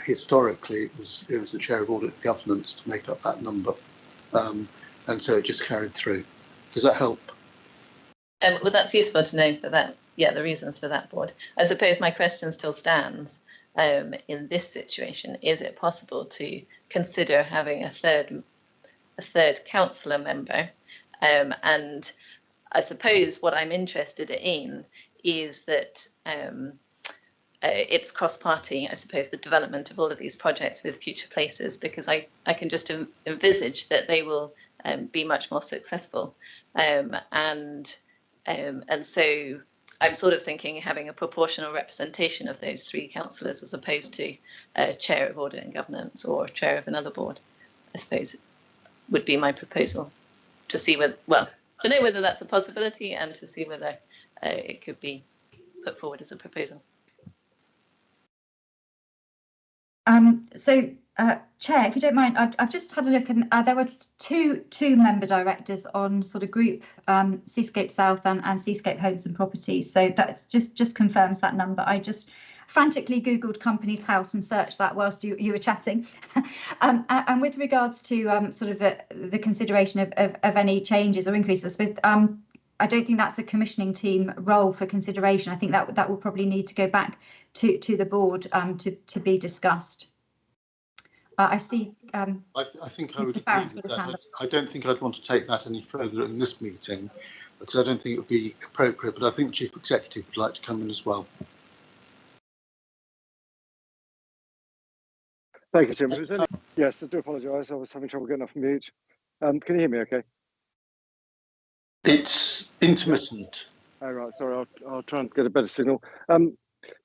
historically it was the chair of audit and governance to make up that number, and so it just carried through. Does that help? Well, that's useful to know for that. Yeah, the reasons for that board. I suppose my question still stands. In this situation, is it possible to consider having a third councillor member? And I suppose what I'm interested in is that it's cross-party, I suppose, the development of all of these projects with Future Places, because I can just envisage that they will be much more successful. And so I'm sort of thinking having a proportional representation of those 3 councillors as opposed to chair of audit and governance or chair of another board, I suppose, would be my proposal, to see whether, well, to know whether that's a possibility and to see whether it could be put forward as a proposal. Chair, if you don't mind, I've just had a look, and there were two member directors on sort of group Seascape South and Seascape Homes and Properties. So that just confirms that number. I just frantically Googled Companies House and searched that whilst you were chatting. And with regards to sort of the consideration of any changes or increases, I don't think that's a commissioning team role for consideration. I think that will probably need to go back to the board to be discussed. I see. I think I would agree with that. I don't think I'd want to take that any further in this meeting, because I don't think it would be appropriate. But I think the Chief Executive would like to come in as well. Thank you, Chairman. Yes, I do apologise. I was having trouble getting off mute. Can you hear me okay? It's intermittent. Oh, right, sorry, I'll try and get a better signal.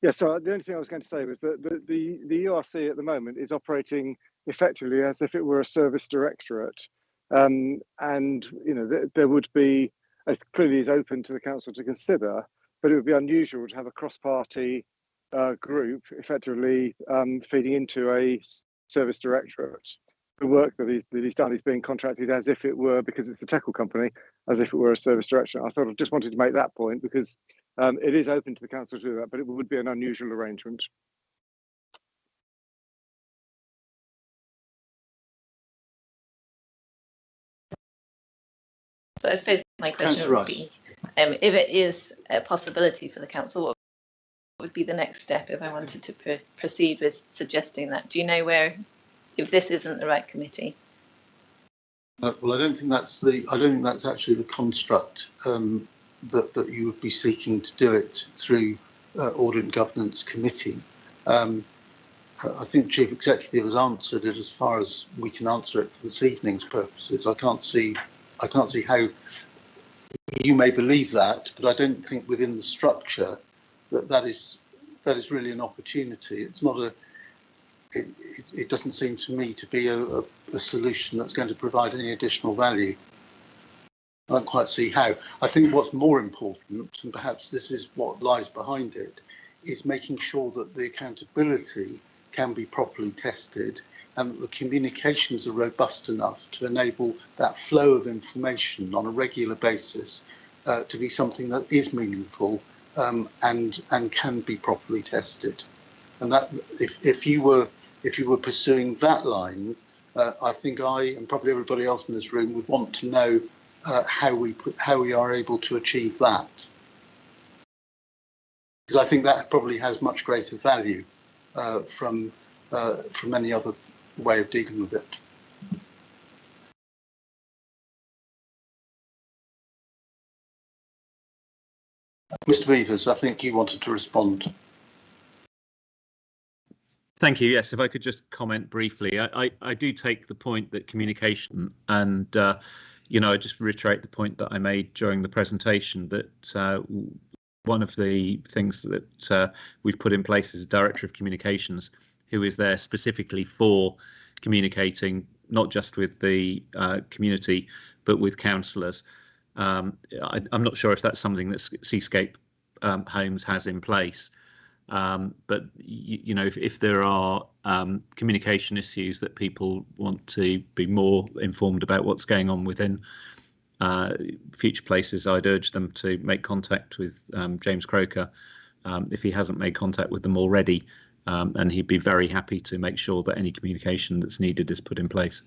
Yeah, so the only thing I was going to say was that the URC at the moment is operating effectively as if it were a service directorate. And, you know, there would be, as clearly is open to the council to consider, but it would be unusual to have a cross-party group effectively feeding into a service directorate. The work that he's done is being contracted as if it were, because it's a tackle company, as if it were a service directorate. I thought I just wanted to make that point because it is open to the council to do that, but it would be an unusual arrangement. So I suppose my question would be, if it is a possibility for the council, what would be the next step if I wanted to proceed with suggesting that? Do you know where, if this isn't the right committee? Well, I don't think that's actually the construct that you would be seeking to do it through Audit and Governance Committee. I think Chief Executive has answered it as far as we can answer it for this evening's purposes. I can't see how you may believe that, but I don't think within the structure that is really an opportunity. It's not a. It doesn't seem to me to be a solution that's going to provide any additional value. I don't quite see how. I think what's more important, and perhaps this is what lies behind it, is making sure that the accountability can be properly tested and that the communications are robust enough to enable that flow of information on a regular basis to be something that is meaningful and can be properly tested. And that if you were pursuing that line, I think I and probably everybody else in this room would want to know how we are able to achieve that, because I think that probably has much greater value from any other way of dealing with it. Mr. Beavers, I think you wanted to respond. Thank you. Yes, if I could just comment briefly, I do take the point that communication and, I just reiterate the point that I made during the presentation that one of the things that we've put in place is a Director of Communications who is there specifically for communicating, not just with the community, but with councillors. I'm not sure if that's something that Seascape Homes has in place. But if there are communication issues that people want to be more informed about what's going on within Future Places, I'd urge them to make contact with James Croker if he hasn't made contact with them already, and he'd be very happy to make sure that any communication that's needed is put in place.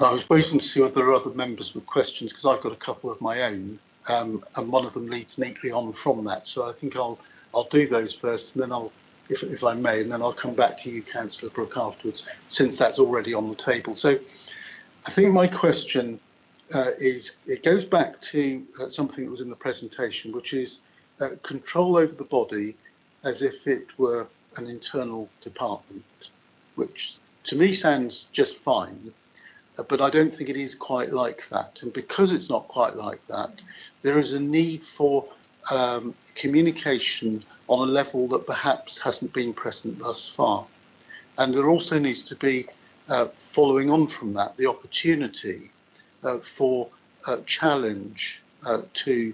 I was waiting to see whether there are other members with questions, because I've got a couple of my own. And one of them leads neatly on from that. So I think I'll do those first, and then I'll, if I may, and then I'll come back to you, Councillor Brooke, afterwards, since that's already on the table. So I think my question it goes back to something that was in the presentation, which is control over the body as if it were an internal department, which to me sounds just fine. But I don't think it is quite like that. And because it's not quite like that, there is a need for communication on a level that perhaps hasn't been present thus far. And there also needs to be, following on from that, the opportunity for challenge to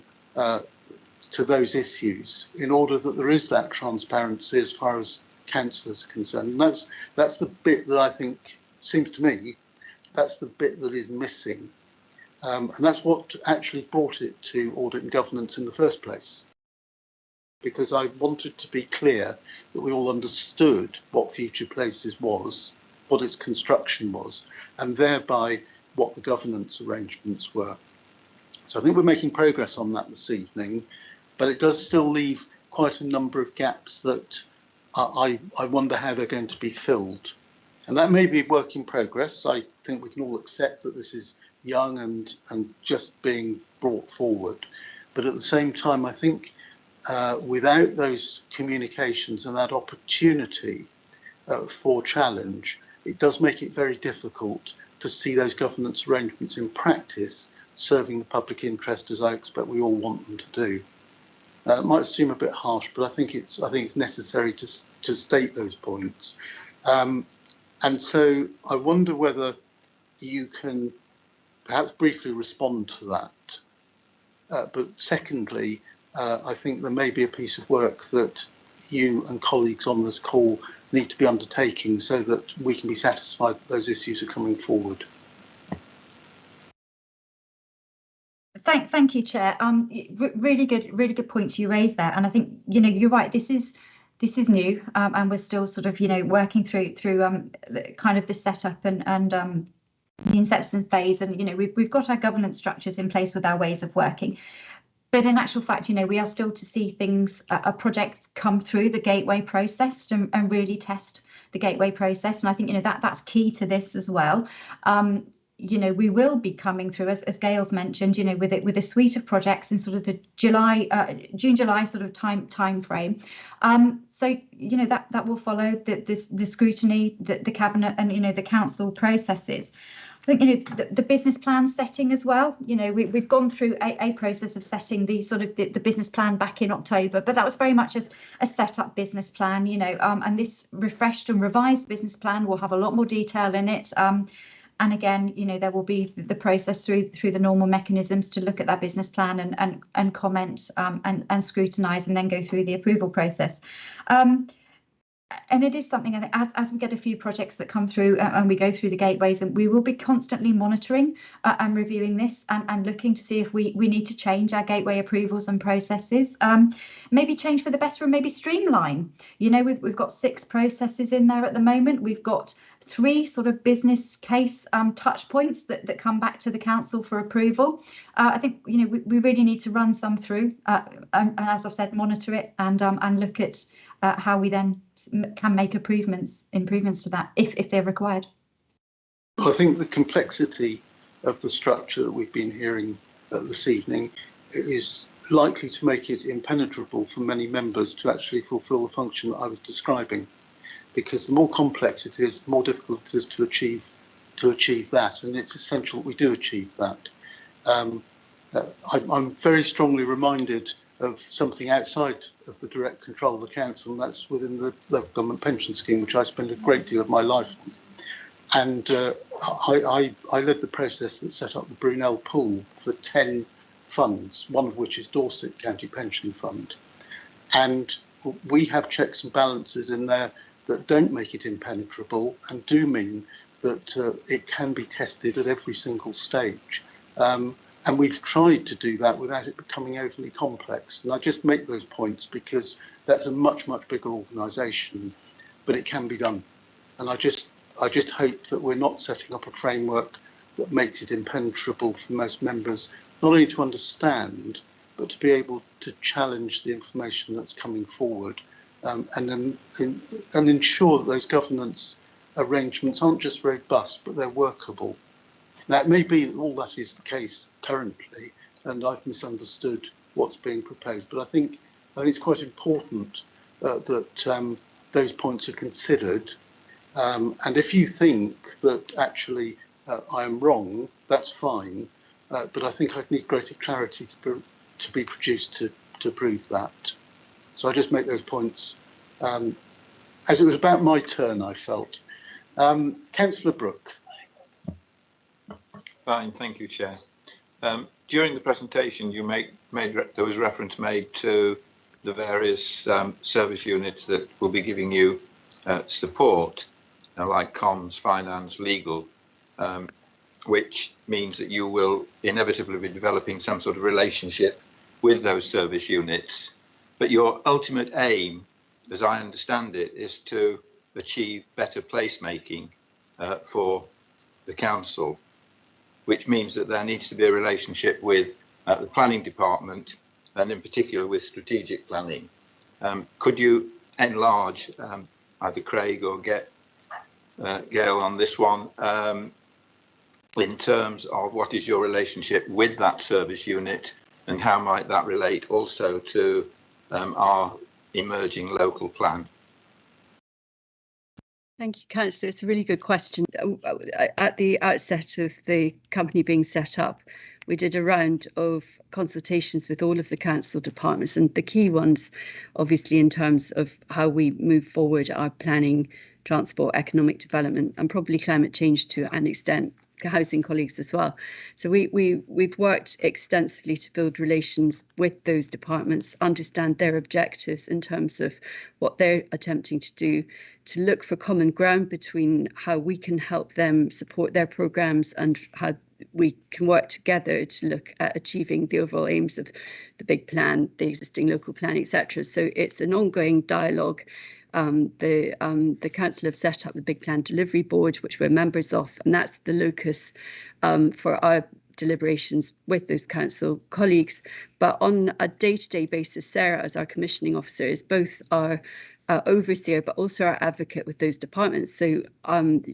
those issues in order that there is that transparency as far as councillors are concerned. And that's the bit that I think seems to me that's the bit that is missing. And that's what actually brought it to Audit and Governance in the first place. Because I wanted to be clear that we all understood what Future Places was, what its construction was, and thereby what the governance arrangements were. So I think we're making progress on that this evening, but it does still leave quite a number of gaps that I wonder how they're going to be filled. And that may be a work in progress. I think we can all accept that this is young and just being brought forward. But at the same time, I think without those communications and that opportunity for challenge, it does make it very difficult to see those governance arrangements in practice serving the public interest as I expect we all want them to do. It might seem a bit harsh, but I think it's necessary to state those points. And so I wonder whether you can perhaps briefly respond to that. But secondly, I think there may be a piece of work that you and colleagues on this call need to be undertaking so that we can be satisfied that those issues are coming forward. Thank you, Chair. Really good points you raised there, and I think you're right. This is new, and we're still sort of working through kind of the setup and the inception phase, and we've got our governance structures in place with our ways of working. But in actual fact, we are still to see things, projects come through the gateway process and really test the gateway process, and I think that's key to this as well. We will be coming through, as Gail's mentioned, with a suite of projects in sort of the June-July sort of time frame. So that will follow the scrutiny, the cabinet and the council processes. I think the business plan setting as well. We've gone through a process of setting the sort of the business plan back in October, but that was very much as a set-up business plan. And this refreshed and revised business plan will have a lot more detail in it. And again, there will be the process through the normal mechanisms to look at that business plan and comment and scrutinise and then go through the approval process. And it is something I think as we get a few projects that come through and we go through the gateways, and we will be constantly monitoring and reviewing this and looking to see if we need to change our gateway approvals and processes, maybe change for the better and maybe streamline. We've got 6 processes in there at the moment. We've got 3 sort of business case touch points that come back to the council for approval. I think we really need to run some through and as I've said, monitor it and look at how we then can make improvements to that if they're required. Well, I think the complexity of the structure that we've been hearing this evening is likely to make it impenetrable for many members to actually fulfil the function that I was describing, because the more complex it is, the more difficult it is to achieve that, and it's essential we do achieve that. I'm very strongly reminded of something outside of the direct control of the council, and that's within the local government pension scheme, which I spend a great deal of my life on. And I led the process that set up the Brunel pool for 10 funds, one of which is Dorset County Pension Fund. And we have checks and balances in there that don't make it impenetrable and do mean that it can be tested at every single stage. And we've tried to do that without it becoming overly complex. And I just make those points because that's a much, much bigger organisation, but it can be done. And I just hope that we're not setting up a framework that makes it impenetrable for most members, not only to understand, but to be able to challenge the information that's coming forward, and ensure that those governance arrangements aren't just robust, but they're workable. Now, it may be that all that is the case currently, and I've misunderstood what's being proposed, but I think it's quite important that those points are considered. And if you think that actually I am wrong, that's fine, but I think I'd need greater clarity to be produced to prove that. So I just make those points. As it was about my turn, I felt. Councillor Brooke. Fine, thank you, Chair. During the presentation, there was reference made to the various service units that will be giving you support, like comms, finance, legal, which means that you will inevitably be developing some sort of relationship with those service units. But your ultimate aim, as I understand it, is to achieve better placemaking for the council, which means that there needs to be a relationship with the planning department, and in particular with strategic planning. Could you enlarge either Craig or Gail on this one in terms of what is your relationship with that service unit, and how might that relate also to our emerging local plan? Thank you, Councillor. It's a really good question. At the outset of the company being set up, we did a round of consultations with all of the council departments, and the key ones, obviously, in terms of how we move forward, are planning, transport, economic development, and probably climate change to an extent, housing colleagues as well. So we've worked extensively to build relations with those departments, understand their objectives in terms of what they're attempting to do, to look for common ground between how we can help them support their programmes and how we can work together to look at achieving the overall aims of the big plan, the existing local plan, etc. So it's an ongoing dialogue. The council have set up the Big Plan Delivery Board, which we're members of, and that's the locus for our deliberations with those council colleagues. But on a day-to-day basis, Sarah, as our commissioning officer, is both our overseer, but also our advocate with those departments. So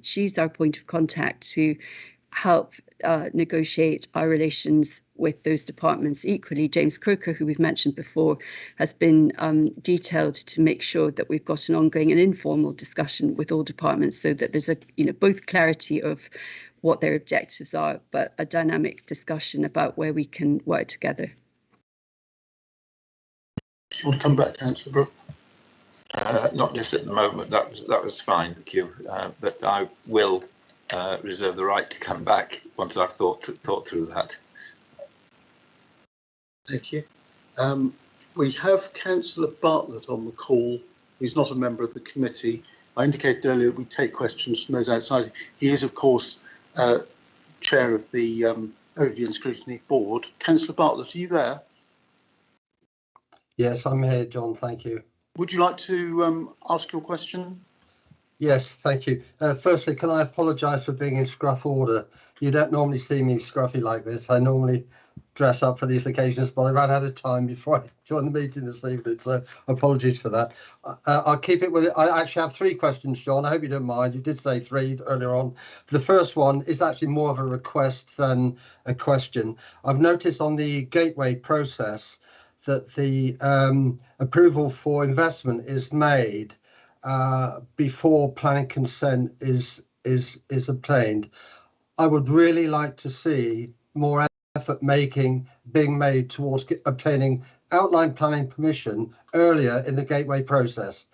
she's our point of contact to help negotiate our relations with those departments. Equally, James Croker, who we've mentioned before, has been detailed to make sure that we've got an ongoing and informal discussion with all departments, so that there's both clarity of what their objectives are, but a dynamic discussion about where we can work together. Do you want to come back, Councillor Brooke? Not just at the moment. That was fine, thank you. But I will reserve the right to come back once I've thought through that. Thank you. We have Councillor Bartlett on the call, who's not a member of the committee. I indicated earlier that we take questions from those outside. He is, of course, chair of the Overview and Scrutiny Board. Councillor Bartlett, are you there? Yes, I'm here, John. Thank you. Would you like to ask your question? Yes, thank you. Firstly, can I apologise for being in scruff order? You don't normally see me scruffy like this. I normally dress up for these occasions, but I ran out of time before I joined the meeting this evening, so apologies for that. I'll keep it with it. I actually have 3 questions, John. I hope you don't mind. You did say 3 earlier on. The first one is actually more of a request than a question. I've noticed on the gateway process that the approval for investment is made before planning consent is obtained. I would really like to see more effort being made towards obtaining outline planning permission earlier in the gateway process,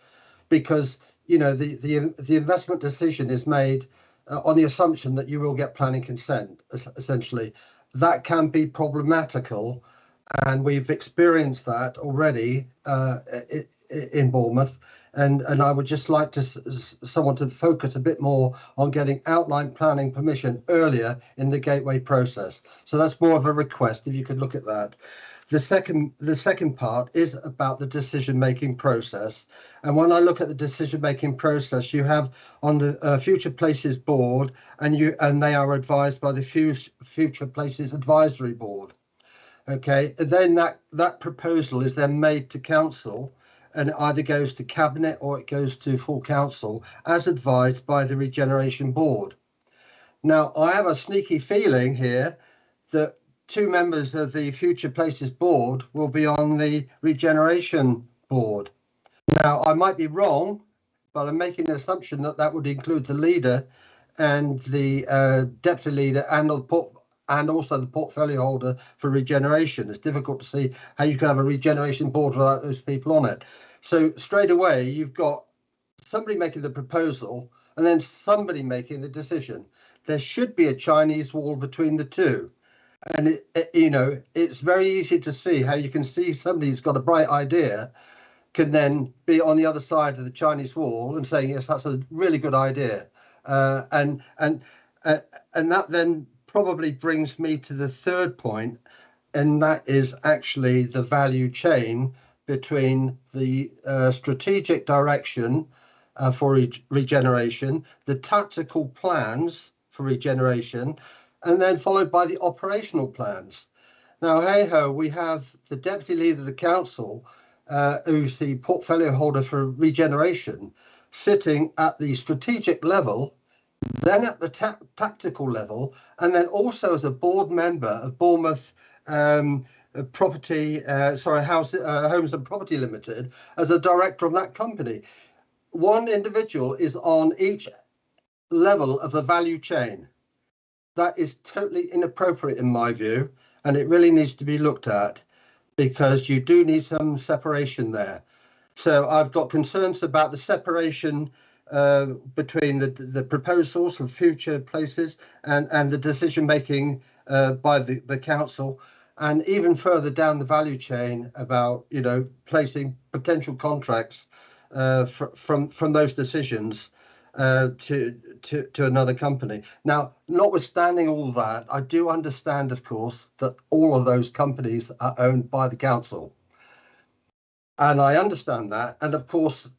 because the investment decision is made on the assumption that you will get planning consent. Essentially, that can be problematical, and we've experienced that already in Bournemouth. And I would just like someone to focus a bit more on getting outline planning permission earlier in the gateway process. So that's more of a request, if you could look at that. The second part is about the decision-making process. And when I look at the decision-making process, you have on the Future Places Board, and they are advised by the Future Places Advisory Board. Okay, and then that proposal is then made to council, and it either goes to cabinet or it goes to full council as advised by the Regeneration Board. Now, I have a sneaky feeling here that 2 members of the Future Places Board will be on the Regeneration Board. Now, I might be wrong, but I'm making an assumption that that would include the leader and the deputy leader and also the portfolio holder for regeneration. It's difficult to see how you can have a regeneration board without those people on it. So straight away, you've got somebody making the proposal and then somebody making the decision. There should be a Chinese wall between the two. And, it's very easy to see how you can see somebody who's got a bright idea can then be on the other side of the Chinese wall and saying, yes, that's a really good idea. And that then probably brings me to the third point, and that is actually the value chain between the strategic direction for regeneration, the tactical plans for regeneration, and then followed by the operational plans. Now, hey-ho, we have the deputy leader of the council, who's the portfolio holder for regeneration, sitting at the strategic level, then at the tactical level, and then also as a board member of Bournemouth Homes and Property Limited, as a director of that company. one individual is on each level of the value chain. That is totally inappropriate in my view, and it really needs to be looked at, because you do need some separation there. So I've got concerns about the separation between the proposals for future places and the decision making by the council, and even further down the value chain about, you know, placing potential contracts from those decisions to another company. Now, notwithstanding all that, I do understand, of course, that all of those companies are owned by the council. And I understand that. And of course,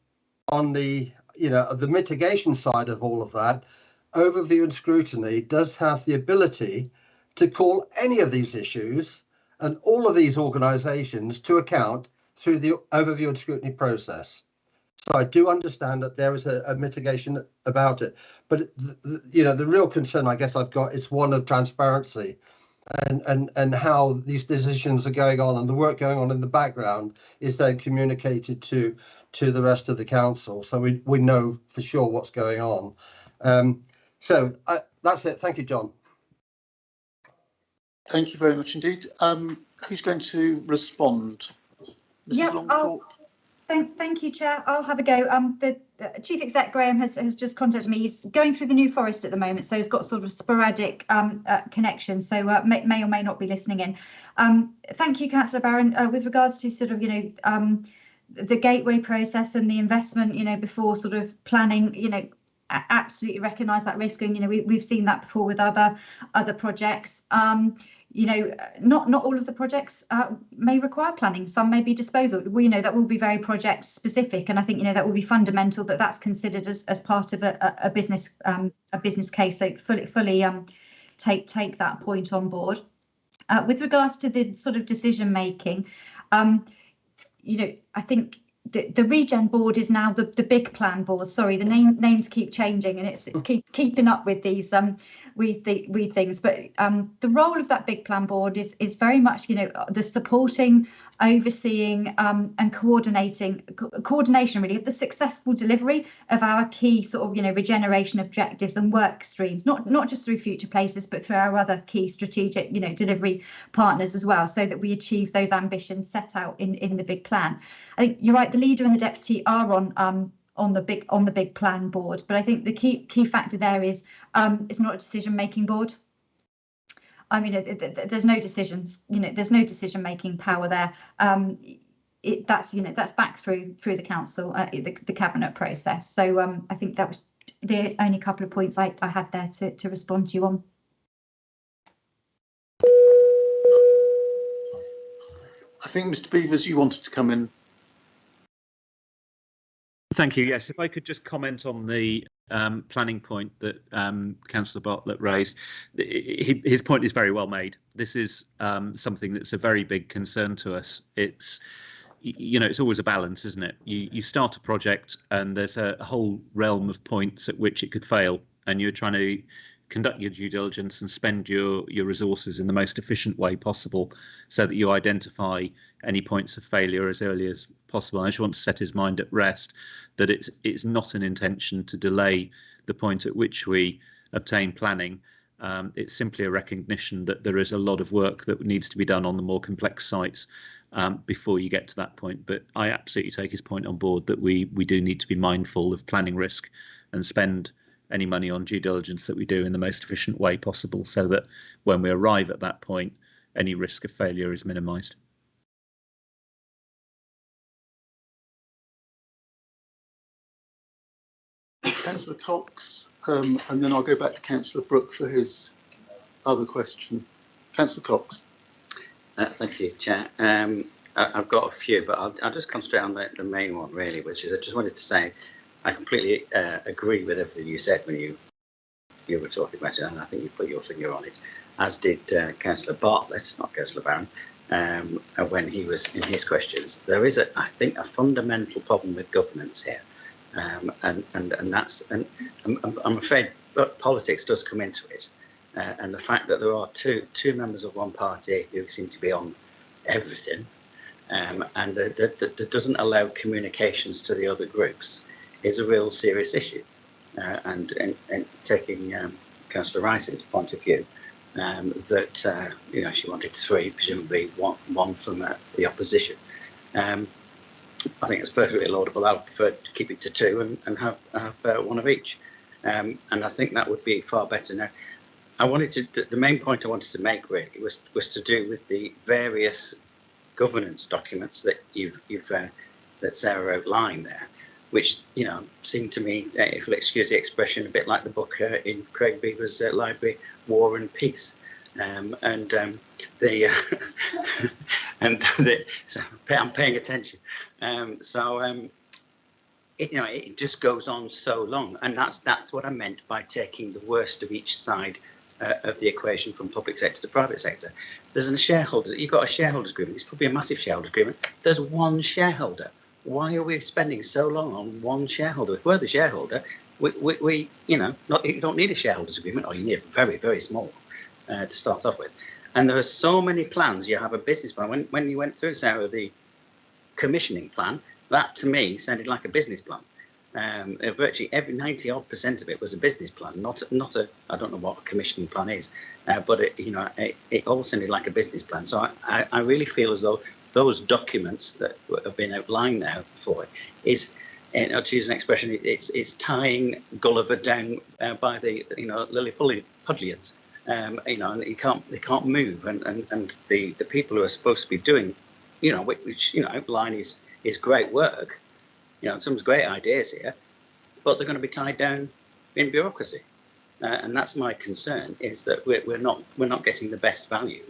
on the, you know, the mitigation side of all of that, overview and scrutiny does have the ability to call any of these issues and all of these organisations to account through the overview and scrutiny process. So I do understand that there is a mitigation about it, but you know, the real concern I guess I've got is one of transparency, and how these decisions are going on and the work going on in the background is then communicated to the rest of the council, so we know for sure what's going on. So that's it. Thank you, John. Thank you very much indeed. Who's going to respond? Mrs. Yeah, Longthorpe? Thank you, Chair. I'll have a go. The Chief Exec Graham has just contacted me. He's going through the New Forest at the moment, so he's got sort of sporadic connection, so may or may not be listening in. Thank you, Councillor Barron. With regards to sort of, you know, the gateway process and the investment, you know, before sort of planning, you know, absolutely recognise that risk, and you know, we've seen that before with other projects. You know, not all of the projects may require planning. Some may be disposal. We know that will be very project specific, and I think, you know, that will be fundamental that that's considered as part of a business case. So fully take that point on board. With regards to the sort of decision making, you know, I think the Regen board is now the big plan board. Sorry, the names keep changing, and it's keeping up with these we things. But the role of that big plan board is very much, you know, the supporting, overseeing, and coordination really of the successful delivery of our key sort of, you know, regeneration objectives and work streams, not just through Future Places, but through our other key strategic, you know, delivery partners as well, so that we achieve those ambitions set out in the big plan. I think you're right. The leader and the deputy are on the big plan board, but I think the key factor there is it's not a decision making board. I mean, there's no decisions, you know, there's no decision making power there. That's, you know, that's back through the council, the cabinet process. So I think that was the only couple of points I had there to respond to you on. I think Mr. Beavers, you wanted to come in. Thank you. Yes, if I could just comment on the planning point that Councillor Bartlett raised. His point is very well made. This is something that's a very big concern to us. It's, you know, it's always a balance, isn't it? You start a project and there's a whole realm of points at which it could fail, and you're trying to conduct your due diligence and spend your resources in the most efficient way possible, so that you identify any points of failure as early as possible. I just want to set his mind at rest that it's not an intention to delay the point at which we obtain planning. It's simply a recognition that there is a lot of work that needs to be done on the more complex sites before you get to that point. But I absolutely take his point on board that we do need to be mindful of planning risk and spend any money on due diligence that we do in the most efficient way possible, so that when we arrive at that point, any risk of failure is minimised. Councillor Cox, and then I'll go back to Councillor Brooke for his other question. Councillor Cox. Thank you, Chair. I've got a few, but I'll just concentrate on the main one, really, which is I just wanted to say I completely agree with everything you said when you were talking about it, and I think you put your finger on it, as did Councillor Bartlett, not Councillor Barron, when he was in his questions. There is, I think, a fundamental problem with governance here, and that's, and I'm afraid, but politics does come into it, and the fact that there are two members of one party who seem to be on everything, and that doesn't allow communications to the other groups, is a real serious issue. And taking Councillor Rice's point of view, that she wanted 3, presumably one from the opposition. I think it's perfectly laudable. I would prefer to keep it to 2 and have one of each. And I think that would be far better. Now, the main point I wanted to make really was to do with the various governance documents that that Sarah outlined there, which seem to me, if you'll excuse the expression, a bit like the book in Craig Beaver's library, War and Peace. So I'm paying attention. It just goes on so long, and that's what I meant by taking the worst of each side of the equation from public sector to private sector. You've got a shareholders agreement. It's probably a massive shareholders agreement. There's one shareholder. Why are we spending so long on one shareholder? If we're the shareholder, you don't need a shareholders agreement, or you need a very, very small to start off with. And there are so many plans. You have a business plan. When you went through, Sarah, the commissioning plan, that to me sounded like a business plan. Virtually every 90% of it was a business plan, not a. I don't know what a commissioning plan is, but it all sounded like a business plan. So I really feel as though those documents that have been outlined now for it is, to use an expression, it's tying Gulliver down by the Lilliputians. And they can't move, and the people who are supposed to be doing, which outline is great work. Some great ideas here, but they're going to be tied down in bureaucracy, and that's my concern. Is that we're not getting the best value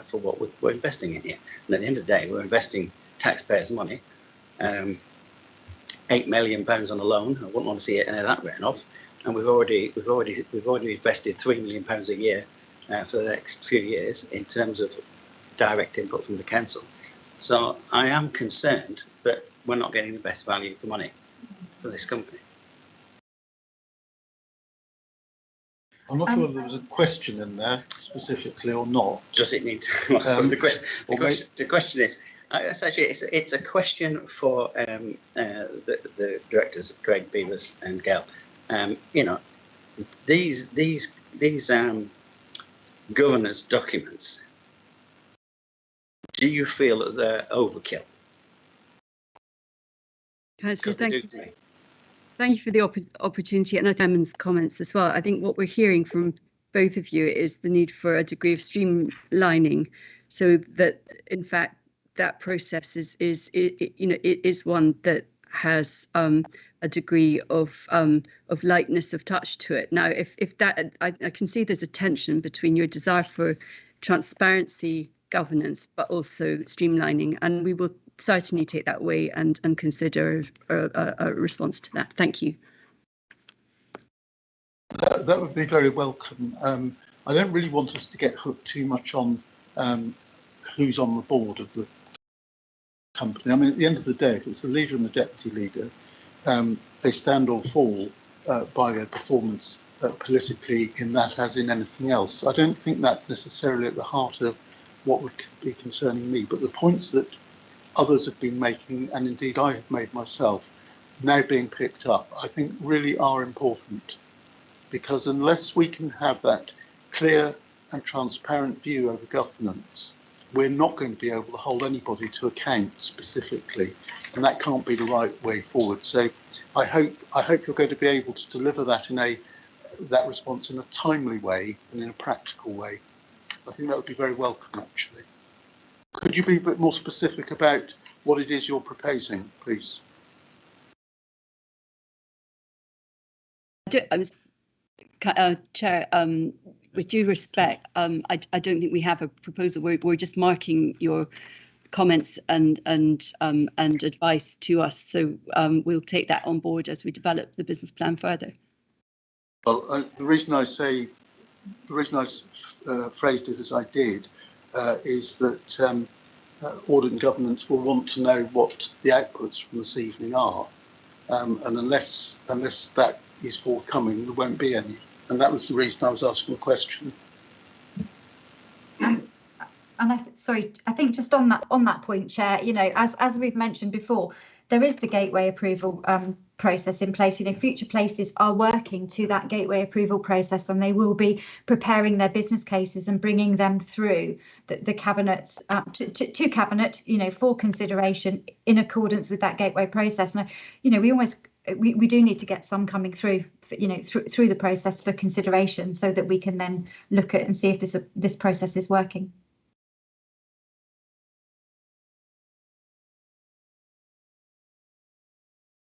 for what we're investing in here. And at the end of the day, we're investing taxpayers' money. £8 million on a loan. I wouldn't want to see any of that written off. And we've already invested £3 million a year for the next few years in terms of direct input from the council. So I am concerned that we're not getting the best value for money for this company. I'm not sure whether there was a question in there specifically or not. Does it need to? I suppose the question is, it's a question for the directors, Craig Beavers and Gail. These governance documents, do you feel that they're overkill? Councillor, thank you for the opportunity, and Chairman's comments as well. I think what we're hearing from both of you is the need for a degree of streamlining, so that in fact that process is one that has a degree of lightness of touch to it. Now, if that, I can see there's a tension between your desire for transparency, governance, but also streamlining, and we will certainly take that away and consider a response to that. Thank you. That would be very welcome. I don't really want us to get hooked too much on who's on the board of the company. I mean, at the end of the day, if it's the leader and the deputy leader, they stand or fall by their performance politically in that as in anything else. I don't think that's necessarily at the heart of what would be concerning me, but the points that others have been making, and indeed I have made myself, now being picked up, I think really are important, because unless we can have that clear and transparent view over governance, we're not going to be able to hold anybody to account specifically, and that can't be the right way forward. So I hope you're going to be able to deliver that that response in a timely way and in a practical way. I think that would be very welcome, actually. Could you be a bit more specific about what it is you're proposing, please? Chair, with due respect, I don't think we have a proposal. We're just marking your comments and advice to us. So we'll take that on board as we develop the business plan further. Well, the reason I phrased it as I did is that audit and governance will want to know what the outputs from this evening are, and unless that is forthcoming, there won't be any. And that was the reason I was asking the question. And I think just on that point, Chair, as we've mentioned before, there is the gateway approval process in place. You know, Future Places are working to that gateway approval process, and they will be preparing their business cases and bringing them through the cabinet to cabinet, you know, for consideration in accordance with that gateway process. And you know, we do need to get some coming through, you know, through the process for consideration, so that we can then look at and see if this process is working.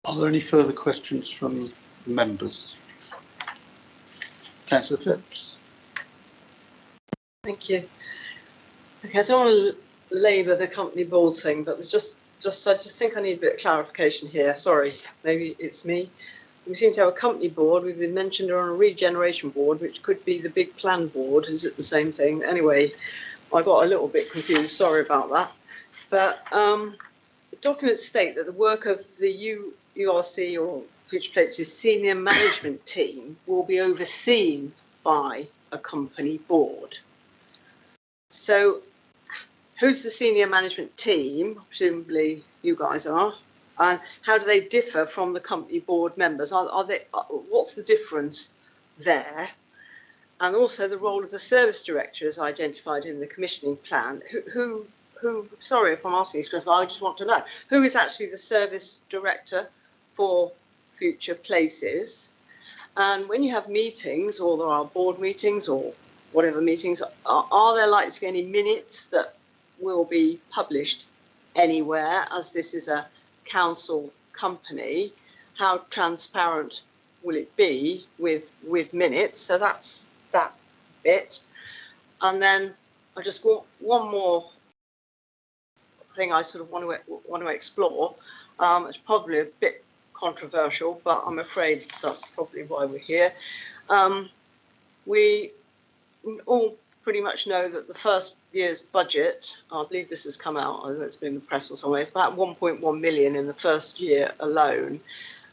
Are there any further questions from members? Councillor Phipps. Thank you. Okay, I don't want to labour the company board thing, but there's I just think I need a bit of clarification here. Sorry, maybe it's me. We seem to have a company board. We've been mentioned on a regeneration board, which could be the big plan board. Is it the same thing? Anyway, I got a little bit confused. Sorry about that. But the documents state that the work of the URC or Future Places senior management team will be overseen by a company board. So who's the senior management team? Presumably you guys are. And how do they differ from the company board members? What's the difference there? And also the role of the service director is identified in the commissioning plan. Who sorry if I'm asking these questions, but I just want to know, who is actually the service director for Future Places? And when you have meetings, or there are board meetings or whatever meetings, are there likely to be any minutes that will be published anywhere, as this is a council company? How transparent will it be with minutes? So that's that bit. And then I just want one more thing I sort of want to explore. It's probably a bit controversial, but I'm afraid that's probably why we're here. We all pretty much know that the first year's budget, I believe this has come out, I think it's been in the press or somewhere, it's about 1.1 million in the first year alone.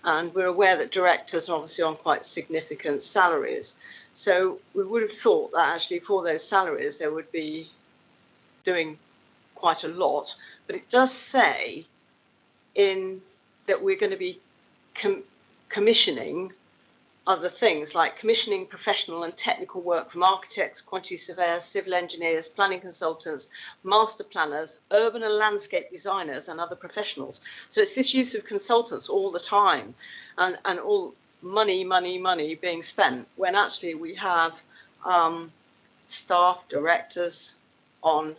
And we're aware that directors are obviously on quite significant salaries. So we would have thought that actually for those salaries, they would be doing quite a lot. But it does say that we're going to be commissioning other things, like commissioning professional and technical work from architects, quantity surveyors, civil engineers, planning consultants, master planners, urban and landscape designers, and other professionals. So it's this use of consultants all the time, and all money being spent, when actually we have staff, directors on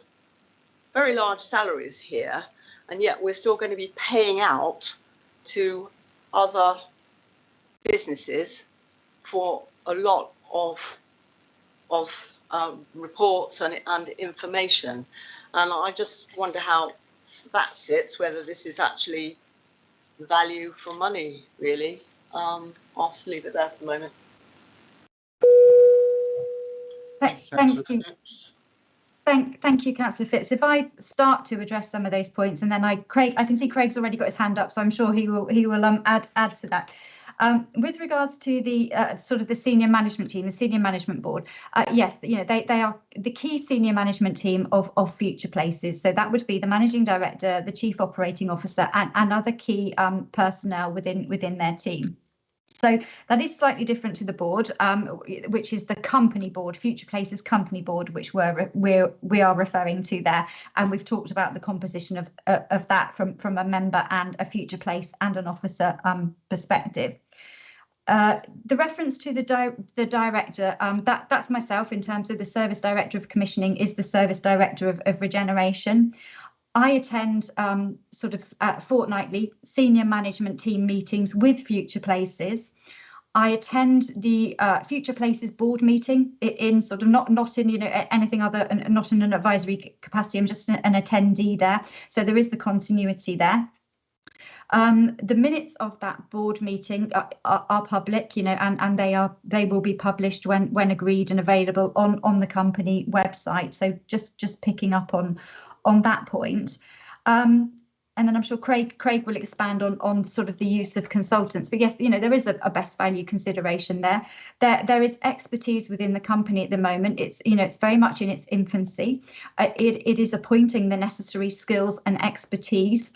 very large salaries here, and yet we're still going to be paying out to other businesses for a lot of reports and information. And I just wonder how that sits, whether this is actually value for money, really. I'll just leave it there for the moment. Thank you. Thank you, Councillor Phipps. If I start to address some of those points, and then I can see Craig's already got his hand up, so I'm sure he will add to that. With regards to the sort of the senior management team, the senior management board, yes, you know, they are the key senior management team of Future Places. So that would be the managing director, the chief operating officer, and other key personnel within their team. So that is slightly different to the board, which is the company board, Future Places company board, which we are referring to there. And we've talked about the composition of that from a member and a Future Place and an officer perspective. The reference to the director, that's myself in terms of the service director of commissioning is the service director of regeneration. I attend sort of fortnightly senior management team meetings with Future Places. I attend the Future Places board meeting in sort of not in, you know, anything other, not in an advisory capacity. I'm just an attendee there. So there is the continuity there. The minutes of that board meeting are public, you know, and they will be published when agreed and available on the company website. So just picking up on that point. And then I'm sure Craig will expand on sort of the use of consultants. But yes, you know, there is a best value consideration there. There is expertise within the company at the moment. It's, you know, it's very much in its infancy. It is appointing the necessary skills and expertise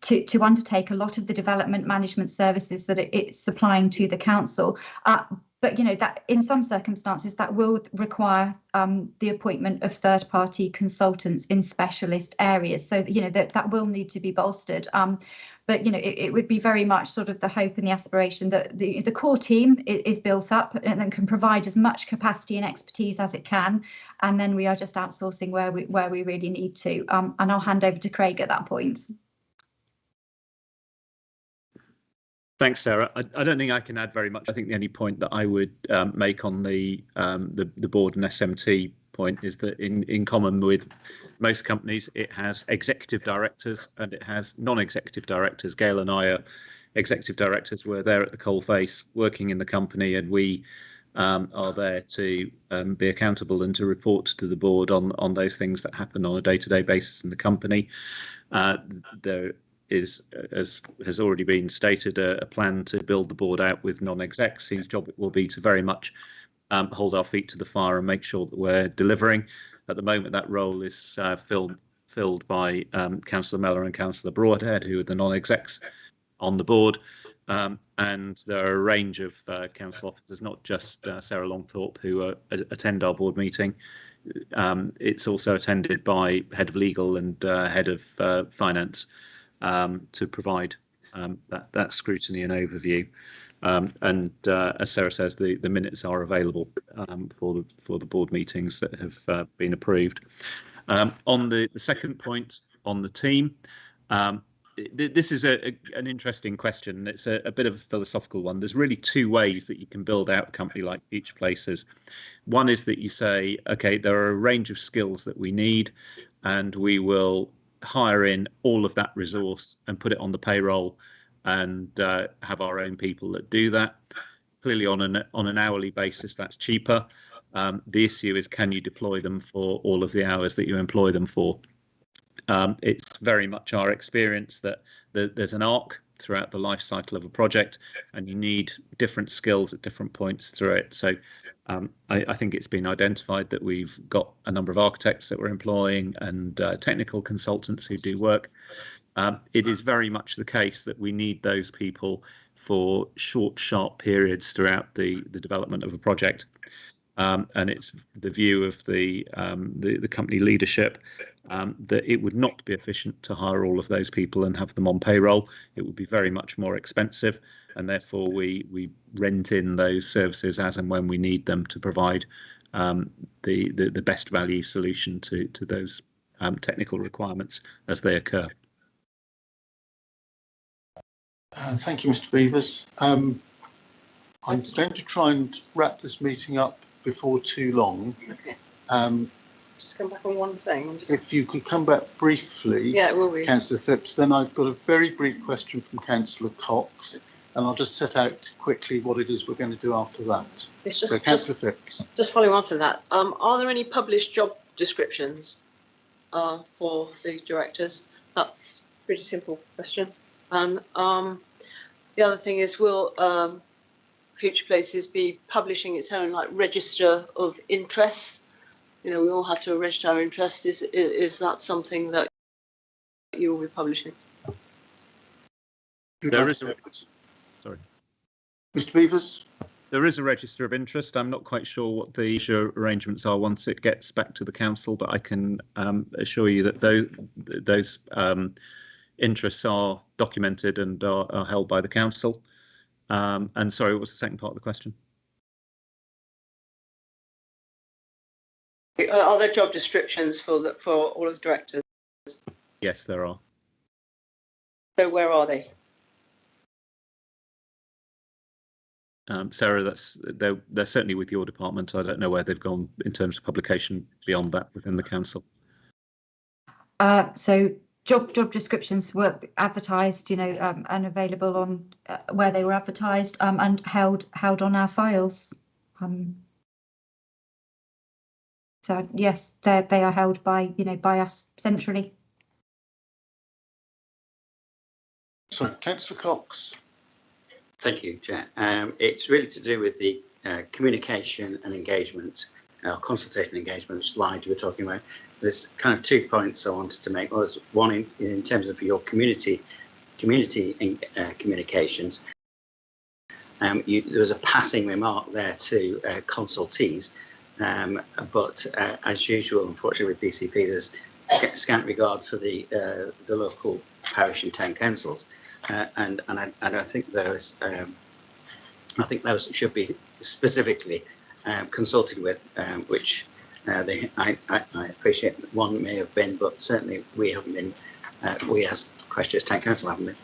to undertake a lot of the development management services that it's supplying to the council. But that in some circumstances that will require the appointment of third-party consultants in specialist areas. So that will need to be bolstered. But it would be very much sort of the hope and the aspiration that the core team is built up and can provide as much capacity and expertise as it can, and then we are just outsourcing where we really need to. And I'll hand over to Craig at that point. Thanks, Sarah. I don't think I can add very much. I think the only point that I would make on the board and SMT point is that in common with most companies, it has executive directors and it has non-executive directors. Gail and I are executive directors. We're there at the coalface working in the company, and we are there to be accountable and to report to the board on those things that happen on a day-to-day basis in the company. There is, as has already been stated, a plan to build the board out with non-execs, whose job it will be to very much hold our feet to the fire and make sure that we're delivering. At the moment, that role is filled by Councillor Mellor and Councillor Broadhead, who are the non-execs on the board. And there are a range of council officers, not just Sarah Longthorpe, who attend our board meeting. It's also attended by Head of Legal and Head of Finance, to provide that scrutiny and overview. And as Sarah says, the minutes are available for the board meetings that have been approved. On the second point on the team, this is an interesting question. It's a bit of a philosophical one. There's really two ways that you can build out a company like Future Places. One is that you say, okay, there are a range of skills that we need, and we will hire in all of that resource and put it on the payroll and have our own people that do that. Clearly on an hourly basis, that's cheaper. The issue is, can you deploy them for all of the hours that you employ them for? It's very much our experience that there's an arc throughout the life cycle of a project, and you need different skills at different points through it. So I think it's been identified that we've got a number of architects that we're employing and technical consultants who do work. It is very much the case that we need those people for short, sharp periods throughout the development of a project. And it's the view of the company leadership that it would not be efficient to hire all of those people and have them on payroll. It would be very much more expensive, and therefore we rent in those services as and when we need them to provide the best value solution to those technical requirements as they occur. Thank you, Mr. Beavers. I'm going to try and wrap this meeting up before too long. Okay. Just come back on one thing. If you could come back briefly, yeah, it will be. Councillor Phipps. Then I've got a very brief question from Councillor Cox, and I'll just set out quickly what it is we're going to do after that. It's just, so, Councillor Phipps. Just following on to that, are there any published job descriptions for the directors? That's a pretty simple question. And the other thing is, will Future Places be publishing its own register of interests? You know, we all have to register our interest. Is that something that you will be publishing? There is sorry, Mr. Beavers. There is a register of interest. I'm not quite sure what the arrangements are once it gets back to the council, but I can assure you that those interests are documented and are held by the council. And sorry, what was the second part of the question? Are there job descriptions for all of the directors? Yes, there are. So where are they? Sarah, they're certainly with your department. I don't know where they've gone in terms of publication beyond that within the council. So job descriptions were advertised, and available on where they were advertised, and held on our files. So yes, they are held by by us centrally. Sorry, Councillor Cox. Thank you, Chair. It's really to do with the communication and engagement, consultation engagement slide you were talking about. There's kind of 2 points I wanted to make. Well, one in terms of your community community communications, there was a passing remark there to consultees, but as usual, unfortunately with BCP, there's scant regard for the local parish and town councils, and I think those should be specifically consulted with, which I appreciate one may have been, but certainly we haven't been. We as Christchurch Town Council haven't been.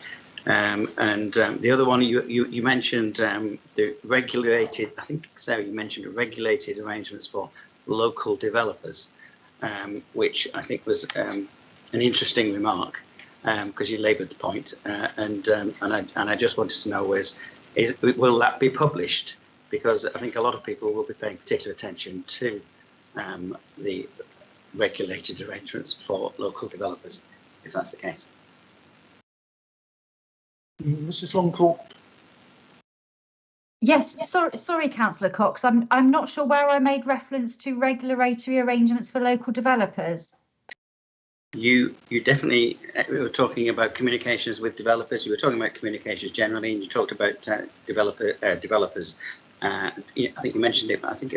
And the other one you mentioned the regulated. I think Sarah, you mentioned regulated arrangements for local developers, which I think was an interesting remark because you laboured the point. And I just wanted to know will that be published? Because I think a lot of people will be paying particular attention to the regulated arrangements for local developers, if that's the case. Mrs. Longthorpe. Yes, sorry, Councillor Cox. I'm not sure where I made reference to regulatory arrangements for local developers. You definitely were talking about communications with developers. You were talking about communications generally, and you talked about developers. I think you mentioned it. I think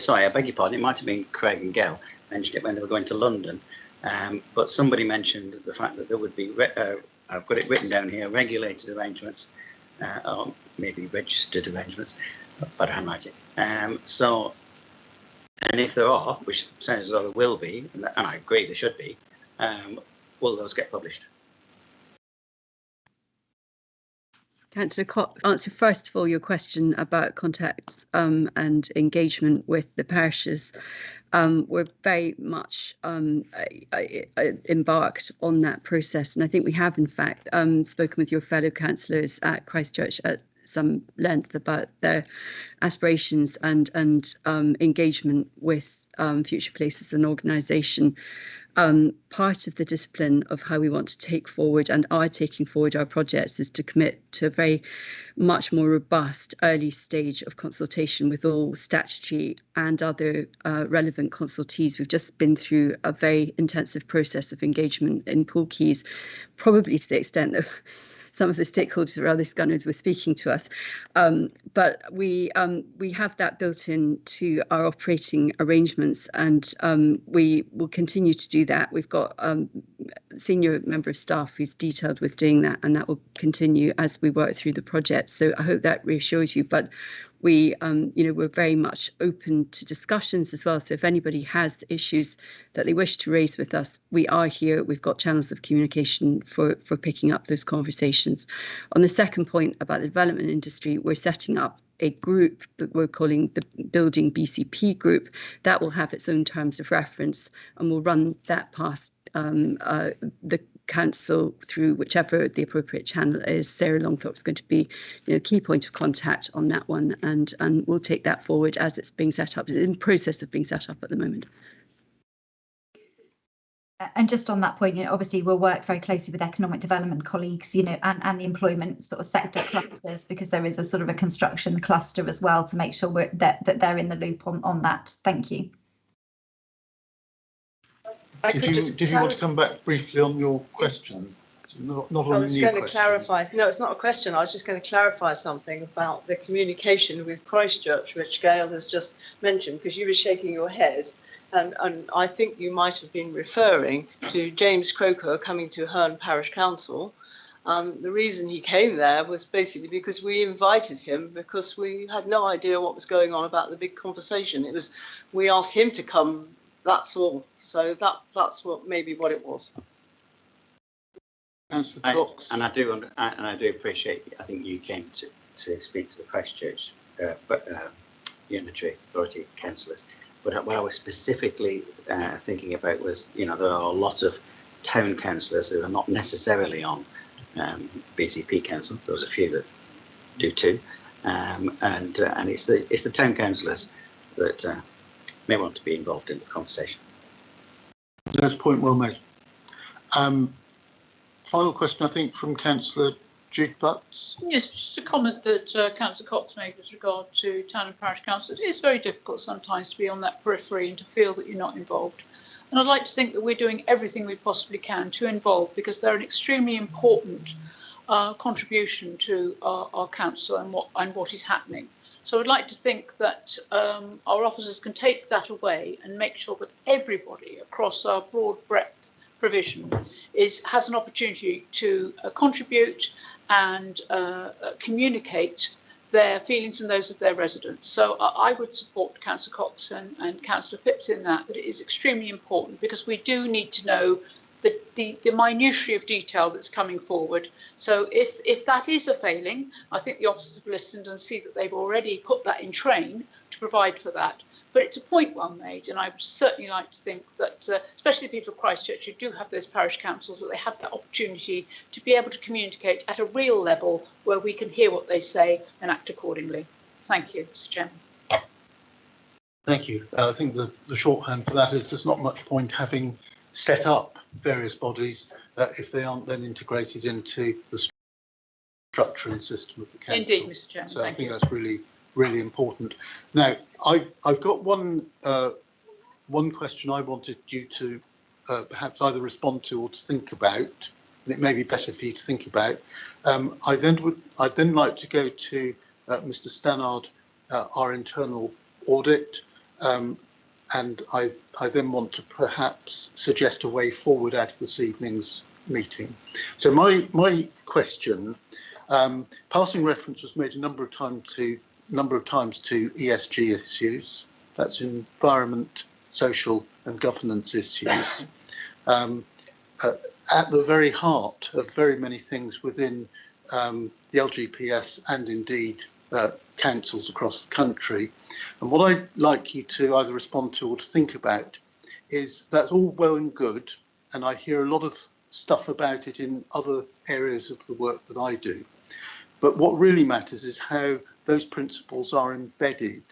sorry, I beg your pardon. It might have been Craig and Gail mentioned it when they were going to London. But somebody mentioned the fact that there would be. I've got it written down here: regulated arrangements, or maybe registered arrangements, but handwriting. So, and if there are, which sounds as though there will be, and I agree there should be, will those get published? Councillor Cox, answer first of all your question about contacts and engagement with the parishes. We're very much embarked on that process, and I think we have in fact spoken with your fellow councillors at Christchurch at some length about their aspirations and engagement with Future Places as an organisation. Part of the discipline of how we want to take forward and are taking forward our projects is to commit to a very much more robust early stage of consultation with all statutory and other relevant consultees. We've just been through a very intensive process of engagement in Pool Keys, probably to the extent that some of the stakeholders are rather scunnered with speaking to us. But we have that built into our operating arrangements, and we will continue to do that. We've got a senior member of staff who's detailed with doing that, and that will continue as we work through the project. So I hope that reassures you. But we, we're very much open to discussions as well. So if anybody has issues that they wish to raise with us, we are here. We've got channels of communication for picking up those conversations. On the second point about the development industry, we're setting up a group that we're calling the Building BCP Group that will have its own terms of reference, and we'll run that past the council through whichever the appropriate channel is. Sarah Longthorpe is going to be key point of contact on that one, and we'll take that forward as it's being set up. It's in process of being set up at the moment. And just on that point, obviously we'll work very closely with economic development colleagues, and the employment sort of sector clusters, because there is a sort of a construction cluster as well, to make sure that they're in the loop on that. Thank you. Did you want to come back briefly on your question? Not on I was a new going to question. clarify. No, it's not a question. I was just going to clarify something about the communication with Christchurch, which Gail has just mentioned, because you were shaking your head. And I think you might have been referring to James Croker coming to Herne Parish Council. The reason he came there was basically because we invited him, because we had no idea what was going on about the big conversation. We asked him to come, that's all. So that's what it was. Councillor Cox. And I do appreciate. I think you came to speak to the Christchurch Unitary Authority councillors. But what I was specifically thinking about was, there are a lot of town councillors who are not necessarily on BCP council. There's a few that do too, and it's the town councillors that may want to be involved in the conversation. That's point well made. Final question, I think, from Councillor Jude Butts. Yes, just a comment that Councillor Cox made with regard to town and parish councils. It is very difficult sometimes to be on that periphery and to feel that you're not involved. And I'd like to think that we're doing everything we possibly can to involve, because they're an extremely important contribution to our council and what is happening. So I'd like to think that our officers can take that away and make sure that everybody across our broad breadth provision has an opportunity to contribute and communicate their feelings and those of their residents. So I would support Councillor Cox and Councillor Phipps in that it is extremely important, because we do need to know the minutiae of detail that's coming forward. So if that is a failing, I think the officers have listened and see that they've already put that in train to provide for that. But it's a point well made, and I would certainly like to think that, especially the people of Christchurch who do have those parish councils, that they have that opportunity to be able to communicate at a real level where we can hear what they say and act accordingly. Thank you, Mr. Chairman. Thank you. I think the shorthand for that is there's not much point having set up various bodies if they aren't then integrated into the structure and system of the council. Indeed, Mr. Chairman. So I think that's really important. Now, I've got one question I wanted you to perhaps either respond to or to think about, and it may be better for you to think about. I'd then like to go to Mr. Stannard, our internal audit, and I then want to perhaps suggest a way forward out of this evening's meeting. So my question, passing reference was made a number of times to ESG issues. That's environment, social and governance issues. At the very heart of very many things within the LGPS and indeed councils across the country. And what I'd like you to either respond to or to think about is that's all well and good, and I hear a lot of stuff about it in other areas of the work that I do. But what really matters is how those principles are embedded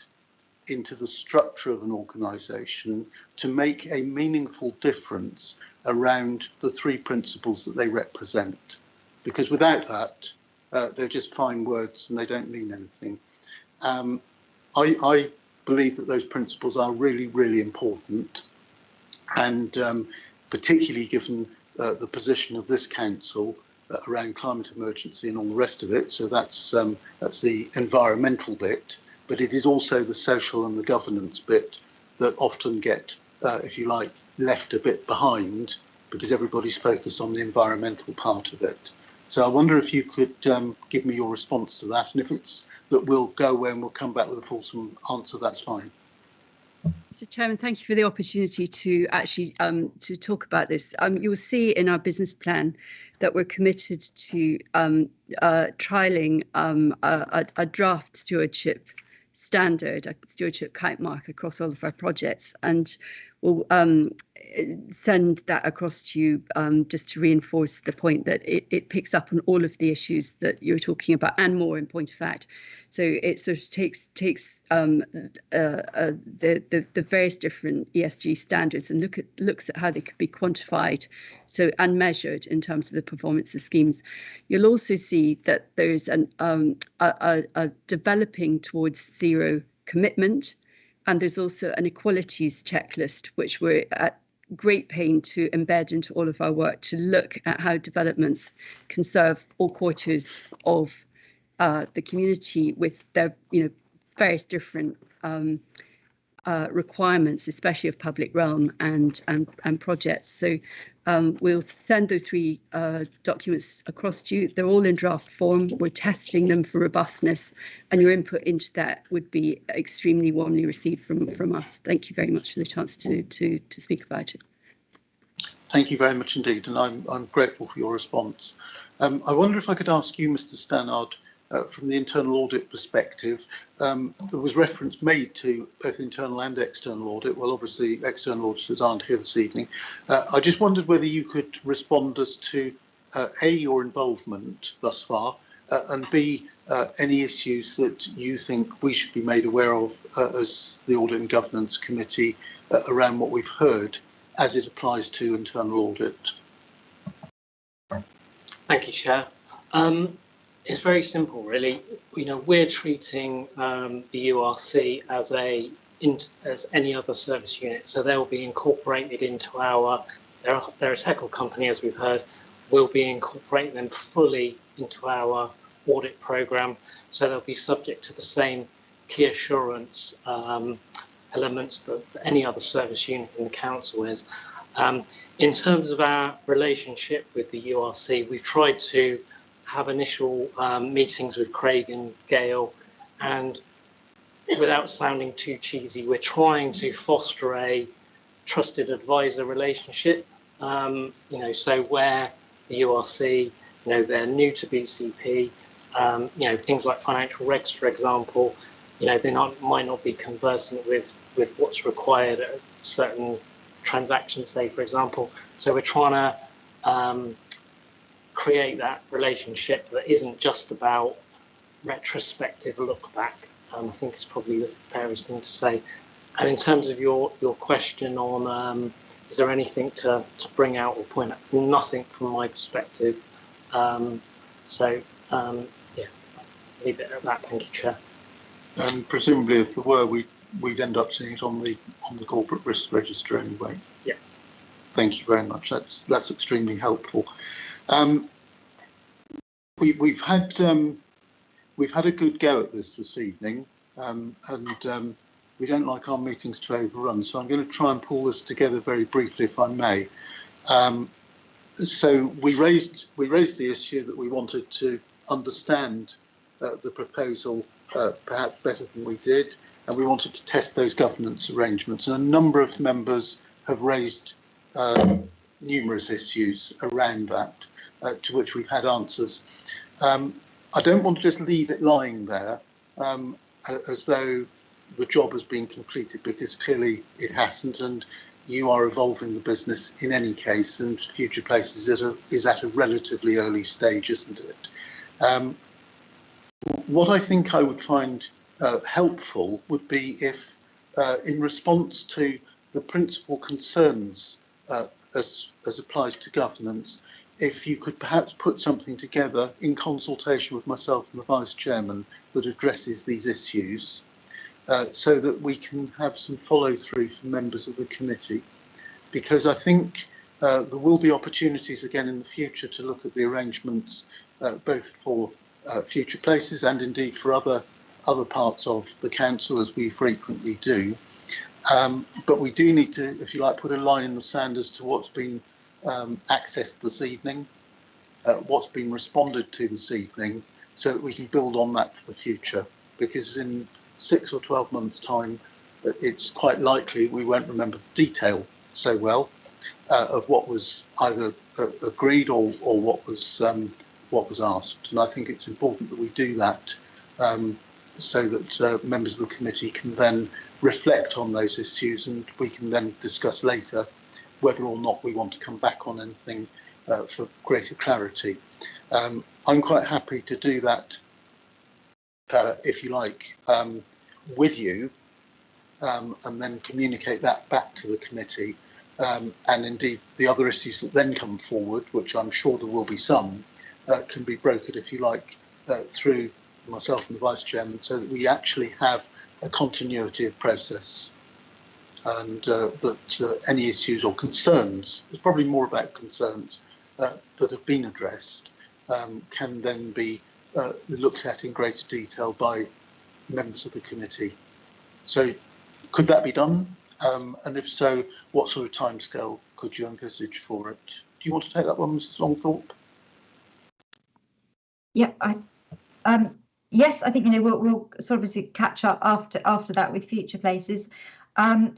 into the structure of an organisation to make a meaningful difference around the three principles that they represent. Because without that, they're just fine words and they don't mean anything. I believe that those principles are really, really important, and particularly given the position of this council around climate emergency and all the rest of it. So that's the environmental bit, but it is also the social and the governance bit that often get, if you like, left a bit behind because everybody's focused on the environmental part of it. So I wonder if you could give me your response to that, and if it's that we'll go away and we'll come back with a fulsome answer, that's fine. Mr. Chairman, thank you for the opportunity to actually to talk about this. You will see in our business plan that we're committed to trialling a draft stewardship standard, a stewardship kite mark across all of our projects, and we'll send that across to you just to reinforce the point that it picks up on all of the issues that you're talking about and more, in point of fact. So it sort of takes the various different ESG standards and looks at how they could be quantified and measured in terms of the performance of schemes. You'll also see that there's a developing towards zero commitment, and there's also an equalities checklist, which we're at great pain to embed into all of our work to look at how developments can serve all quarters of the community with their various different requirements, especially of public realm and projects. So we'll send those three documents across to you. They're all in draft form. We're testing them for robustness, and your input into that would be extremely warmly received from us. Thank you very much for the chance to speak about it. Thank you very much indeed, and I'm grateful for your response. I wonder if I could ask you, Mr. Stannard, from the internal audit perspective, there was reference made to both internal and external audit. Well, obviously, external auditors aren't here this evening. I just wondered whether you could respond as to A, your involvement thus far, and B, any issues that you think we should be made aware of as the Audit and Governance Committee around what we've heard as it applies to internal audit. Thank you, Chair. It's very simple, really. We're treating the URC as a as any other service unit. So they'll be incorporated into our, they're a tech company, as we've heard, we'll be incorporating them fully into our audit program. So they'll be subject to the same key assurance elements that any other service unit in the council is. In terms of our relationship with the URC, we've tried to have initial meetings with Craig and Gail, and without sounding too cheesy, we're trying to foster a trusted advisor relationship. So where the URC, they're new to BCP, things like financial regs, for example, they might not be conversant with what's required at certain transactions, say, for example. So we're trying to create that relationship that isn't just about retrospective look back. I think it's probably the fairest thing to say. And in terms of your question on is there anything to bring out or point out? Nothing from my perspective. Leave it at that. Thank you, Chair. Presumably, if there were, we'd end up seeing it on the corporate risk register anyway. Yeah. Thank you very much. That's extremely helpful. We've had a good go at this evening, and we don't like our meetings to overrun. So I'm going to try and pull this together very briefly, if I may. So we raised the issue that we wanted to understand the proposal perhaps better than we did, and we wanted to test those governance arrangements. And a number of members have raised numerous issues around that, to which we've had answers. I don't want to just leave it lying there as though the job has been completed, because clearly it hasn't, and you are evolving the business in any case, and Future Places is at a relatively early stage, isn't it? What I think I would find helpful would be if, in response to the principal concerns as applies to governance, if you could perhaps put something together in consultation with myself and the Vice Chairman that addresses these issues, so that we can have some follow through from members of the committee. Because I think there will be opportunities again in the future to look at the arrangements both for Future Places and indeed for other parts of the council, as we frequently do. But we do need to, if you like, put a line in the sand as to what's been accessed this evening, what's been responded to this evening, so that we can build on that for the future. Because in 6 or 12 months' time, it's quite likely we won't remember the detail so well of what was either agreed or what was asked. And I think it's important that we do that so that members of the committee can then reflect on those issues, and we can then discuss later whether or not we want to come back on anything for greater clarity. I'm quite happy to do that, if you like, with you, and then communicate that back to the committee. And indeed, the other issues that then come forward, which I'm sure there will be some, can be brokered, if you like, through myself and the Vice Chairman, so that we actually have a continuity of process, and that any issues or concerns, it's probably more about concerns that have been addressed, can then be looked at in greater detail by members of the committee. So could that be done? And if so, what sort of timescale could you envisage for it? Do you want to take that one, Mrs. Longthorpe? Yeah, yes, I think we'll sort of catch up after that with Future Places. I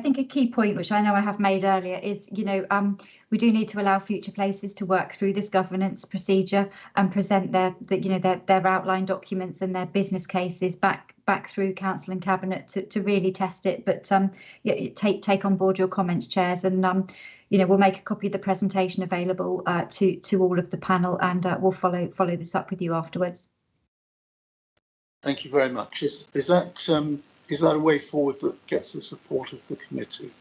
think a key point, which I know I have made earlier, is we do need to allow Future Places to work through this governance procedure and present their outline documents and their business cases back through council and cabinet to really test it. But take on board your comments, chairs, and we'll make a copy of the presentation available to all of the panel, and we'll follow this up with you afterwards. Thank you very much. Is that a way forward that gets the support of the committee?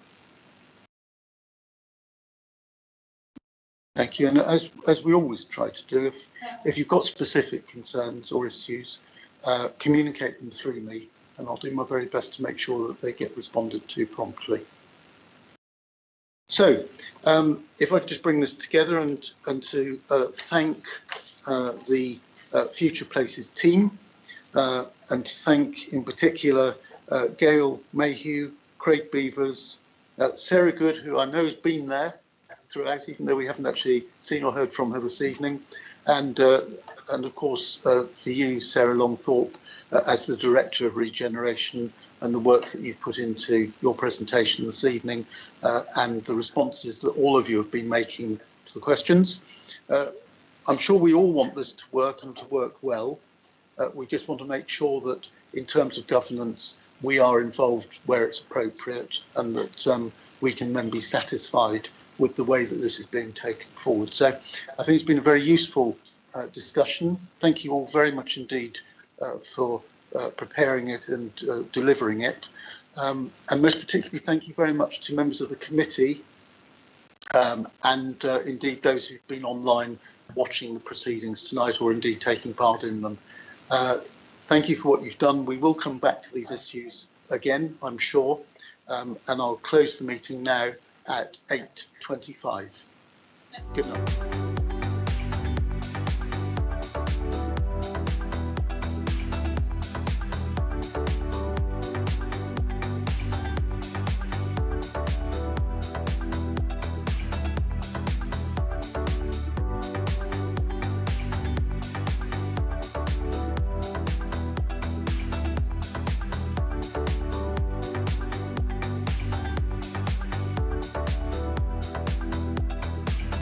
Thank you. And as we always try to do, if you've got specific concerns or issues, communicate them through me, and I'll do my very best to make sure that they get responded to promptly. So, if I could just bring this together and to thank the Future Places team, and to thank in particular Gail Mayhew, Craig Beavers, Sarah Good, who I know has been there throughout, even though we haven't actually seen or heard from her this evening, and of course for you, Sarah Longthorpe, as the Director of Regeneration, and the work that you've put into your presentation this evening, and the responses that all of you have been making to the questions. I'm sure we all want this to work and to work well. We just want to make sure that in terms of governance, we are involved where it's appropriate, and that we can then be satisfied with the way that this is being taken forward. So I think it's been a very useful discussion. Thank you all very much indeed for preparing it and delivering it. And most particularly, thank you very much to members of the committee and indeed those who've been online watching the proceedings tonight, or indeed taking part in them. Thank you for what you've done. We will come back to these issues again, I'm sure, and I'll close the meeting now at 8:25. Good night.